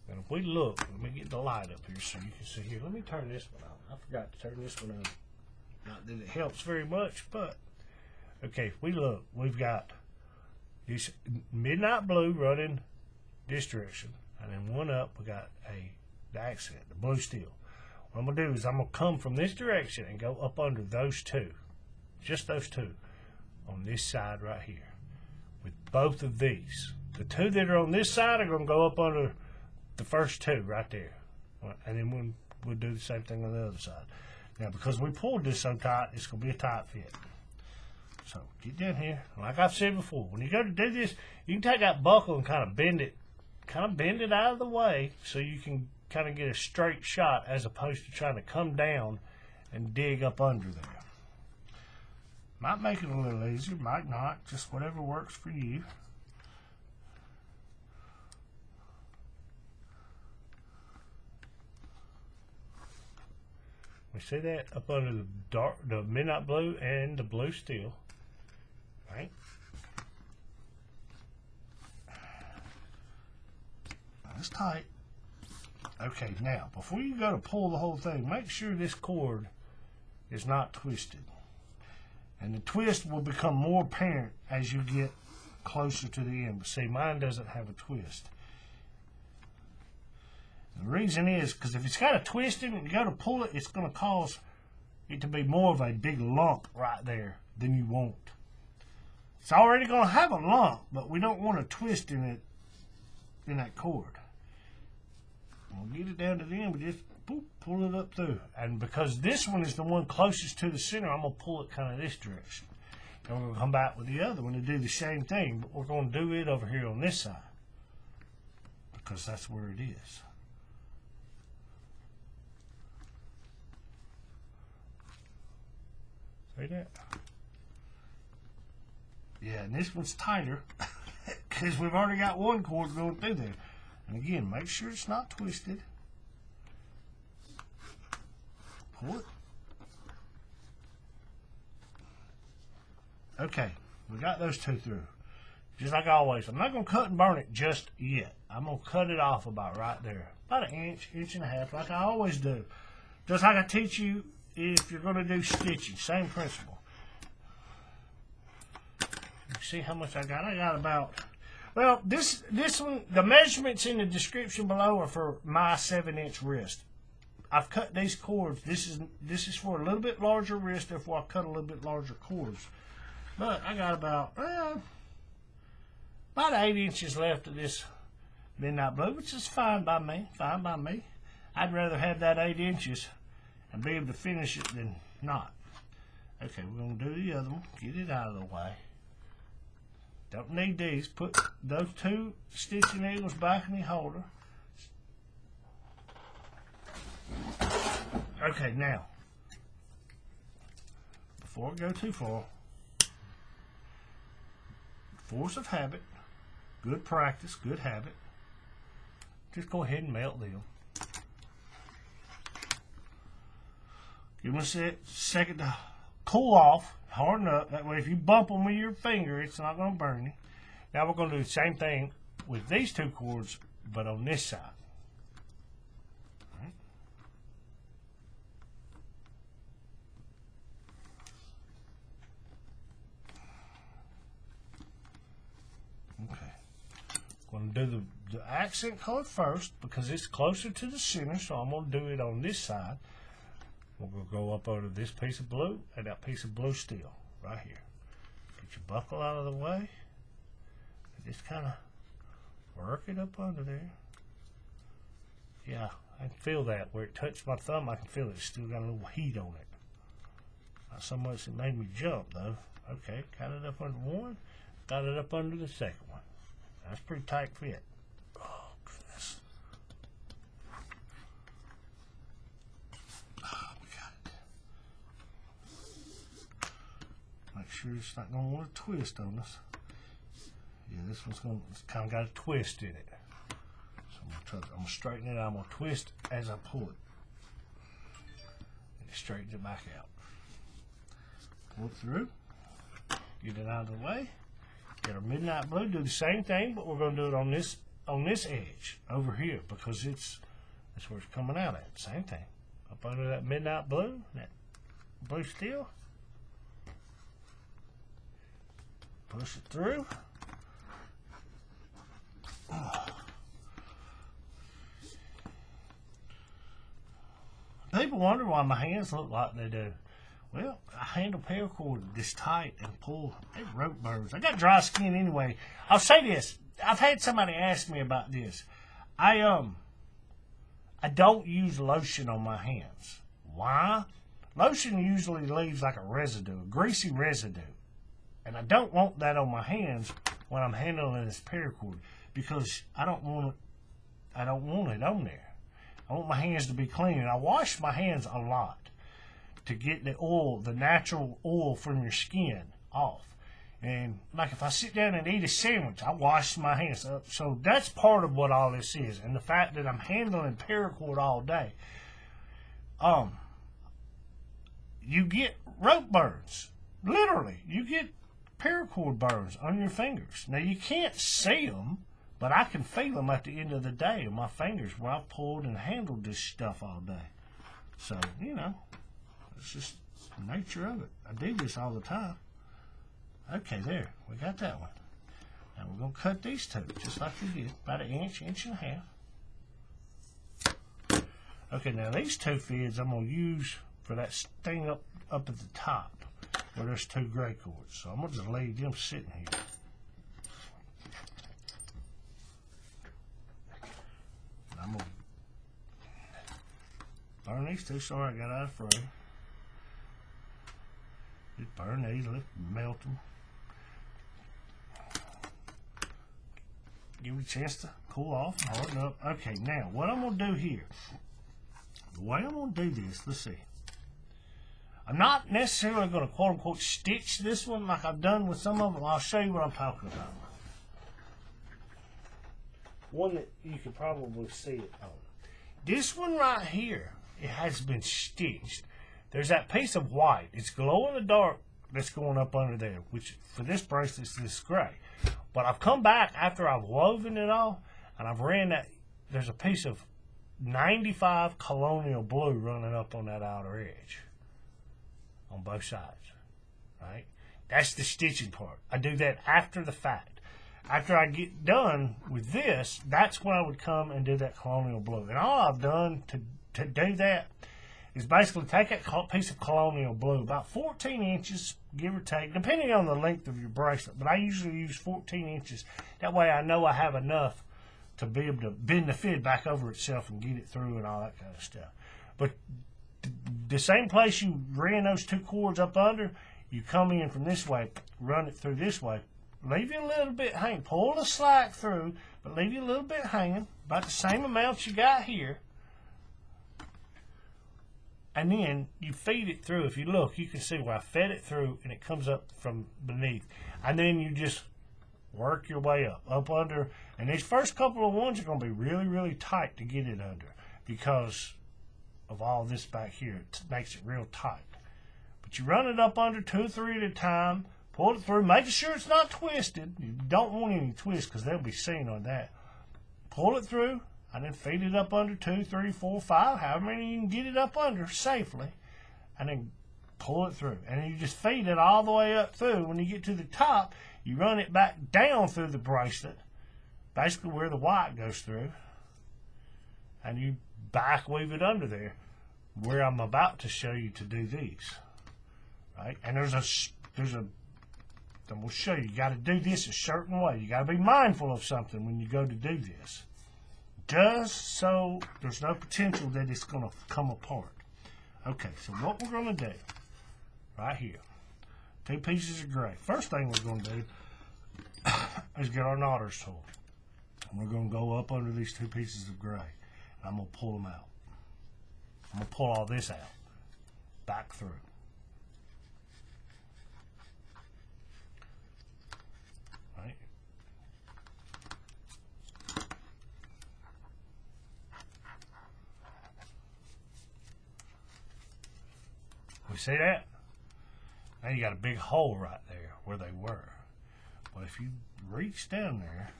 And if we look, let me get the light up here so you can see here. Let me turn this one on. I forgot to turn this one on. Not that it helps very much, but okay, if we look, we've got this midnight blue running this direction, and then one up, we got the accent, the blue steel. What I'm going to do is I'm going to come from this direction and go up under those two. Just those two on this side right here with both of these. The two that are on this side are going to go up under the first two right there. And then we'll do the same thing on the other side. Now, because we pulled this so tight, it's going to be a tight fit. So, get down here. Like I've said before, when you go to do this, you can take that buckle and kind of bend it out of the way so you can kind of get a straight shot as opposed to trying to come down and dig up under there. Might make it a little easier, might not, just whatever works for you. We see that up under the midnight blue and the blue steel, right? That's tight. Okay, now, before you go to pull the whole thing, make sure this cord is not twisted. And the twist will become more apparent as you get closer to the end. But see, mine doesn't have a twist. The reason is because if it's got a twist in it and you go to pull it, it's going to cause it to be more of a big lump right there than you want. It's already going to have a lump, but we don't want a twist in it, in that cord. We'll get it down to the end. We just boop, pull it up through. And because this one is the one closest to the center, I'm going to pull it kind of this direction. And we're going to come back with the other one and do the same thing, but we're going to do it over here on this side because that's where it is. See that? Yeah, and this one's tighter because we've already got one cord going through there. And again, make sure it's not twisted. Pull it. Okay, we got those two through. Just like always, I'm not going to cut and burn it just yet. I'm going to cut it off about right there. About an inch, inch and a half, like I always do. Just like I teach you if you're going to do stitching. Same principle. You see how much I got? I got about... Well, this one, the measurements in the description below are for my 7-inch wrist. I've cut these cords. This is for a little bit larger wrist, therefore I cut a little bit larger cords. But I got about 8 inches left of this midnight blue, which is fine by me. Fine by me. I'd rather have that 8 inches and be able to finish it than not. Okay, we're going to do the other one. Get it out of the way. Don't need these. Put those two stitching needles back in the holder. Okay, now, before I go too far, force of habit, good practice, good habit. Just go ahead and melt them. Give them a second to cool off, harden up. That way if you bump them with your finger, it's not going to burn you. Now we're going to do the same thing with these two cords, but on this side. All right. Okay. I'm going to do the accent color first because it's closer to the center, so I'm going to do it on this side. We're going to go up over this piece of blue and that piece of blue steel right here. Get your buckle out of the way. And just kind of work it up under there. Yeah, I can feel that. Where it touched my thumb, I can feel it. It's still got a little heat on it. Not so much it made me jump, though. Okay, got it up under one. Got it up under the second one. That's a pretty tight fit. Oh, goodness. Make sure it's not going to want to twist on us. Yeah, this one's kind of got a twist in it. So I'm going to straighten it out. I'm going to twist as I pull it. And straighten it back out. Pull it through. Get it out of the way. Get our midnight blue. Do the same thing, but we're going to do it on this edge over here because that's where it's coming out at. Same thing. Up under that midnight blue, that blue steel. Push it through. People wonder why my hands look like they do. Well, I handle paracord this tight and pull. They rope burns. I got dry skin anyway. I'll say this. I've had somebody ask me about this. I don't use lotion on my hands. Why? Lotion usually leaves like a residue, a greasy residue. And I don't want that on my hands when I'm handling this paracord because I don't want it on there. I want my hands to be clean. And I wash my hands a lot to get the oil, the natural oil from your skin off. And like if I sit down and eat a sandwich, I wash my hands up. So that's part of what all this is. And the fact that I'm handling paracord all day. You get rope burns. Literally, you get paracord burns on your fingers. Now you can't see them, but I can feel them at the end of the day on my fingers where I pulled and handled this stuff all day. So, you know, it's just the nature of it. I do this all the time. Okay, there. We got that one. Now we're going to cut these two, just like we did. About an inch, inch and a half. Okay, now these two fids I'm going to use for that thing up at the top where there's two gray cords. So I'm going to just leave them sitting here. And I'm going these two, sorry I got out of frame. Just burn these, let's melt them. Give it a chance to cool off and harden up. Okay, now what I'm going to do here, the way I'm going to do this, let's see. I'm not necessarily going to quote unquote stitch this one like I've done with some of them. I'll show you what I'm talking about. One that you can probably see it on. This one right here, it has been stitched. There's that piece of white. It's glow in the dark that's going up under there, which for this bracelet is this gray. But I've come back after I've woven it all, and I've ran that. There's a piece of 95 Colonial Blue running up on that outer edge on both sides, right? That's the stitching part. I do that after the fact. After I get done with this, that's when I would come and do that Colonial Blue. And all I've done to do that is basically take that piece of Colonial Blue, about 14 inches, give or take, depending on the length of your bracelet. But I usually use 14 inches. That way I know I have enough to be able to bend the fid back over itself and get it through and all that kind of stuff. But the same place you ran those two cords up under, you come in from this way, run it through this way. Leave you a little bit hanging. Pull the slack through, but leave you a little bit hanging, about the same amount you got here. And then you feed it through. If you look, you can see where I fed it through, and it comes up from beneath. And then you just work your way up under. And these first couple of ones are going to be really, really tight to get it under because of all this back here. It makes it real tight. But you run it up under 2 or 3 at a time. Pull it through, making sure it's not twisted. You don't want any twist because they'll be seen on that. Pull it through, and then feed it up under 2, 3, 4, 5, however many you can get it up under safely, and then pull it through. And then you just feed it all the way up through. When you get to the top, you run it back down through the bracelet, basically where the white goes through, and you back weave it under there, where I'm about to show you to do these. Right? And there's a I'm going to show you. You got to do this a certain way. You got to be mindful of something when you go to do this. Just so there's no potential that it's going to come apart. Okay, so what we're going to do right here, 2 pieces of gray. First thing we're going to do is get our knotter's tool. And we're going to go up under these 2 pieces of gray. And I'm going to pull them out. I'm going to pull all this out, back through. You see that? Now you got a big hole right there where they were. Well, if you reach down there,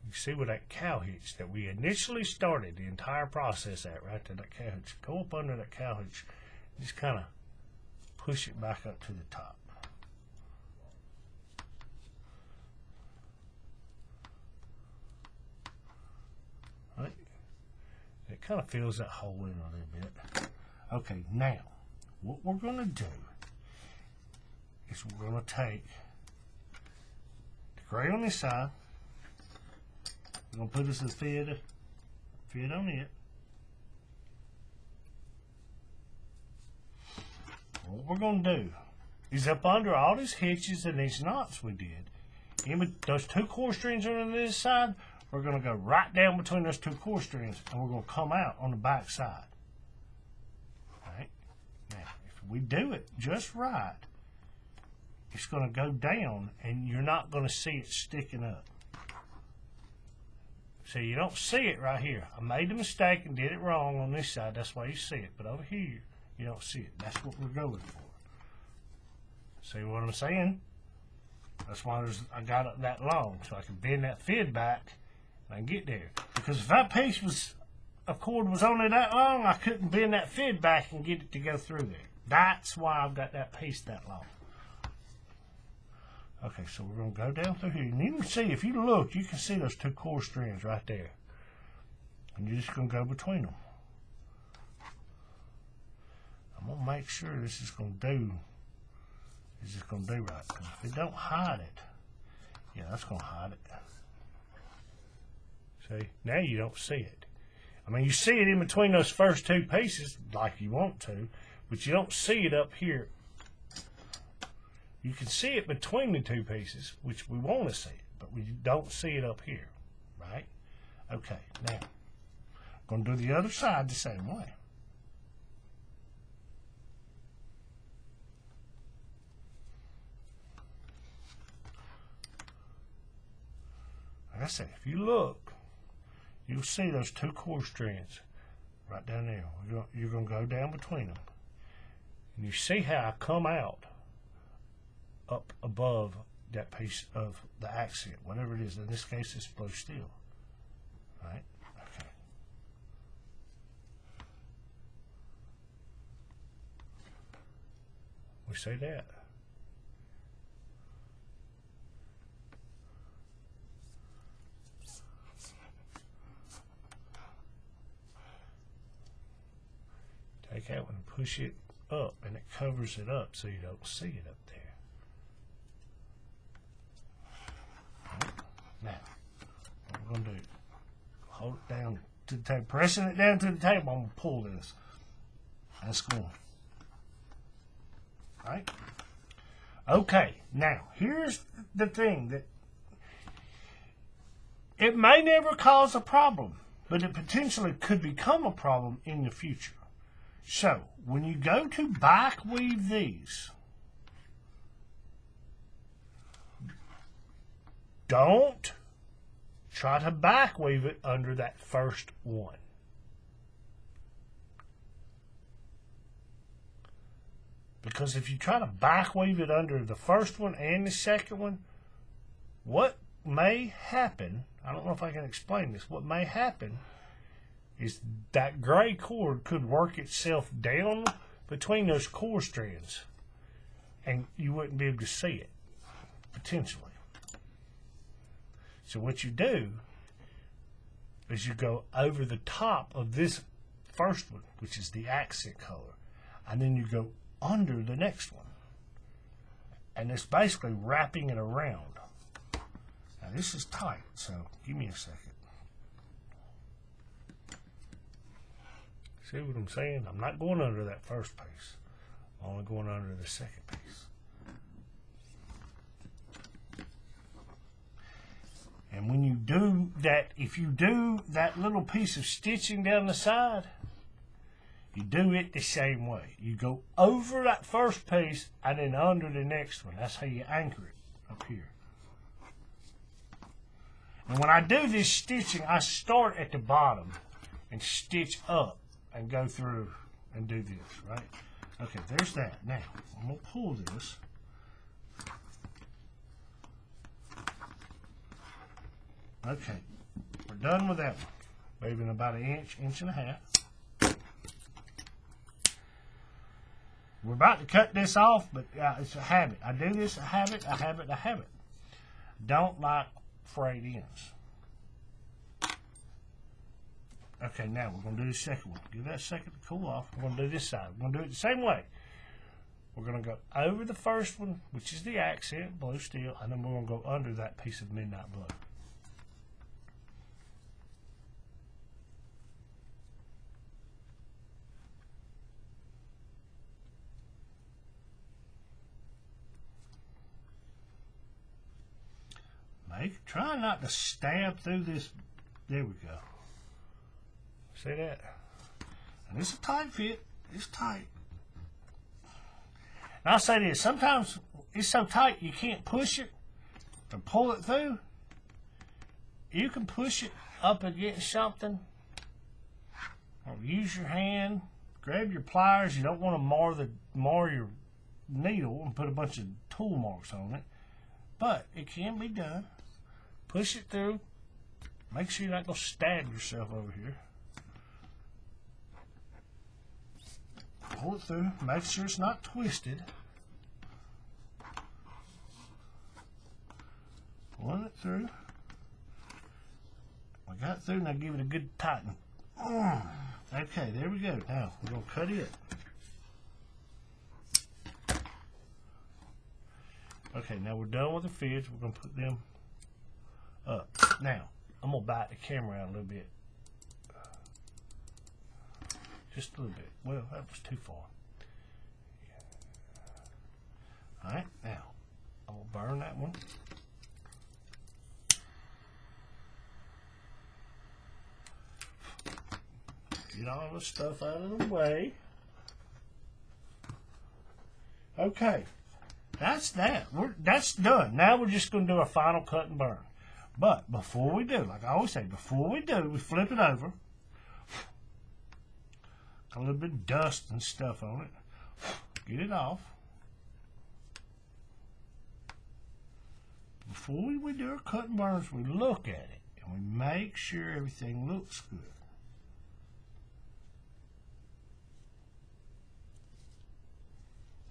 you see where that cow hitch that we initially started the entire process at, right there, that cow hitch. Go up under that cow hitch, just kind of push it back up to the top. Right? It kind of fills that hole in a little bit. Okay, now, what we're going to do is we're going to take the gray on this side. We're going to put this as fid on it. What we're going to do is up under all these hitches and these knots we did, in those 2 core strings on this side, we're going to go right down between those 2 core strings, and we're going to come out on the back side. We do it just right, it's going to go down and you're not going to see it sticking up. So you don't see it right here. I made the mistake and did it wrong on this side. That's why you see it. But over here, you don't see it. That's what we're going for. See what I'm saying? That's why I got it that long, so I can bend that fid back and I can get there. Because if that piece of cord was only that long, I couldn't bend that fid back and get it to go through there. That's why I've got that piece that long. Okay, so we're going to go down through here. And you can see, if you look, you can see those 2 core strings right there. And you're just going to go between them. I'm going to make sure this is going to do right. Because if it don't hide it, yeah, that's going to hide it. See, now you don't see it. I mean, you see it in between those first two pieces like you want to, but you don't see it up here. You can see it between the two pieces, which we want to see it, but we don't see it up here, right? Okay, now, I'm going to do the other side the same way. Like I said, if you look, you'll see those two core strands right down there. You're going to go down between them. And you see how I come out up above that piece of the accent, whatever it is. In this case, it's blue steel. Right? Okay. We see that. Take that one and push it up, and it covers it up so you don't see it up there. Right. Now, what we're going to do, hold it down to the table, pressing it down to the table, I'm going to pull this. That's going. Right? Okay, now, here's the thing that it may never cause a problem, but it potentially could become a problem in the future. So, when you go to back weave these, don't try to back weave it under that first one. Because if you try to back weave it under the first one and the second one, what may happen, I don't know if I can explain this, what may happen is that gray cord could work itself down between those core strands and you wouldn't be able to see it, potentially. So what you do is you go over the top of this first one, which is the accent color, and then you go under the next one. And it's basically wrapping it around. Now this is tight, so give me a second. See what I'm saying? I'm not going under that first piece. I'm only going under the second piece. And when you do that, if you do that little piece of stitching down the side, you do it the same way. You go over that first piece and then under the next one. That's how you anchor it up here. And when I do this stitching, I start at the bottom and stitch up and go through and do this, right? Okay, there's that. Now, I'm going to pull this. Okay, we're done with that one. Leaving about an inch, inch and a half. We're about to cut this off, but it's a habit. I do this, a habit, a habit, a habit. Don't like frayed ends. Okay, now we're going to do the second one. Give that a second to cool off. We're going to do this side. We're going to do it the same way. We're going to go over the first one, which is the accent, blue steel, and then we're going to go under that piece of midnight blue. Try not to stab through this. There we go. See that? And it's a tight fit. It's tight. And I'll say this. Sometimes it's so tight you can't push it to pull it through. You can push it up against something. Or use your hand. Grab your pliers. You don't want to mar your needle and put a bunch of tool marks on it. But it can be done. Push it through. Make sure you're not going to stab yourself over here. Pull it through. Make sure it's not twisted. Pulling it through. We got it through. Now give it a good tighten. Okay, there we go. Now we're going to cut it. Okay, now we're done with the fidge. We're going to put them up. Now, I'm going to bite the camera out a little bit. Just a little bit. Well, that was too far. Alright, now, I'm going to burn that one. Get all the stuff out of the way. Okay, that's that. That's done. Now we're just going to do our final cut and burn. But before we do, like I always say, before we do, we flip it over. Got a little bit of dust and stuff on it. Get it off. Before we do our cut and burns, we look at it and we make sure everything looks good.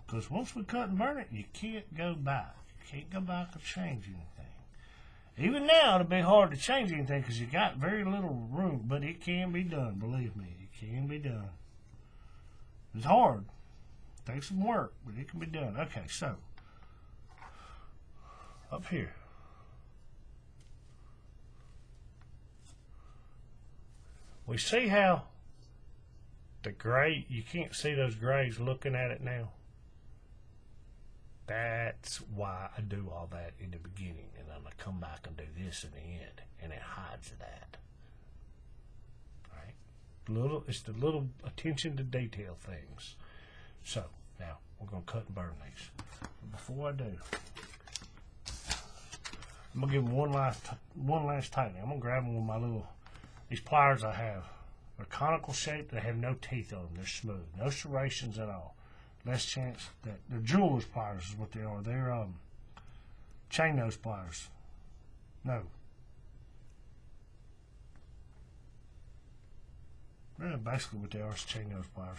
Because once we cut and burn it, you can't go back. You can't go back and change anything. Even now, it'll be hard to change anything because you got very little room, but it can be done, believe me. It can be done. It's hard. It takes some work, but it can be done. Okay, so, up here. We see how the gray, you can't see those grays looking at it now. That's why I do all that in the beginning, and I'm going to come back and do this in the end, and it hides that. Right? It's the little attention to detail things. So, now, we're going to cut and burn these. But before I do, I'm going to give them one last tightening. I'm going to grab them with my these pliers I have. They're conical shaped, they have no teeth on them, they're smooth. No serrations at all. Less chance that they're jeweler's pliers is what they are. They're chain nose pliers. No. Yeah, basically what they are is chain nose pliers.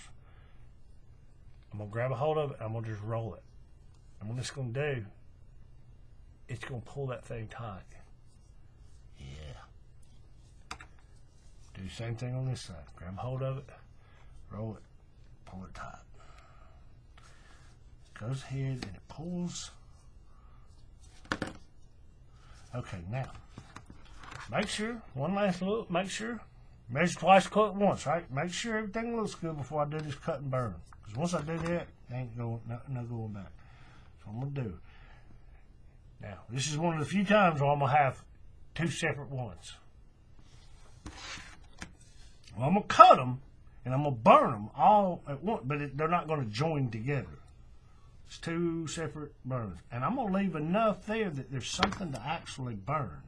I'm gonna grab a hold of it. I'm gonna just roll it. And what it's gonna do, it's gonna pull that thing tight. Yeah. Do the same thing on this side. Grab a hold of it, roll it, pull it tight. Goes ahead and it pulls. Okay, now make sure, one last look, make sure, measure twice, cut once, right? Make sure everything looks good before I do this cut and burn. Because once I do that, ain't going, no going back. So I'm going to do. Now, this is one of the few times where I'm going to have two separate ones. Well, I'm going to cut them and I'm going to burn them all at once, but they're not going to join together. It's two separate burns. And I'm going to leave enough there that there's something to actually burn.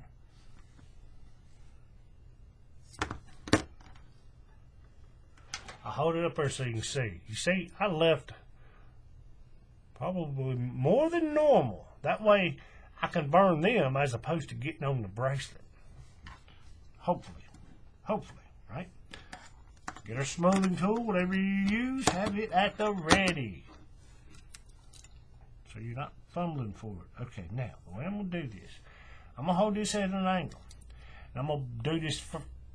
I'll hold it up there so you can see. You see, I left probably more than normal. That way I can burn them as opposed to getting on the bracelet. Hopefully. Hopefully, right? Get our smoothing tool, whatever you use, have it at the ready. So you're not fumbling for it. Okay, now, the way I'm going to do this, I'm going to hold this at an angle. And I'm going to do this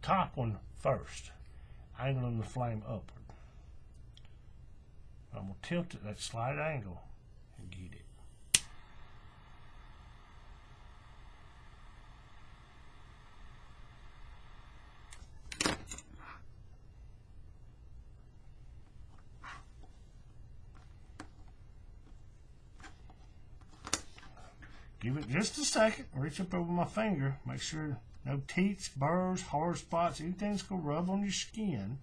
top one first. Angling the flame upward. I'm going to tilt it at that slight angle and get it. Give it just a second. Reach up over my finger. Make sure no teeth, burrs, hard spots, anything that's going to rub on your skin.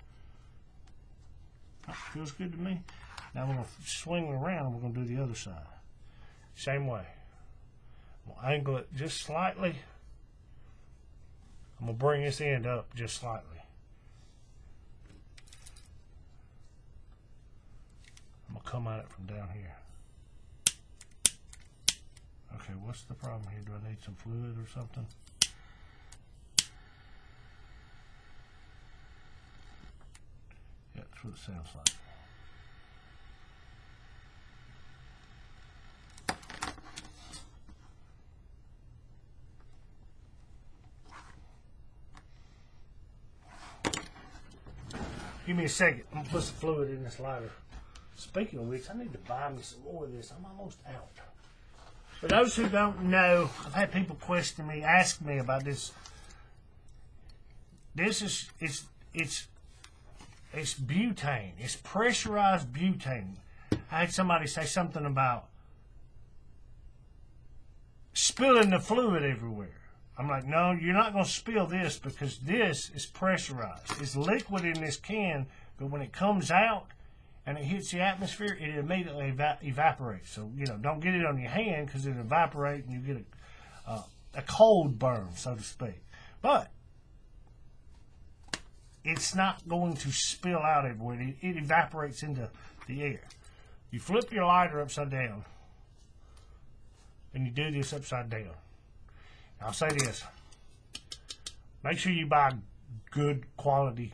Oh, feels good to me. Now we're going to swing it around and we're going to do the other side. Same way. I'm going to angle it just slightly. I'm going to bring this end up just slightly. I'm going to come at it from down here. Okay, what's the problem here? Do I need some fluid or something? Yeah, that's what it sounds like. Give me a second. I'm going to put some fluid in this lighter. Speaking of which, I need to buy me some more of this. I'm almost out. For those who don't know, I've had people question me, ask me about this. This is, it's It's butane. It's pressurized butane. I had somebody say something about spilling the fluid everywhere. I'm like, no, you're not going to spill this because this is pressurized. It's liquid in this can, but when it comes out and it hits the atmosphere, it immediately evaporates. So, you know, don't get it on your hand because it'll evaporate and you get a cold burn, so to speak. But it's not going to spill out everywhere. It evaporates into the air. You flip your lighter upside down, and you do this upside down. I'll say this. Make sure you buy good quality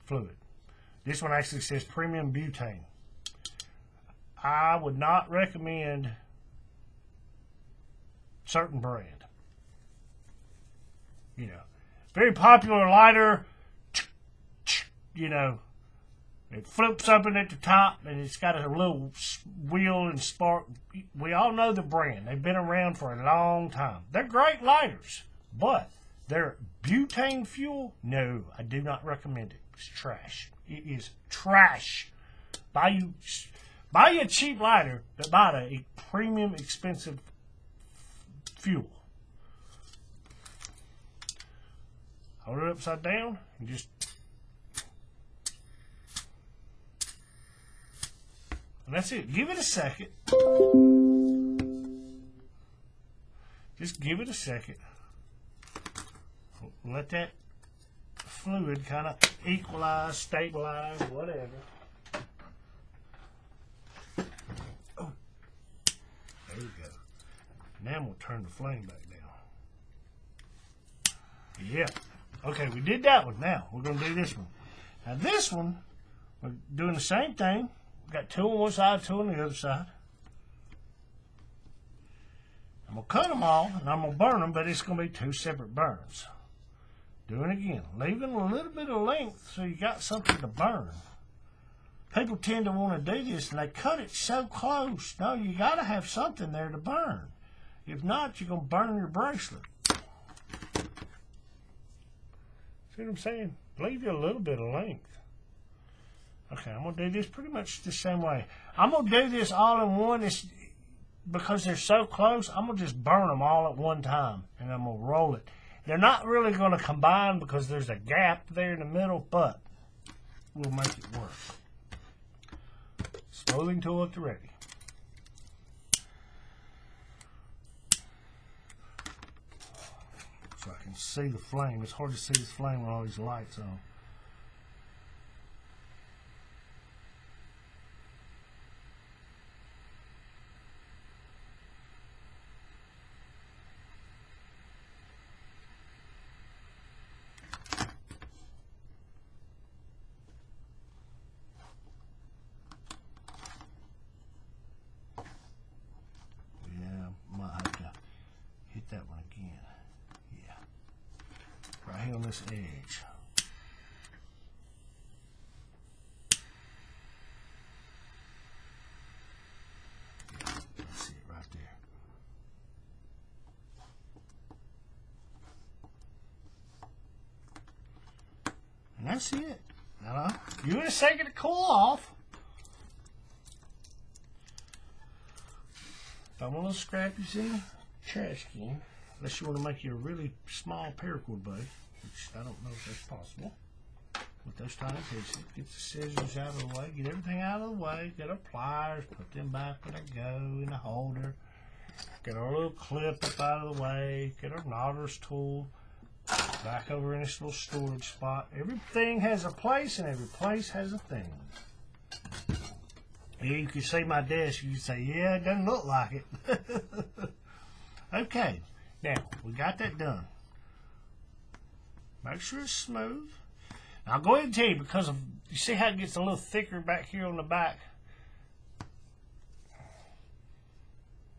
fluid. This one actually says premium butane. I would not recommend certain brand. You know, very popular lighter, you know, it flips open at the top and it's got a little wheel and spark. We all know the brand. They've been around for a long time. They're great lighters, but they're butane fuel? No, I do not recommend it. It's trash. It is trash. Buy you a cheap lighter, but buy a premium expensive fuel. Hold it upside down and just... And that's it. Give it a second. Just give it a second. Let that fluid kind of equalize, stabilize, whatever. Oh, there we go. Now we'll turn the flame back down. Yeah. Okay, we did that one. Now we're going to do this one. Now this one, we're doing the same thing. We've got two on one side, two on the other side. I'm going to cut them all, and I'm going to burn them, but it's going to be two separate burns. Doing it again. Leaving a little bit of length so you got something to burn. People tend to want to do this, and they cut it so close. No, you got to have something there to burn. If not, you're going to burn your bracelet. See what I'm saying? Leave you a little bit of length. Okay, I'm going to do this pretty much the same way. I'm going to do this all in one. It's because they're so close, I'm going to just burn them all at one time, and I'm going to roll it. They're not really going to combine because there's a gap there in the middle, but we'll make it work. Smoothing tool at the ready. So I can see the flame. It's hard to see this flame with all these lights on. That one again. Yeah. Right here on this edge. Yeah, that's it right there. And that's it. Now, give it a second to cool off. Got one of those scrappies in trash can, unless you want to make you a really small paracord bow, which I don't know if that's possible. With those tiny pieces, get the scissors out of the way, get everything out of the way, get our pliers, put them back where they go in the holder, get our little clip up out of the way, get our knotter's tool back over in this little storage spot. Everything has a place and every place has a thing. Here you can see my desk, you can say, yeah, it doesn't look like it. Okay, now we got that done. Make sure it's smooth. Now I'll go ahead and tell you, because of, you see how it gets a little thicker back here on the back?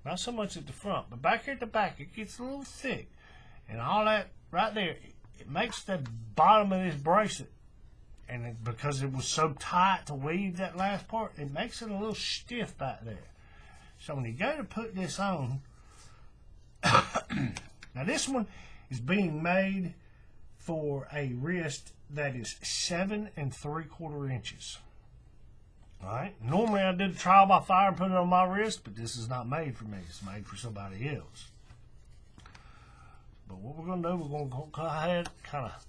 Not so much at the front, but back here at the back it gets a little thick. And all that right there, it makes the bottom of this bracelet, and because it was so tight to weave that last part, it makes it a little stiff back there. So when you go to put this on, now this one is being made for a wrist that is 7 3/4 inches. All right. Normally I do the trial by fire and put it on my wrist, but this is not made for me. It's made for somebody else. But what we're going to do, we're going to go ahead and kind of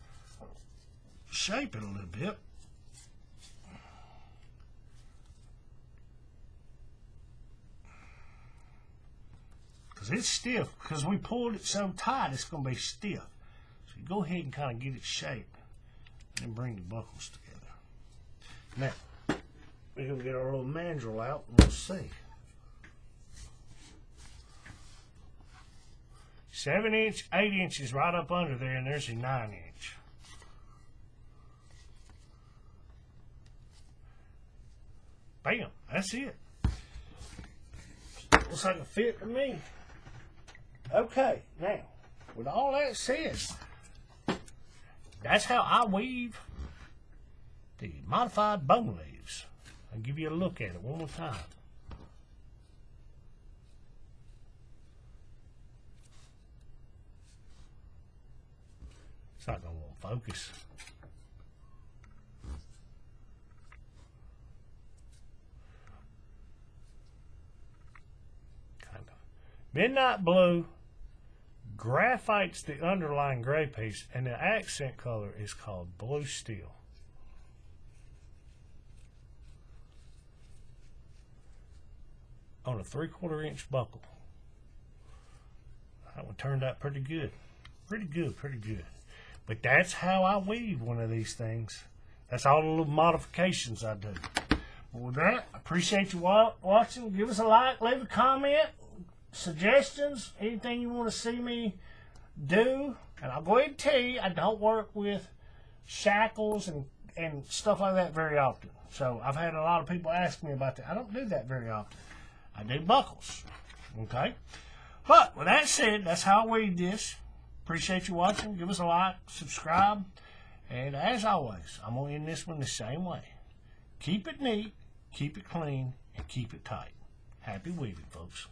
shape it a little bit. Because it's stiff. Because we pulled it so tight, it's going to be stiff. So you go ahead and kind of get it shaped. And then bring the buckles together. Now, we're going to get our little mandrel out and we'll see. 7 inch, 8 inches right up under there, and there's a 9 inch. Bam, that's it. Looks like a fit to me. Okay, now, with all that said, that's how I weave the modified bone leaves. I'll give you a look at it one more time. It's not going to want to focus. Kind of. Midnight blue graphites the underlying gray piece, and the accent color is called blue steel. On a 3/4 inch buckle. That one turned out pretty good. Pretty good, pretty good. But that's how I weave one of these things. That's all the little modifications I do. Well, with that, I appreciate you watching. Give us a like, leave a comment, suggestions, anything you want to see me do. And I'll go ahead and tell you, I don't work with shackles and stuff like that very often. So I've had a lot of people ask me about that. I don't do that very often. I do buckles. Okay? But with that said, that's how I weave this. Appreciate you watching. Give us a like, subscribe. And as always, I'm going to end this one the same way. Keep it neat, keep it clean, and keep it tight. Happy weaving, folks.